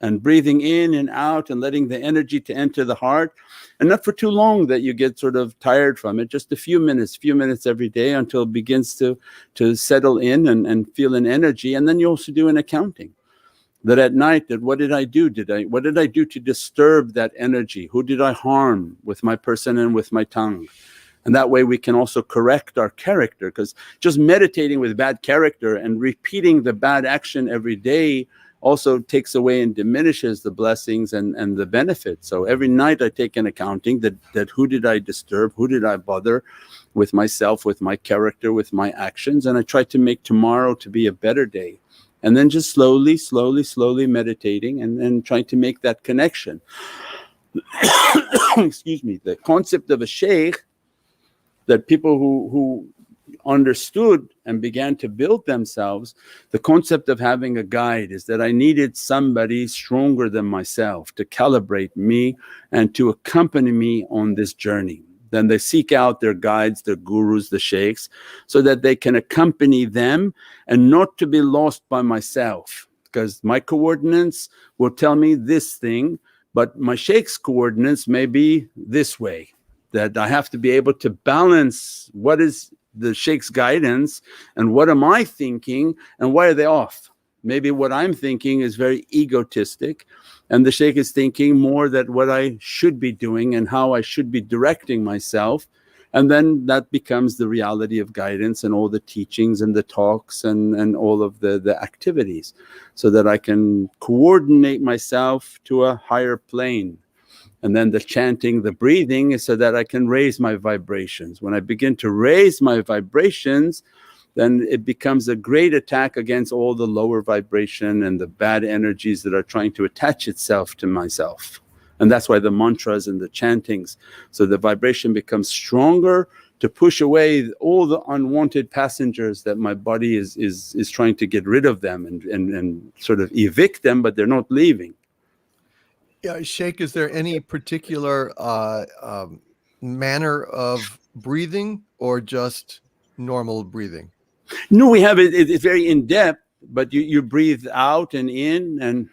C: in and out and letting the energy to enter the heart. And not for too long that you get sort of tired from it, just a few minutes every day until it begins to settle in and feel an energy. And then you also do an accounting, that at night, that what did I do? What did I do to disturb that energy? Who did I harm with my person and with my tongue? And that way we can also correct our character, because just meditating with bad character and repeating the bad action every day also takes away and diminishes the blessings and the benefits. So every night I take an accounting that who did I disturb, who did I bother with myself, with my character, with my actions, and I try to make tomorrow to be a better day. And then just slowly meditating and trying to make that connection. Excuse me. The concept of a Shaykh, that people who understood and began to build themselves, the concept of having a guide is that I needed somebody stronger than myself to calibrate me and to accompany me on this journey. Then they seek out their guides, their gurus, the sheikhs, so that they can accompany them and not to be lost by myself, because my coordinates will tell me this thing, but my sheikh's coordinates may be this way. That I have to be able to balance what is the sheikh's guidance and what am I thinking and why are they off. Maybe what I'm thinking is very egotistic, and the sheikh is thinking more that what I should be doing and how I should be directing myself. And then that becomes the reality of guidance and all the teachings and the talks and all of the activities, so that I can coordinate myself to a higher plane. And then the chanting, the breathing is so that I can raise my vibrations. When I begin to raise my vibrations, then it becomes a great attack against all the lower vibration and the bad energies that are trying to attach itself to myself. And that's why the mantras and the chantings, so the vibration becomes stronger to push away all the unwanted passengers that my body is trying to get rid of them and sort of evict them, but they're not leaving.
A: Yeah, Sheikh, is there any particular manner of breathing or just normal breathing?
C: No, we have it's very in depth, but you breathe out and in,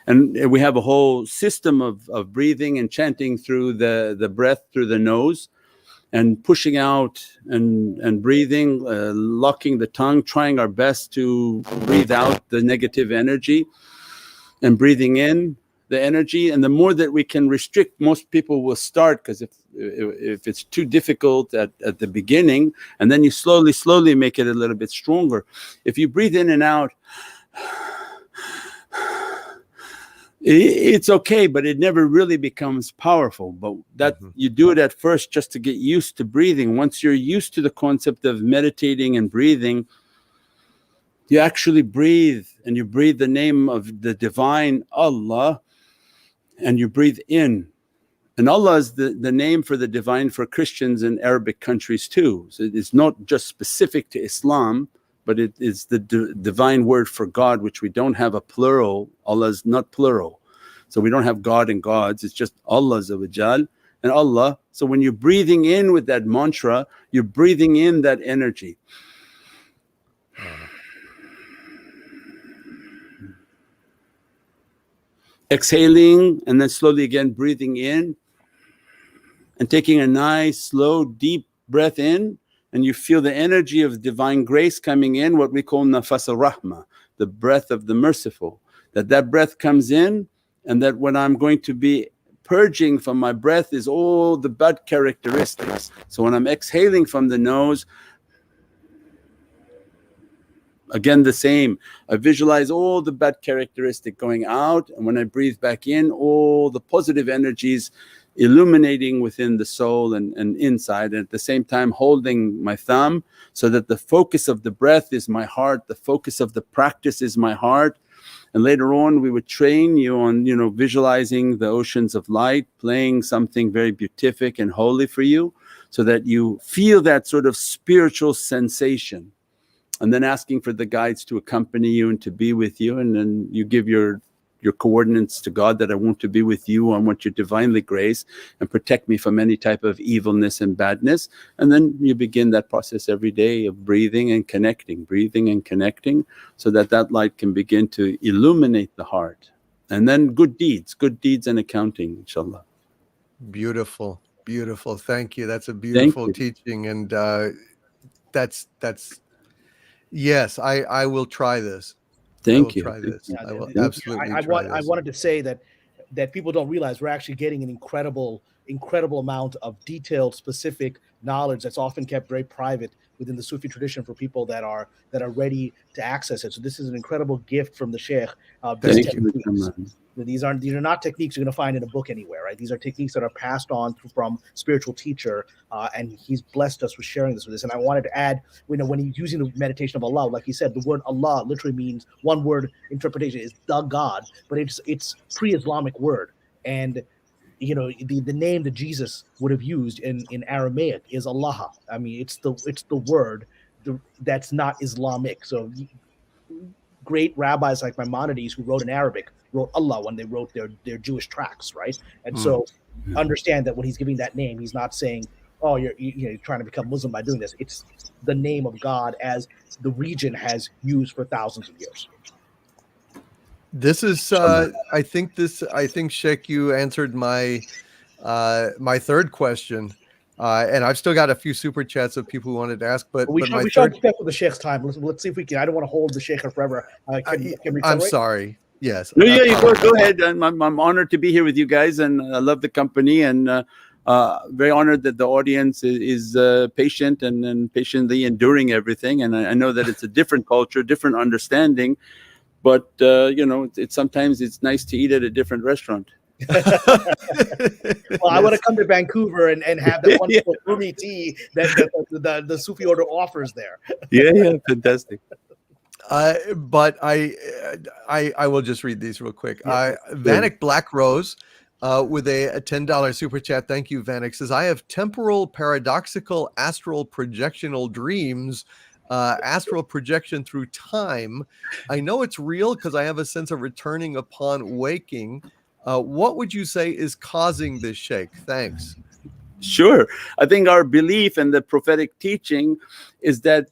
C: and we have a whole system of breathing and chanting through the breath through the nose. and pushing out and breathing, locking the tongue, trying our best to breathe out the negative energy and breathing in the energy. And the more that we can restrict, most people will start, because if it's too difficult at the beginning, and then you slowly make it a little bit stronger. If you breathe in and out, it's okay, but it never really becomes powerful. But that you do it at first just to get used to breathing. Once you're used to the concept of meditating and breathing, you actually breathe, and you breathe the name of the divine Allah, and you breathe in. And Allah is the name for the divine for Christians in Arabic countries too. So it's not just specific to Islam, but it is the divine word for God, which we don't have a plural. Allah is not plural. So we don't have God and gods, it's just Allah Azza wa Jal and Allah. So when you're breathing in with that mantra, you're breathing in that energy. Exhaling, and then slowly again breathing in and taking a nice slow deep breath in, and you feel the energy of divine grace coming in, what we call nafas al-rahmah, the breath of the merciful. That breath comes in, and that when I'm going to be purging from my breath is all the bad characteristics. So when I'm exhaling from the nose, again the same, I visualize all the bad characteristic going out, and when I breathe back in, all the positive energies illuminating within the soul and inside, and at the same time holding my thumb so that the focus of the breath is my heart, the focus of the practice is my heart. And later on we would train you on, visualizing the oceans of light, playing something very beatific and holy for you, so that you feel that sort of spiritual sensation. And then asking for the guides to accompany you and to be with you, and then you give your coordinates to God that I want to be with you, I want your divinely grace and protect me from any type of evilness and badness. And then you begin that process every day of breathing and connecting, so that light can begin to illuminate the heart. And then good deeds and accounting, inshallah.
A: Beautiful. Thank you. That's a beautiful teaching. And that's yes, I will try this.
C: Thank you.
A: I will absolutely
B: I
A: try this.
B: I wanted to say that people don't realize we're actually getting an incredible amount of detailed, specific knowledge that's often kept very private within the Sufi tradition for people that are ready to access it. So this is an incredible gift from the Sheikh.
C: Thank you.
B: These are not techniques you're going to find in a book anywhere, right? These are techniques that are passed on from spiritual teacher, and he's blessed us with sharing this with us. And I wanted to add, when he's using the meditation of Allah, like he said, the word Allah literally means, one word interpretation is the God, but it's pre-Islamic word. And the name that Jesus would have used in Aramaic is Allah. I mean, it's the word that's not Islamic. So great rabbis like Maimonides, who wrote in Arabic, wrote Allah when they wrote their Jewish tracts, right? And so understand that when he's giving that name, he's not saying, oh, you're trying to become Muslim by doing this. It's the name of God as the region has used for thousands of years.
A: This is I think Sheikh, you answered my my third question. And I've still got a few super chats of people who wanted to ask, but
B: we should respect the Sheikh's time. Let's see if we can. I don't want to hold the Sheikh forever.
A: I'm sorry. Yes.
C: No, yeah, you go ahead. I'm honored to be here with you guys, and I love the company, and very honored that the audience is patient and patiently enduring everything. And I know that it's a different culture, different understanding, but it's sometimes it's nice to eat at a different restaurant.
B: Well, I want to come to Vancouver and have that wonderful Rumi tea that the Sufi order offers there.
C: Yeah, fantastic.
A: But I will just read these real quick. Vanek Black Rose with a $10 super chat. Thank you, Vanek. Says, I have temporal paradoxical astral projectional dreams, astral projection through time. I know it's real because I have a sense of returning upon waking. What would you say is causing this, Sheikh? Thanks.
C: Sure. I think our belief and the prophetic teaching is that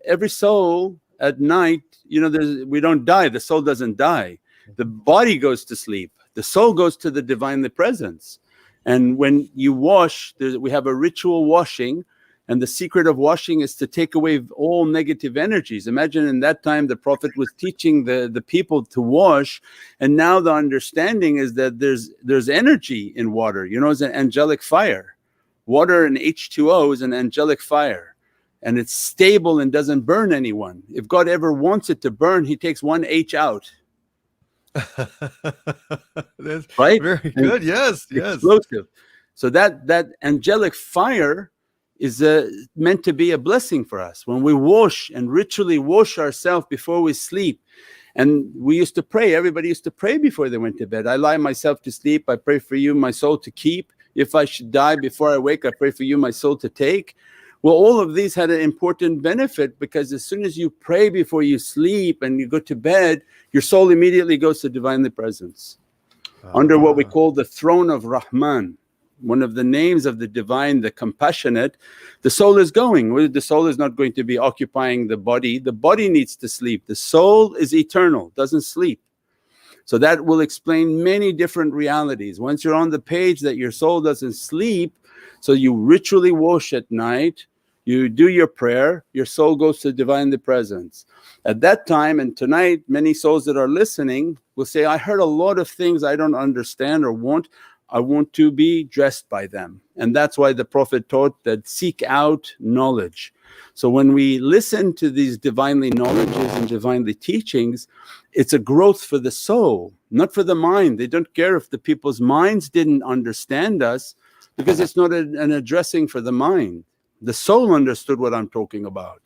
C: every soul at night, we don't die. The soul doesn't die. The body goes to sleep. The soul goes to the divinely presence. And when you wash, we have a ritual washing, and the secret of washing is to take away all negative energies. Imagine in that time the Prophet was teaching the people to wash, and now the understanding is that there's energy in water. You know, it's an angelic fire. Water and H2O is an angelic fire, and it's stable and doesn't burn anyone. If God ever wants it to burn, He takes one H out.
A: That's
C: Right?
A: very
C: And
A: good. Yes, yes.
C: explosive. So that angelic fire is meant to be a blessing for us. When we wash and ritually wash ourselves before we sleep, and we used to pray, everybody used to pray before they went to bed. I lie myself to sleep, I pray for you my soul to keep. If I should die before I wake, I pray for you my soul to take. Well, all of these had an important benefit, because as soon as you pray before you sleep and you go to bed, your soul immediately goes to Divinely Presence under what we call the throne of Rahman, one of the names of the Divine, the Compassionate. The soul is going. The soul is not going to be occupying the body. The body needs to sleep. The soul is eternal, doesn't sleep. So that will explain many different realities. Once you're on the page that your soul doesn't sleep, so you ritually wash at night, you do your prayer, your soul goes to Divinely Presence. At that time, and tonight many souls that are listening will say, I heard a lot of things I don't understand or want. I want to be dressed by them. And that's why the Prophet taught that seek out knowledge. So when we listen to these divinely knowledges and divinely teachings, it's a growth for the soul, not for the mind. They don't care if the people's minds didn't understand us, because it's not an addressing for the mind. The soul understood what I'm talking about.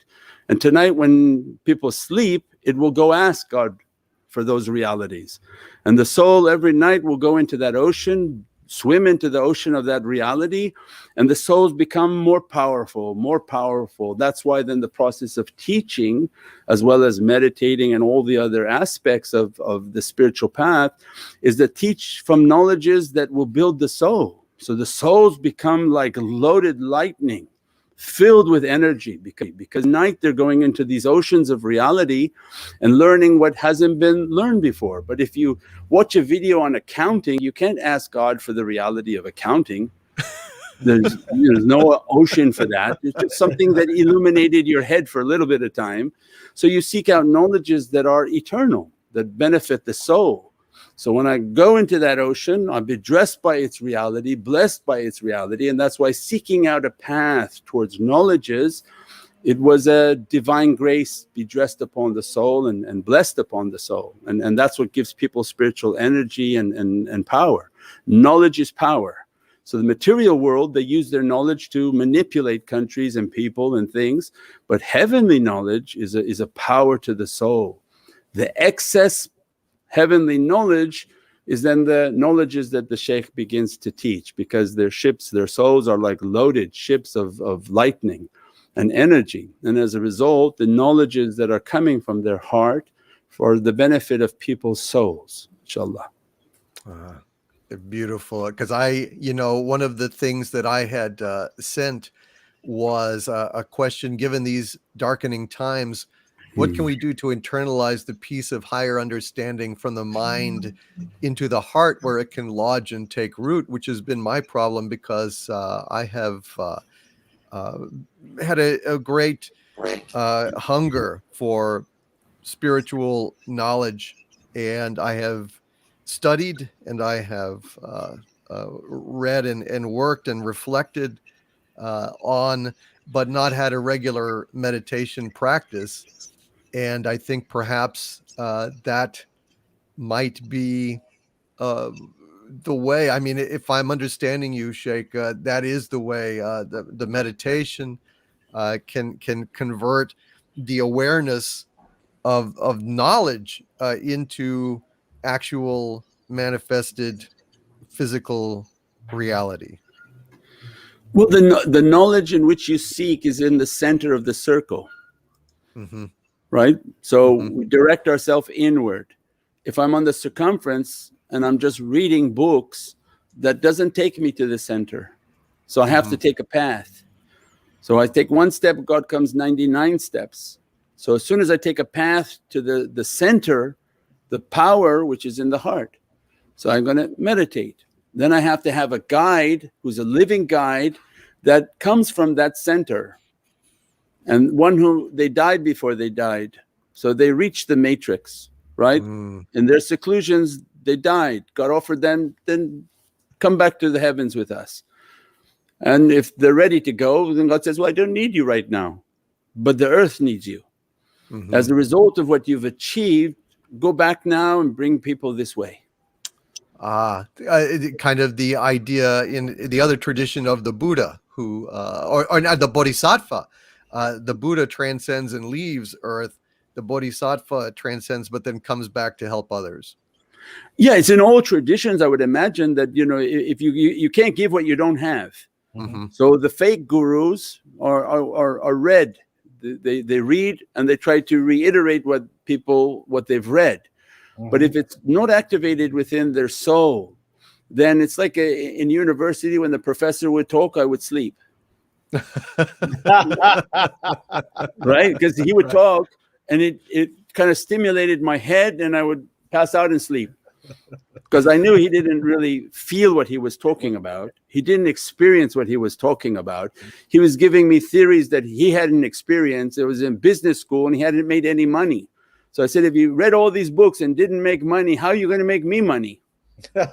C: And tonight when people sleep, it will go ask God for those realities. And the soul every night will go into that ocean, swim into the ocean of that reality, and the souls become more powerful, more powerful. That's why then the process of teaching, as well as meditating and all the other aspects of the spiritual path, is to teach from knowledges that will build the soul. So the souls become like loaded lightning, filled with energy, because night they're going into these oceans of reality and learning what hasn't been learned before. But if you watch a video on accounting, you can't ask God for the reality of accounting. There's no ocean for that. It's just something that illuminated your head for a little bit of time. So you seek out knowledges that are eternal, that benefit the soul. So when I go into that ocean, I'll be dressed by its reality, blessed by its reality. And that's why seeking out a path towards knowledges, it was a divine grace be dressed upon the soul and blessed upon the soul. And that's what gives people spiritual energy and power. Knowledge is power. So the material world, they use their knowledge to manipulate countries and people and things, but heavenly knowledge is a power to the soul. The excess heavenly knowledge is then the knowledges that the Shaykh begins to teach, because their ships, their souls are like loaded ships of lightning and energy. And as a result, the knowledges that are coming from their heart for the benefit of people's souls, inshaAllah.
A: Beautiful. Because one of the things that I had sent was a question: given these darkening times, what can we do to internalize the peace of higher understanding from the mind into the heart, where it can lodge and take root, which has been my problem, because I have had a great hunger for spiritual knowledge, and I have studied, and I have read and worked and reflected on, but not had a regular meditation practice. And I think perhaps that might be the way. I mean, if I'm understanding you, Sheikh, that is the way. The meditation can convert the awareness of knowledge into actual manifested physical reality.
C: Well, the knowledge in which you seek is in the center of the circle.
A: Mm-hmm.
C: Right? So we direct ourselves inward. If I'm on the circumference and I'm just reading books, that doesn't take me to the center. So I have to take a path. So I take one step, God comes 99 steps. So as soon as I take a path to the center, the power which is in the heart. So I'm going to meditate. Then I have to have a guide who's a living guide that comes from that center, and one who they died before they died. So they reached the matrix, right?
A: Mm.
C: In their seclusions, they died. God offered them, then come back to the heavens with us. And if they're ready to go, then God says, well, I don't need you right now, but the earth needs you.
A: Mhm.
C: As a result of what you've achieved, go back now and bring people this way.
A: Kind of the idea in the other tradition of the Buddha, who, or not the Bodhisattva. The Buddha transcends and leaves Earth. The Bodhisattva transcends, but then comes back to help others.
C: Yeah, it's in all traditions. I would imagine that, you know, if you can't give what you don't have.
A: Mm-hmm.
C: So the fake gurus are read. They read and they try to reiterate what they've read. But if it's not activated within their soul, then it's like in university when the professor would talk, I would sleep. Right? Because he would talk and it kind of stimulated my head and I would pass out and sleep. Because I knew he didn't really feel what he was talking about. He didn't experience what he was talking about. He was giving me theories that he hadn't experienced. It was in business school and he hadn't made any money. So I said, if you read all these books and didn't make money, how are you going to make me money?
B: You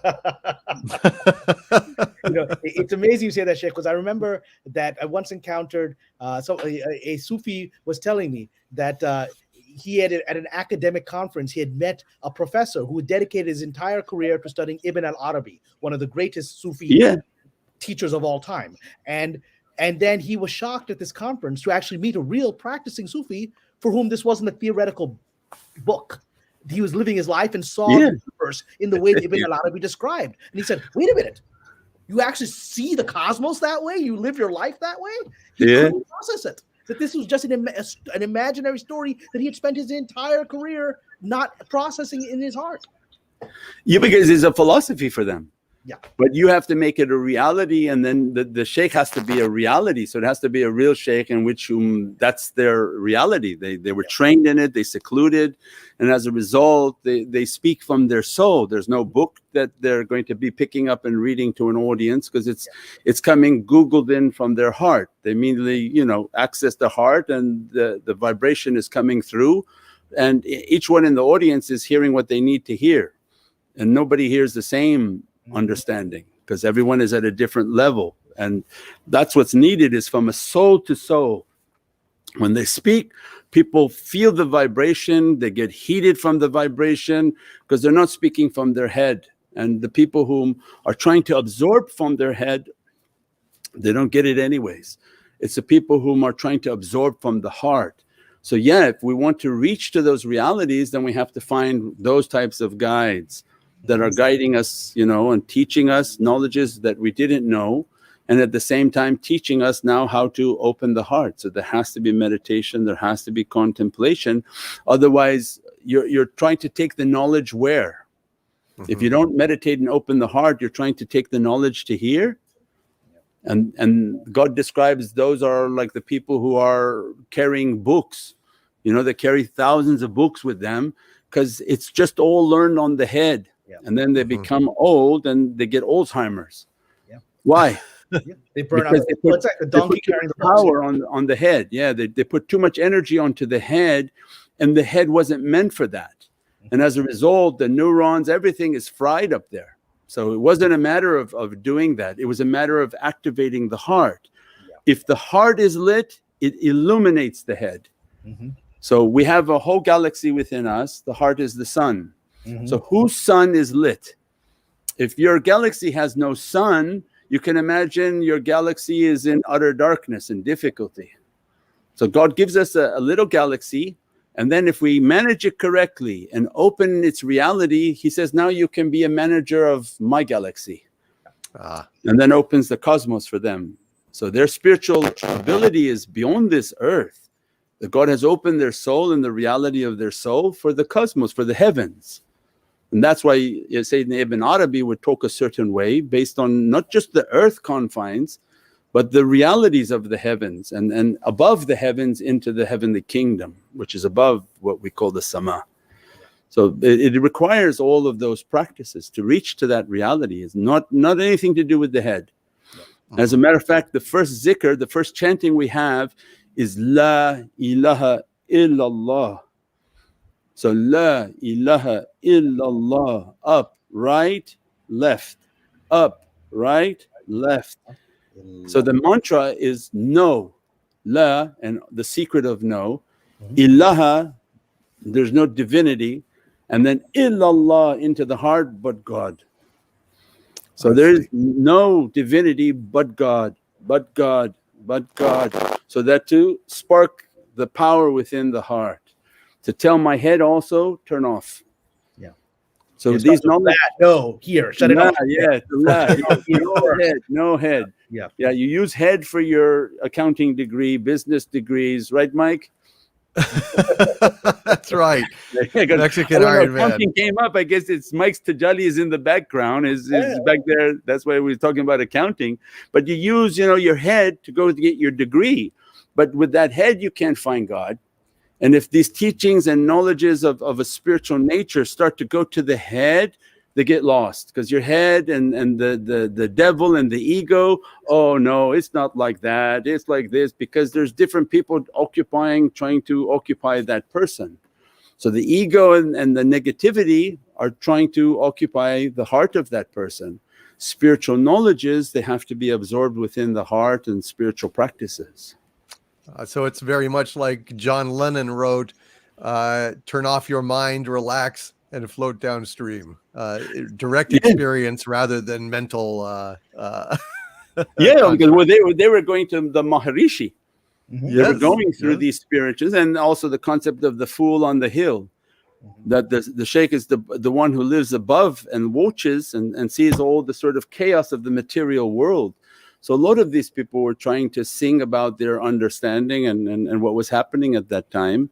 B: know, it's amazing you say that, Sheikh, because I remember that I once encountered a Sufi was telling me that he had at an academic conference, he had met a professor who had dedicated his entire career to studying Ibn al-Arabi, one of the greatest Sufi teachers of all time. And then he was shocked at this conference to actually meet a real practicing Sufi for whom this wasn't a theoretical book. He was living his life and saw the universe in the way that Ibn al-Arabi described. And he said, wait a minute, you actually see the cosmos that way? You live your life that way? He couldn't process it. That this was just an imaginary story that he had spent his entire career not processing in his heart.
C: Yeah, because it's a philosophy for them.
B: Yeah.
C: But you have to make it a reality, and then the sheikh has to be a reality. So it has to be a real sheikh in which that's their reality. They were trained in it, they secluded, and as a result, they speak from their soul. There's no book that they're going to be picking up and reading to an audience because it's coming Googled in from their heart. They immediately, you know, access the heart and the vibration is coming through, and each one in the audience is hearing what they need to hear. And nobody hears the same understanding because everyone is at a different level, and that's what's needed is from a soul to soul. When they speak, people feel the vibration, they get heated from the vibration because they're not speaking from their head. And the people whom are trying to absorb from their head, they don't get it anyways. It's the people whom are trying to absorb from the heart. So yeah, if we want to reach to those realities, then we have to find those types of guides that are guiding us, you know, and teaching us knowledges that we didn't know, and at the same time teaching us now how to open the heart. So there has to be meditation, there has to be contemplation. Otherwise you're trying to take the knowledge where? If you don't meditate and open the heart, you're trying to take the knowledge to here. And God describes those are like the people who are carrying books, you know, they carry thousands of books with them because it's just all learned on the head. And then they become old and they get Alzheimer's. Why?
B: They burn out. It's like the donkey carrying the
C: power on the head. Yeah, they put too much energy onto the head, and the head wasn't meant for that. And as a result, the neurons, everything is fried up there. So it wasn't a matter of doing that. It was a matter of activating the heart. If the heart is lit, it illuminates the head. So we have a whole galaxy within us. The heart is the sun. So whose sun is lit? If your galaxy has no sun, you can imagine your galaxy is in utter darkness and difficulty. So God gives us a little galaxy, and then if we manage it correctly and open its reality, He says, now you can be a manager of my galaxy. And then opens the cosmos for them. So their spiritual ability is beyond this earth. That God has opened their soul and the reality of their soul for the cosmos, for the heavens. And that's why Sayyidina Ibn Arabi would talk a certain way based on not just the earth confines, but the realities of the heavens and above the heavens into the heavenly kingdom, which is above what we call the sama. So it requires all of those practices to reach to that reality. It's not anything to do with the head. As a matter of fact, the first zikr, the first chanting we have is La ilaha illallah. So La ilaha illallah, up, right, left, up, right, left. So the mantra is no, La, and the secret of no, ilaha, there's no divinity, and then illallah, into the heart, but God. So there is no divinity but God, but God, but God. So that to spark the power within the heart, to tell my head also, turn off.
B: Yeah.
C: So
B: It
C: these
B: starts with
C: knowledge,
B: no, here, shut it off.
C: yeah, no head, no head.
B: Yeah.
C: Yeah, you use head for your accounting degree, business degrees, right, Mike?
A: That's right. Mexican
C: I don't know,
A: IronMan.
C: accounting came up. I guess it's Mike's Tajali is in the background, is back there. That's why we're talking about accounting. But you use, your head to go to get your degree. But with that head, you can't find God. And if these teachings and knowledges of a spiritual nature start to go to the head, they get lost, because your head and the devil and the ego, oh no, it's not like that, it's like this, because there's different people trying to occupy that person. So the ego and the negativity are trying to occupy the heart of that person. Spiritual knowledges, they have to be absorbed within the heart and spiritual practices.
A: So it's very much like John Lennon wrote, turn off your mind, relax, and float downstream. Direct experience rather than mental.
C: Yeah, because they were going to the Maharishi. They were going through these spirituals, and also the concept of the fool on the hill, that the Shaykh is the one who lives above and watches and sees all the sort of chaos of the material world. So a lot of these people were trying to sing about their understanding and what was happening at that time,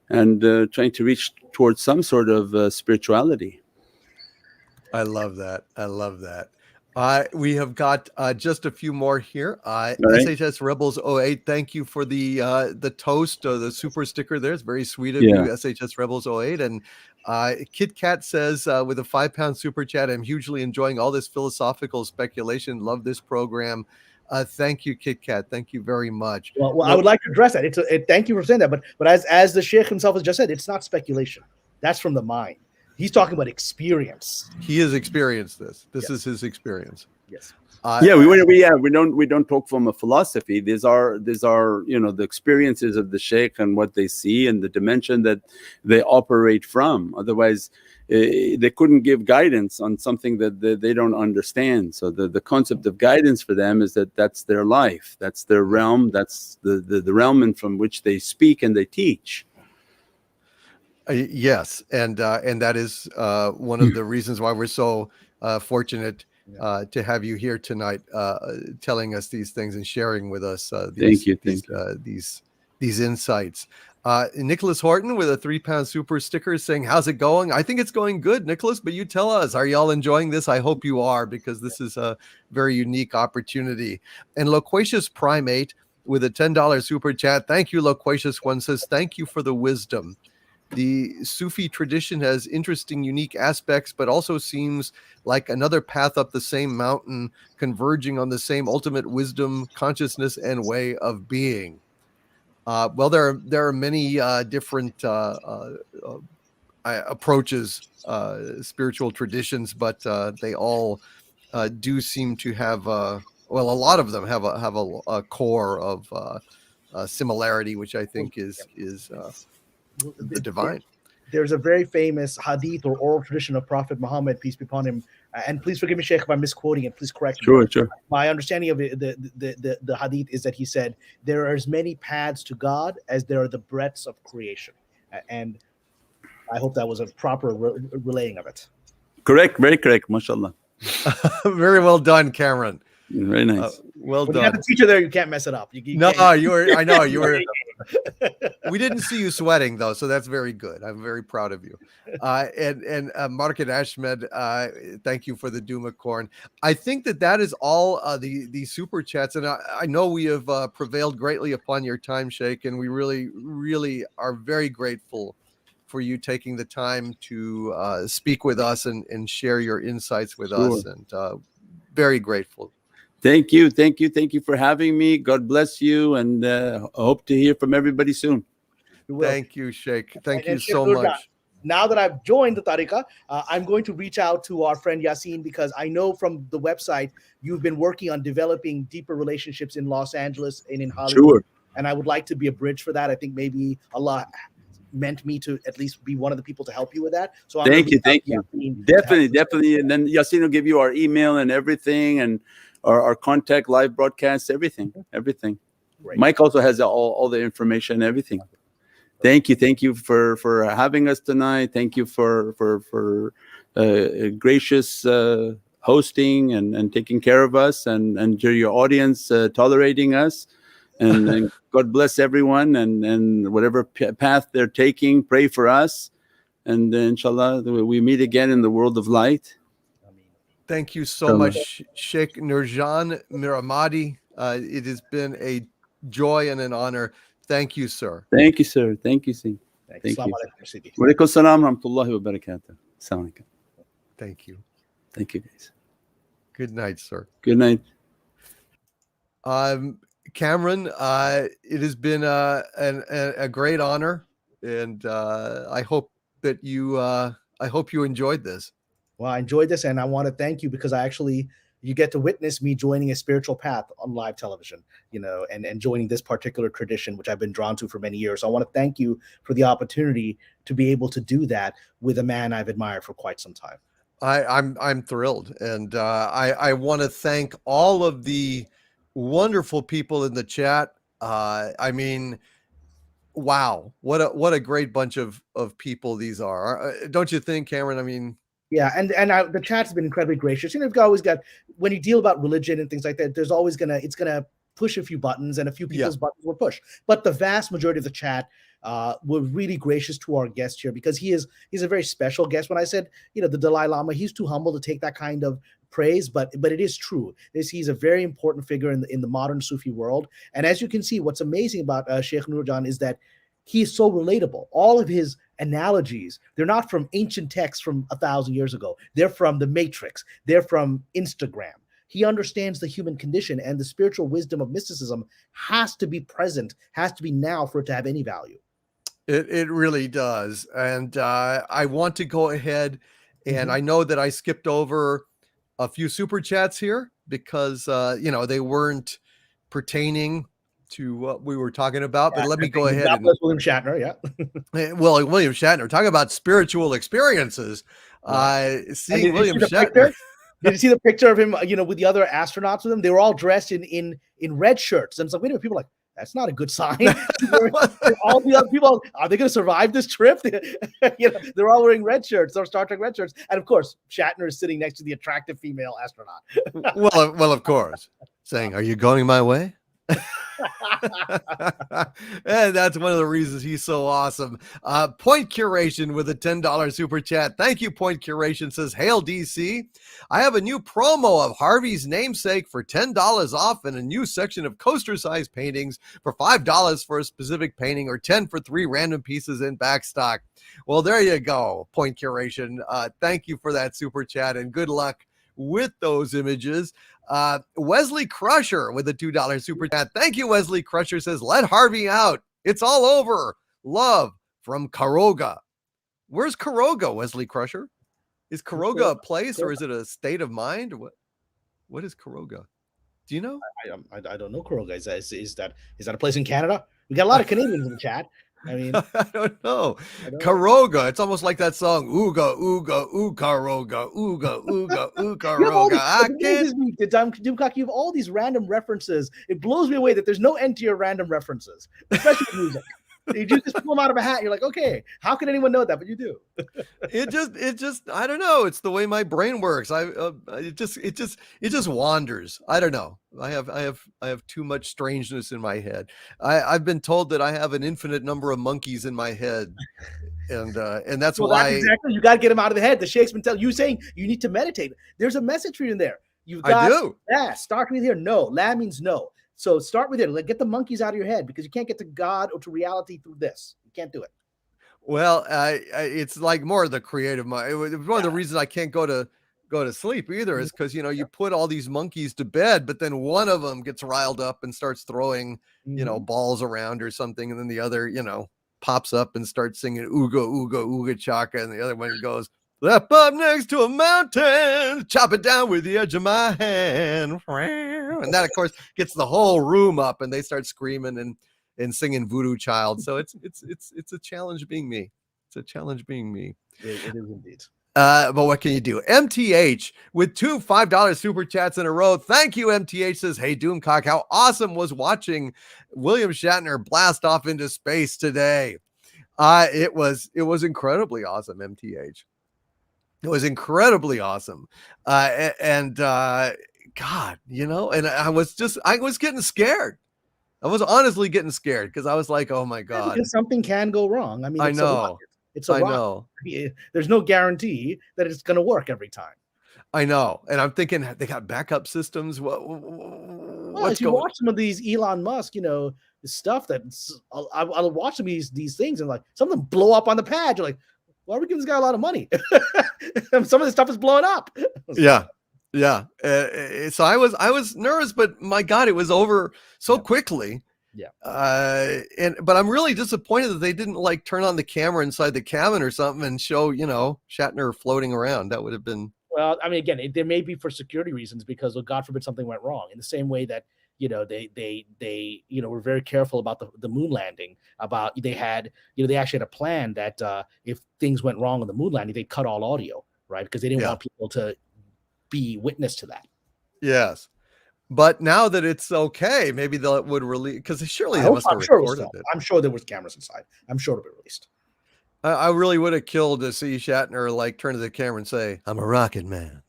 C: and trying to reach towards some sort of spirituality.
A: I love that. I love that. We have got just a few more here. SHS Rebels 08, thank you for the toast, the super sticker there. It's very sweet of you, SHS Rebels 08. And Kit Kat says, with a £5 super chat, I'm hugely enjoying all this philosophical speculation. Love this program. Thank you, Kit Kat. Thank you very much.
B: Well, I would like to address that. Thank you for saying that. But as the Sheikh himself has just said, it's not speculation. That's from the mind. He's talking about experience.
A: He has experienced this. This is his experience.
B: Yes.
C: We don't talk from a philosophy. These are the experiences of the Sheikh and what they see and the dimension that they operate from. Otherwise, they couldn't give guidance on something that they don't understand. So the concept of guidance for them is that's their life, that's their realm, that's the realm from which they speak and they teach.
A: Yes, and that is one of the reasons why we're so fortunate to have you here tonight, telling us these things and sharing with us these insights. Nicholas Horton with a £3 super sticker saying, how's it going? I think it's going good, Nicholas, but you tell us, are y'all enjoying this? I hope you are, because this is a very unique opportunity. And Loquacious Primate with a $10 super chat. Thank you, Loquacious One, says, thank you for the wisdom. The Sufi tradition has interesting, unique aspects, but also seems like another path up the same mountain, converging on the same ultimate wisdom, consciousness, and way of being. Well, there are many different approaches, spiritual traditions, but they all do seem to have a lot of them have a core of similarity, which I think is the divine.
B: There's a very famous hadith or oral tradition of Prophet Muhammad, peace be upon him, and please forgive me, Sheikh, if I'm misquoting it. Please correct me.
C: Sure.
B: My understanding of it, the hadith is that he said there are as many paths to God as there are the breadths of creation, and I hope that was a proper relaying of it.
C: Correct, very correct, mashallah.
A: Very well done, Kamran.
C: Very nice.
B: When you have a teacher there, you can't mess it up.
A: I know you were. We didn't see you sweating though, so that's very good. I'm very proud of you. And Market Ahmed, thank you for the Duma Corn. I think that is all the super chats, and I know we have prevailed greatly upon your time, Sheikh, and we really, really are very grateful for you taking the time to speak with us and share your insights with
C: Sure.
A: us, and very grateful.
C: Thank you for having me. God bless you, and hope to hear from everybody soon.
A: Thank you, Sheikh. Thank you
B: And Sheikh
A: so
B: Nurjan,
A: much.
B: now that I've joined the Tariqa, I'm going to reach out to our friend Yasin, because I know from the website you've been working on developing deeper relationships in Los Angeles and in Hollywood.
C: Sure.
B: And I would like to be a bridge for that. I think maybe Allah meant me to at least be one of the people to help you with that. So I'm
C: Thank you. Definitely. And then Yasin will give you our email and everything, and our contact, live broadcasts, everything.
B: Great.
C: Mike also has all the information and everything. Thank you for having us tonight. Thank you for gracious hosting and taking care of us, and your audience tolerating us, and God bless everyone, and whatever path they're taking, pray for us, and inshallah we meet again in the world of light.
A: Thank you so much, Sheikh Nurjan Miramadi. It has been a joy and an honor. Thank you, sir.
C: Thank you, sir. Thank you, sir. Thank you. Wa alaikum assalam wa rahmatullahi wa barakatuh. Assalamu alaikum.
A: Thank you.
C: Thank you, guys.
A: Good night, sir.
C: Good night.
A: Kamran, it has been a great honor, and I hope that you enjoyed this.
B: Well, I enjoyed this, and I want to thank you, because you get to witness me joining a spiritual path on live television, and joining this particular tradition, which I've been drawn to for many years. So I want to thank you for the opportunity to be able to do that with a man I've admired for quite some time.
A: I'm thrilled, and I want to thank all of the wonderful people in the chat. I mean, wow, what a great bunch of people these are, don't you think, Cameron? I mean,
B: yeah, and the chat's been incredibly gracious. You've always got, when you deal about religion and things like that, there's always it's gonna push a few buttons, and a few people's buttons were pushed. But the vast majority of the chat were really gracious to our guest here, because he's a very special guest. When I said, the Dalai Lama, he's too humble to take that kind of praise, but it is true. He's a very important figure in the modern Sufi world. And as you can see, what's amazing about Sheikh Nurjan is that he is so relatable. All of his analogies, they're not from ancient texts from 1,000 years ago. They're from the Matrix. They're from Instagram. He understands the human condition, and the spiritual wisdom of mysticism has to be present, has to be now for it to have any value.
A: It really does. And I want to go ahead, and I know that I skipped over a few super chats here because, they weren't pertaining to what we were talking about, but let me go ahead.
B: God bless William Shatner, yeah.
A: Well, William Shatner, talking about spiritual experiences. Seeing William Shatner.
B: Did you see the picture of him, with the other astronauts with him? They were all dressed in red shirts. And it's like, wait a minute, people are like, that's not a good sign. All the other people, are they going to survive this trip? They're all wearing red shirts, or Star Trek red shirts. And of course, Shatner is sitting next to the attractive female astronaut.
A: well, of course, saying, "Are you going my way?" And that's one of the reasons he's so awesome. Point Curation with a $10 super chat. Thank you, Point Curation. Says, "Hail DC, I have a new promo of Harvey's namesake for $10 off, and a new section of coaster-sized paintings for $5 for a specific painting, or $10 for 3 random pieces in backstock." Well, there you go, Point Curation. Thank you for that super chat, and good luck with those images. Wesley Crusher with a $2 super chat. Thank you, Wesley Crusher. Says, "Let Harvey out. It's all over. Love from Karoga." Where's Karoga, Wesley Crusher? Is Karoga a place, or is it a state of mind? What is Karoga? Do you know?
B: I don't know Karoga. Is that a place in Canada? We got a lot of Canadians in the chat. I mean,
A: I don't know. Karoga. It's almost like that song, "Ooga, ooga, ookaroga, ooga, ooga, ookaroga."
B: You have all these random references. It blows me away that there's no end to your random references, especially music. You just pull them out of a hat. You're like, okay, how can anyone know that? But you do.
A: It just, I don't know. It's the way my brain works. It just wanders. I don't know. I have too much strangeness in my head. I've been told that I have an infinite number of monkeys in my head, and that's why. That's
B: exactly. You got to get them out of the head. The Sheikh's been telling you, saying you need to meditate. There's a message for you in there.
A: I do.
B: Yeah. Start with here. No. La means no. So start with it. Get the monkeys out of your head, because you can't get to God or to reality through this. You can't do it.
A: Well, it's like more of the creative mind. One of the
B: Yeah.
A: reasons I can't go to sleep either is because you put all these monkeys to bed, but then one of them gets riled up and starts throwing
B: Mhm.
A: balls around or something, and then the other pops up and starts singing ooga ooga ooga chaka, and the other one goes, "Left up next to a mountain, chop it down with the edge of my hand," and that of course gets the whole room up, and they start screaming and singing Voodoo Child. So it's a challenge being me. It's a challenge being me.
B: It is indeed.
A: But what can you do? MTH with two $5 super chats in a row. Thank you, MTH says, "Hey, Doomcock, how awesome was watching William Shatner blast off into space today?" It was incredibly awesome, MTH. It was incredibly awesome. God, and I was getting scared. I was honestly getting scared because I was like, "Oh my
B: Yeah,
A: God."
B: because something can go wrong. I mean,
A: I
B: it's a rocket.
A: know.
B: It's a
A: I
B: rocket.
A: know.
B: There's no guarantee that it's going to work every time.
A: I know. And I'm thinking they got backup systems.
B: Well,
A: What's
B: if you
A: going?
B: watch some of these Elon Musk, stuff that's I'll watch some of these things and like some of them blow up on the pad. You're like, why are we giving this guy a lot of money? Some of this stuff is blowing up.
A: Yeah. Yeah. So I was nervous, but my God, it was over so
B: Yeah.
A: quickly.
B: Yeah.
A: But I'm really disappointed that they didn't like turn on the camera inside the cabin or something and show, Shatner floating around. That would have been.
B: Well, I mean, again, there may be for security reasons because, well, God forbid something went wrong. In the same way that they were very careful about the moon landing. About they actually had a plan that if things went wrong on the moon landing, they'd cut all audio, right? Because they didn't
A: Yeah.
B: want people to be witness to that.
A: Yes. But now that it's okay, maybe they would release, because surely they must have
B: I'm sure it was
A: recorded
B: filmed.
A: it.
B: I'm sure there was cameras inside. I'm sure it'll be released.
A: I really would have killed to see Shatner like turn to the camera and say, "I'm a rocket man,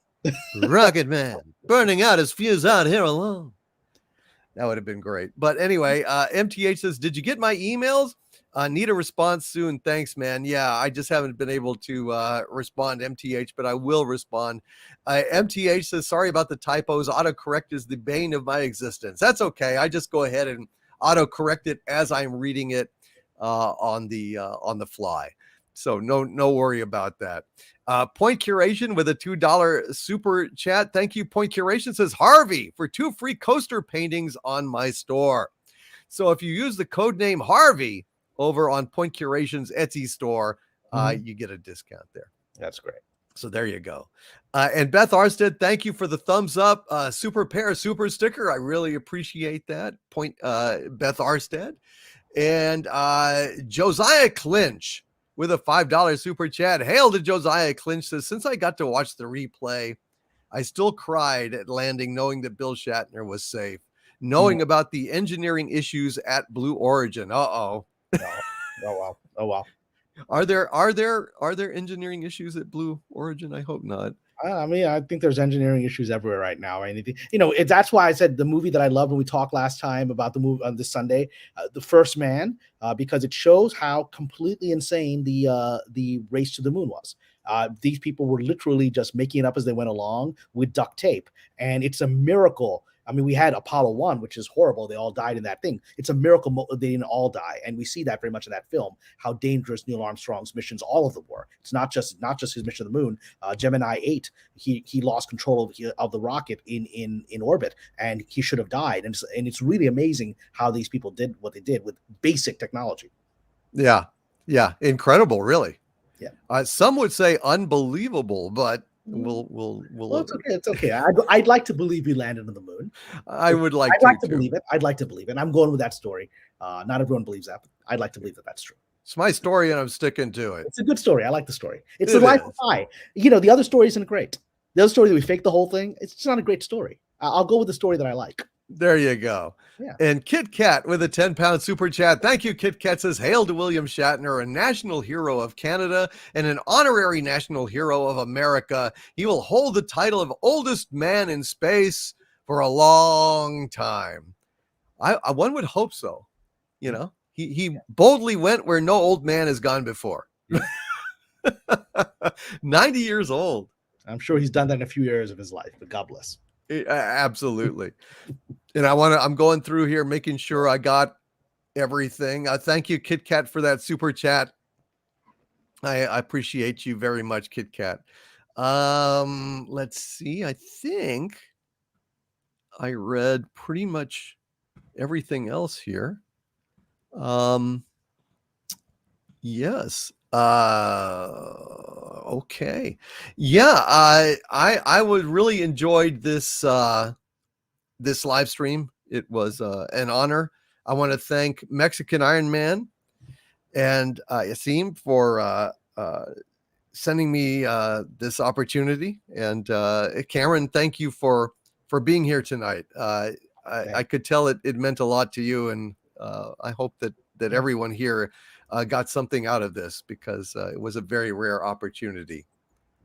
A: rocket man, burning out his fuse out here alone." That would have been great. But anyway, MTH says, "Did you get my emails? Need a response soon. Thanks, man." Yeah, I just haven't been able to respond, MTH, but I will respond. MTH says, "Sorry about the typos. Autocorrect is the bane of my existence." That's okay. I just go ahead and autocorrect it as I'm reading it on the fly. So no worry about that. Point Curation with a $2 super chat. Thank you. Point Curation says, "Harvey for 2 free coaster paintings on my store." So if you use the code name Harvey over on Point Curation's Etsy store, you get a discount there.
B: That's great.
A: So there you go. And Beth Arstead, thank you for the thumbs up, super pair, super sticker. I really appreciate that. Beth Arstead. And Josiah Clinch with a $5 super chat. Hail to Josiah Clinch says, "Since I got to watch the replay, I still cried at landing knowing that Bill Shatner was safe, knowing about the engineering issues at Blue Origin." Uh-oh.
B: Oh wow.
A: Are there engineering issues at Blue Origin? I hope not.
B: I mean, I think there's engineering issues everywhere right now. I mean, that's why I said the movie that I loved when we talked last time about the movie on this Sunday, The First Man, because it shows how completely insane the race to the moon was. These people were literally just making it up as they went along with duct tape, and it's a miracle. I mean, we had Apollo 1, which is horrible. They all died in that thing. It's a miracle they didn't all die. And we see that very much in that film, how dangerous Neil Armstrong's missions, all of them were. It's not just his mission to the moon. Gemini 8, he lost control of the rocket in orbit, and he should have died. And it's really amazing how these people did what they did with basic technology.
A: Yeah. Yeah. Incredible, really.
B: Yeah.
A: Some would say unbelievable, but we'll
B: it's okay. It's okay. I'd like to believe we landed on the moon.
A: I'd like to
B: believe it. I'd like to believe it. I'm going with that story. Not everyone believes that, but I'd like to believe that that's true.
A: It's my story, and I'm sticking to it.
B: It's a good story. I like the story. It's the life of Pi. The other story isn't great. The other story that we faked the whole thing, it's just not a great story. I'll go with the story that I like.
A: There you go.
B: Yeah.
A: And Kit Kat with a 10-pound super chat. Thank you, Kit Kat says, "Hail to William Shatner, a national hero of Canada and an honorary national hero of America. He will hold the title of oldest man in space for a long time." One would hope so. He boldly went where no old man has gone before. 90 years old.
B: I'm sure he's done that in a few years of his life, but God bless.
A: Absolutely. And I'm going through here, making sure I got everything. Thank you, Kit Kat, for that super chat. I appreciate you very much, Kit Kat. Let's see. I think I read pretty much everything else here. Yes. Okay. Yeah, I would really enjoyed this live stream. It was an honor. I want to thank Mexican IronMan and Yasim for sending me this opportunity. And Cameron, thank you for being here tonight. I could tell it meant a lot to you, and I hope that everyone here got something out of this, because it was a very rare opportunity.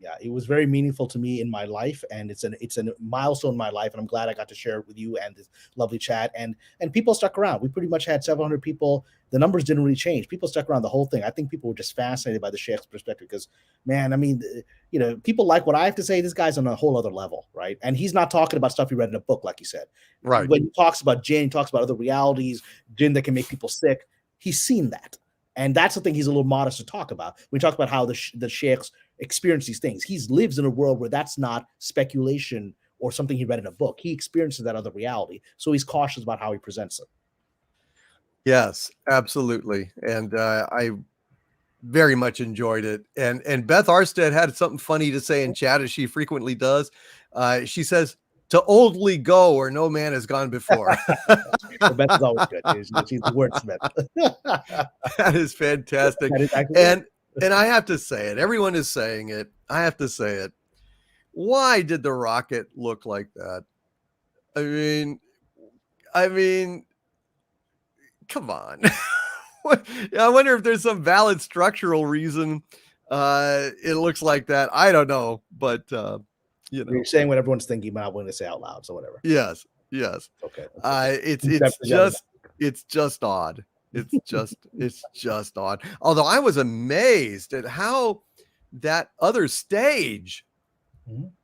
B: Yeah, it was very meaningful to me in my life, and it's a milestone in my life, and I'm glad I got to share it with you and this lovely chat. And people stuck around. We pretty much had several hundred people. The numbers didn't really change. People stuck around the whole thing. I think people were just fascinated by the Sheikh's perspective, because, man, I mean, you know, people like what I have to say. This guy's on a whole other level, right? And he's not talking about stuff he read in a book, like you said.
A: Right.
B: When he talks about Jinn, he talks about other realities, Jinn that can make people sick. He's seen that. And that's the thing he's a little modest to talk about. We talk about how the Sheikhs experience these things. He lives in a world where that's not speculation or something he read in a book. He experiences that other reality. So he's cautious about how he presents it.
A: Yes, absolutely. And I very much enjoyed it. And Beth Arstead had something funny to say in chat, as she frequently does. She says, "To oldly go where no man has gone before."
B: Beth is always good. She's the wordsmith.
A: That is fantastic.
B: That is actually
A: and I have to say it. Everyone is saying it. I have to say it. Why did the rocket look like that? I mean, come on. I wonder if there's some valid structural reason it looks like that. I don't know, but you know,
B: you're saying what everyone's thinking, but not willing to say out loud. So whatever.
A: Yes.
B: Okay.
A: It's just odd. It's just odd. Although I was amazed at how that other stage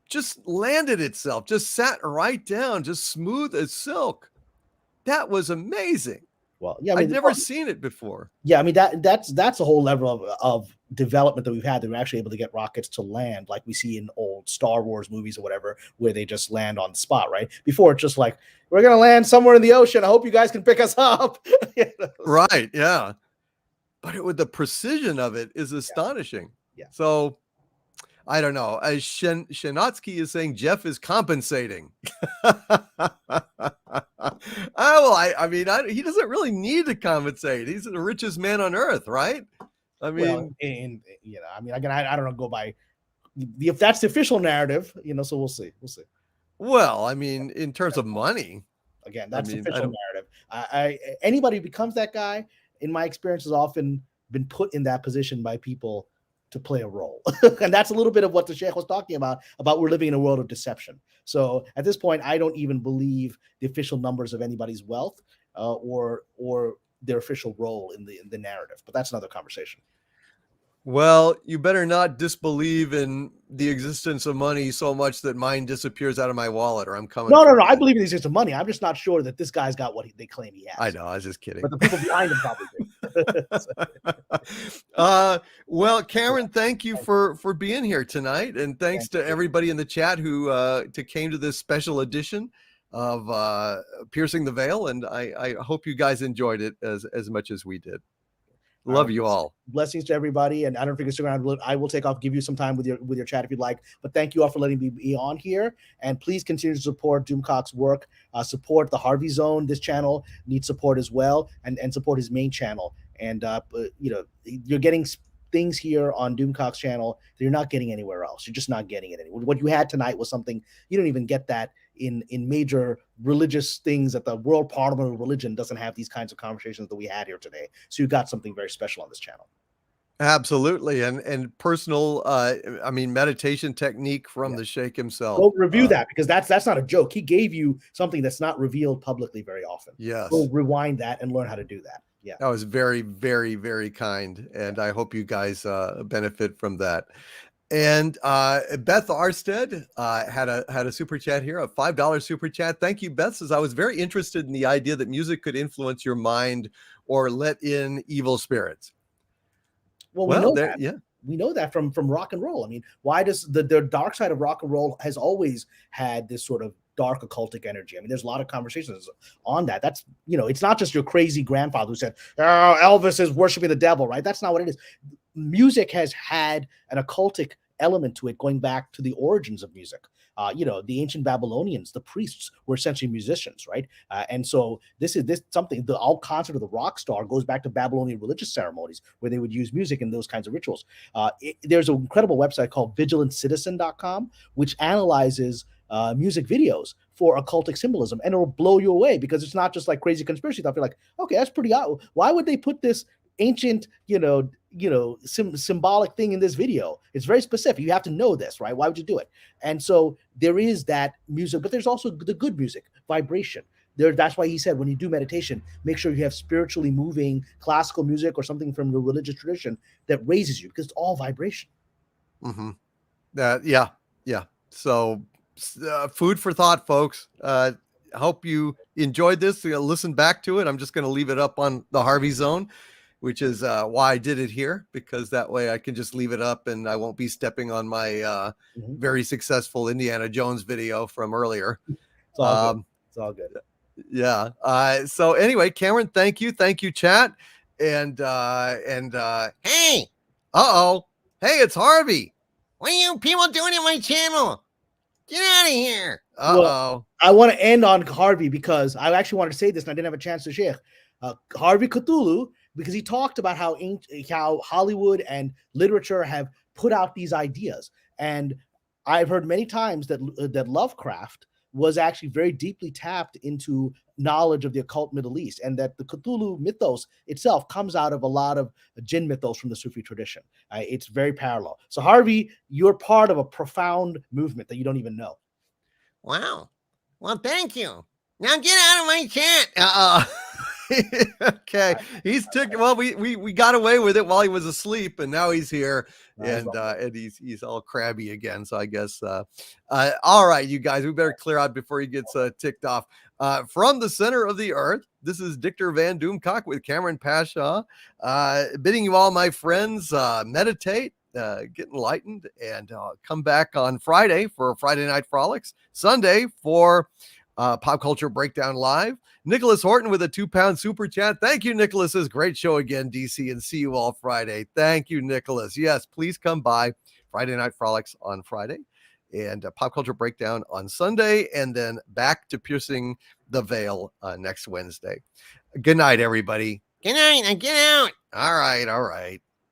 A: just landed itself, just sat right down, just smooth as silk. That was amazing.
B: Well, yeah, I mean,
A: I'd never seen it before.
B: Yeah, I mean, that's a whole level of development that we've had, that we're actually able to get rockets to land like we see in old Star Wars movies or whatever, where they just land on the spot, right? Before, it's just like, we're going to land somewhere in the ocean. I hope you guys can pick us up. You know?
A: Right, yeah. But with the precision of it is astonishing.
B: Yeah.
A: So, I don't know. As Shanatsky is saying, Jeff is compensating. I mean, he doesn't really need to compensate. He's the richest man on earth, right? I mean,
B: well, and you know, I mean, again, I don't know, go by if that's the official narrative, you know. So we'll see.
A: Well, I mean, in terms of money,
B: again, that's the official narrative. Anybody who becomes that guy, in my experience, has often been put in that position by people to play a role. And that's a little bit of what the Sheikh was talking about we're living in a world of deception. So at this point, I don't even believe the official numbers of anybody's wealth or their official role in the narrative. But that's another conversation.
A: Well, you better not disbelieve in the existence of money so much that mine disappears out of my wallet, or I'm coming.
B: No. I believe in the existence of money. I'm just not sure that this guy's got what they claim he has.
A: I know. I was just kidding.
B: But the people behind him probably
A: do. Well, Cameron, thank you for being here tonight, and thanks to everybody in the chat who came to this special edition of Piercing the Veil. And I hope you guys enjoyed it as much as we did. Love you all.
B: Blessings to everybody. And I don't think it's around. I will take off, give you some time with your chat if you'd like. But thank you all for letting me be on here. And please continue to support Doomcock's work. Support the Harvey Zone. This channel needs support as well, and support his main channel. And you know, you're getting things here on Doomcock's channel that you're not getting anywhere else. You're just not getting it anywhere. What you had tonight was something you don't even get that in major religious things. That the World Parliament of Religion doesn't have these kinds of conversations that we had here today. So you got something very special on this channel.
A: Absolutely. And personal meditation technique from the Sheikh himself.
B: Go review that, because that's not a joke. He gave you something that's not revealed publicly very often.
A: Yes.
B: Go rewind that and learn how to do that. Yeah,
A: that was very, very, very kind, and I hope you guys benefit from that. And Beth Arstead had a super chat here, a $5 super chat. Thank you, Beth. Says, I was very interested in the idea that music could influence your mind or let in evil spirits.
B: Well, we know
A: there,
B: that.
A: Yeah.
B: we know that from rock and roll. I mean, why does the dark side of rock and roll has always had this sort of dark occultic energy? I mean, there's a lot of conversations on that. That's, you know, it's not just your crazy grandfather who said, oh, Elvis is worshiping the devil, right? That's not what it is. Music has had an occultic element to it going back to the origins of music. You know, the ancient Babylonians, the priests were essentially musicians, right? And so this something, the whole concept of the rock star goes back to Babylonian religious ceremonies where they would use music in those kinds of rituals. There's an incredible website called vigilancecitizen.com, which analyzes music videos for occultic symbolism, and it'll blow you away because it's not just like crazy conspiracy stuff. You're like, okay, that's pretty odd. Why would they put this ancient, symbolic thing in this video? It's very specific. You have to know this, right? Why would you do it? And so there is that music, but there's also the good music, vibration. That's why he said, when you do meditation, make sure you have spiritually moving classical music or something from your religious tradition that raises you, because it's all vibration.
A: Mm-hmm. Yeah. So food for thought, folks. Hope you enjoyed this. Listen back to it. I'm just going to leave it up on the Harvey Zone, which is why I did it here, because that way I can just leave it up and I won't be stepping on my very successful Indiana Jones video from earlier.
B: It's all good. It's all good.
A: Yeah. So anyway, Kamran, thank you, chat. And
E: Hey,
A: hey, it's Harvey.
E: what are you people doing in my channel? Get out of here.
B: Well, I want to end on Harvey because I actually wanted to say this and I didn't have a chance to share. Harvey Cthulhu, because he talked about how Hollywood and literature have put out these ideas. And I've heard many times that Lovecraft was actually very deeply tapped into knowledge of the occult Middle East, and that the Cthulhu mythos itself comes out of a lot of Jinn mythos from the Sufi tradition. It's very parallel. So Harvey, you're part of a profound movement that you don't even know.
E: Wow. Well, thank you. Now get out of my chat.
A: Okay, we got away with it while he was asleep, and now he's here, and he's all crabby again. So I guess all right, you guys, we better clear out before he gets ticked off. From the center of the earth, this is Dictor Van Doomcock with Kamran Pasha, bidding you all, my friends, meditate, get enlightened, and come back on Friday for Friday Night Frolics, Sunday for Pop Culture Breakdown Live. Nicholas Horton with a £2 super chat. Thank you, Nicholas. It's a great show again, DC, and see you all Friday. Thank you, Nicholas. Yes, please come by. Friday Night Frolics on Friday, and Pop Culture Breakdown on Sunday, and then back to Piercing the Veil next Wednesday. Good night, everybody.
E: Good night. Now get out.
A: All right.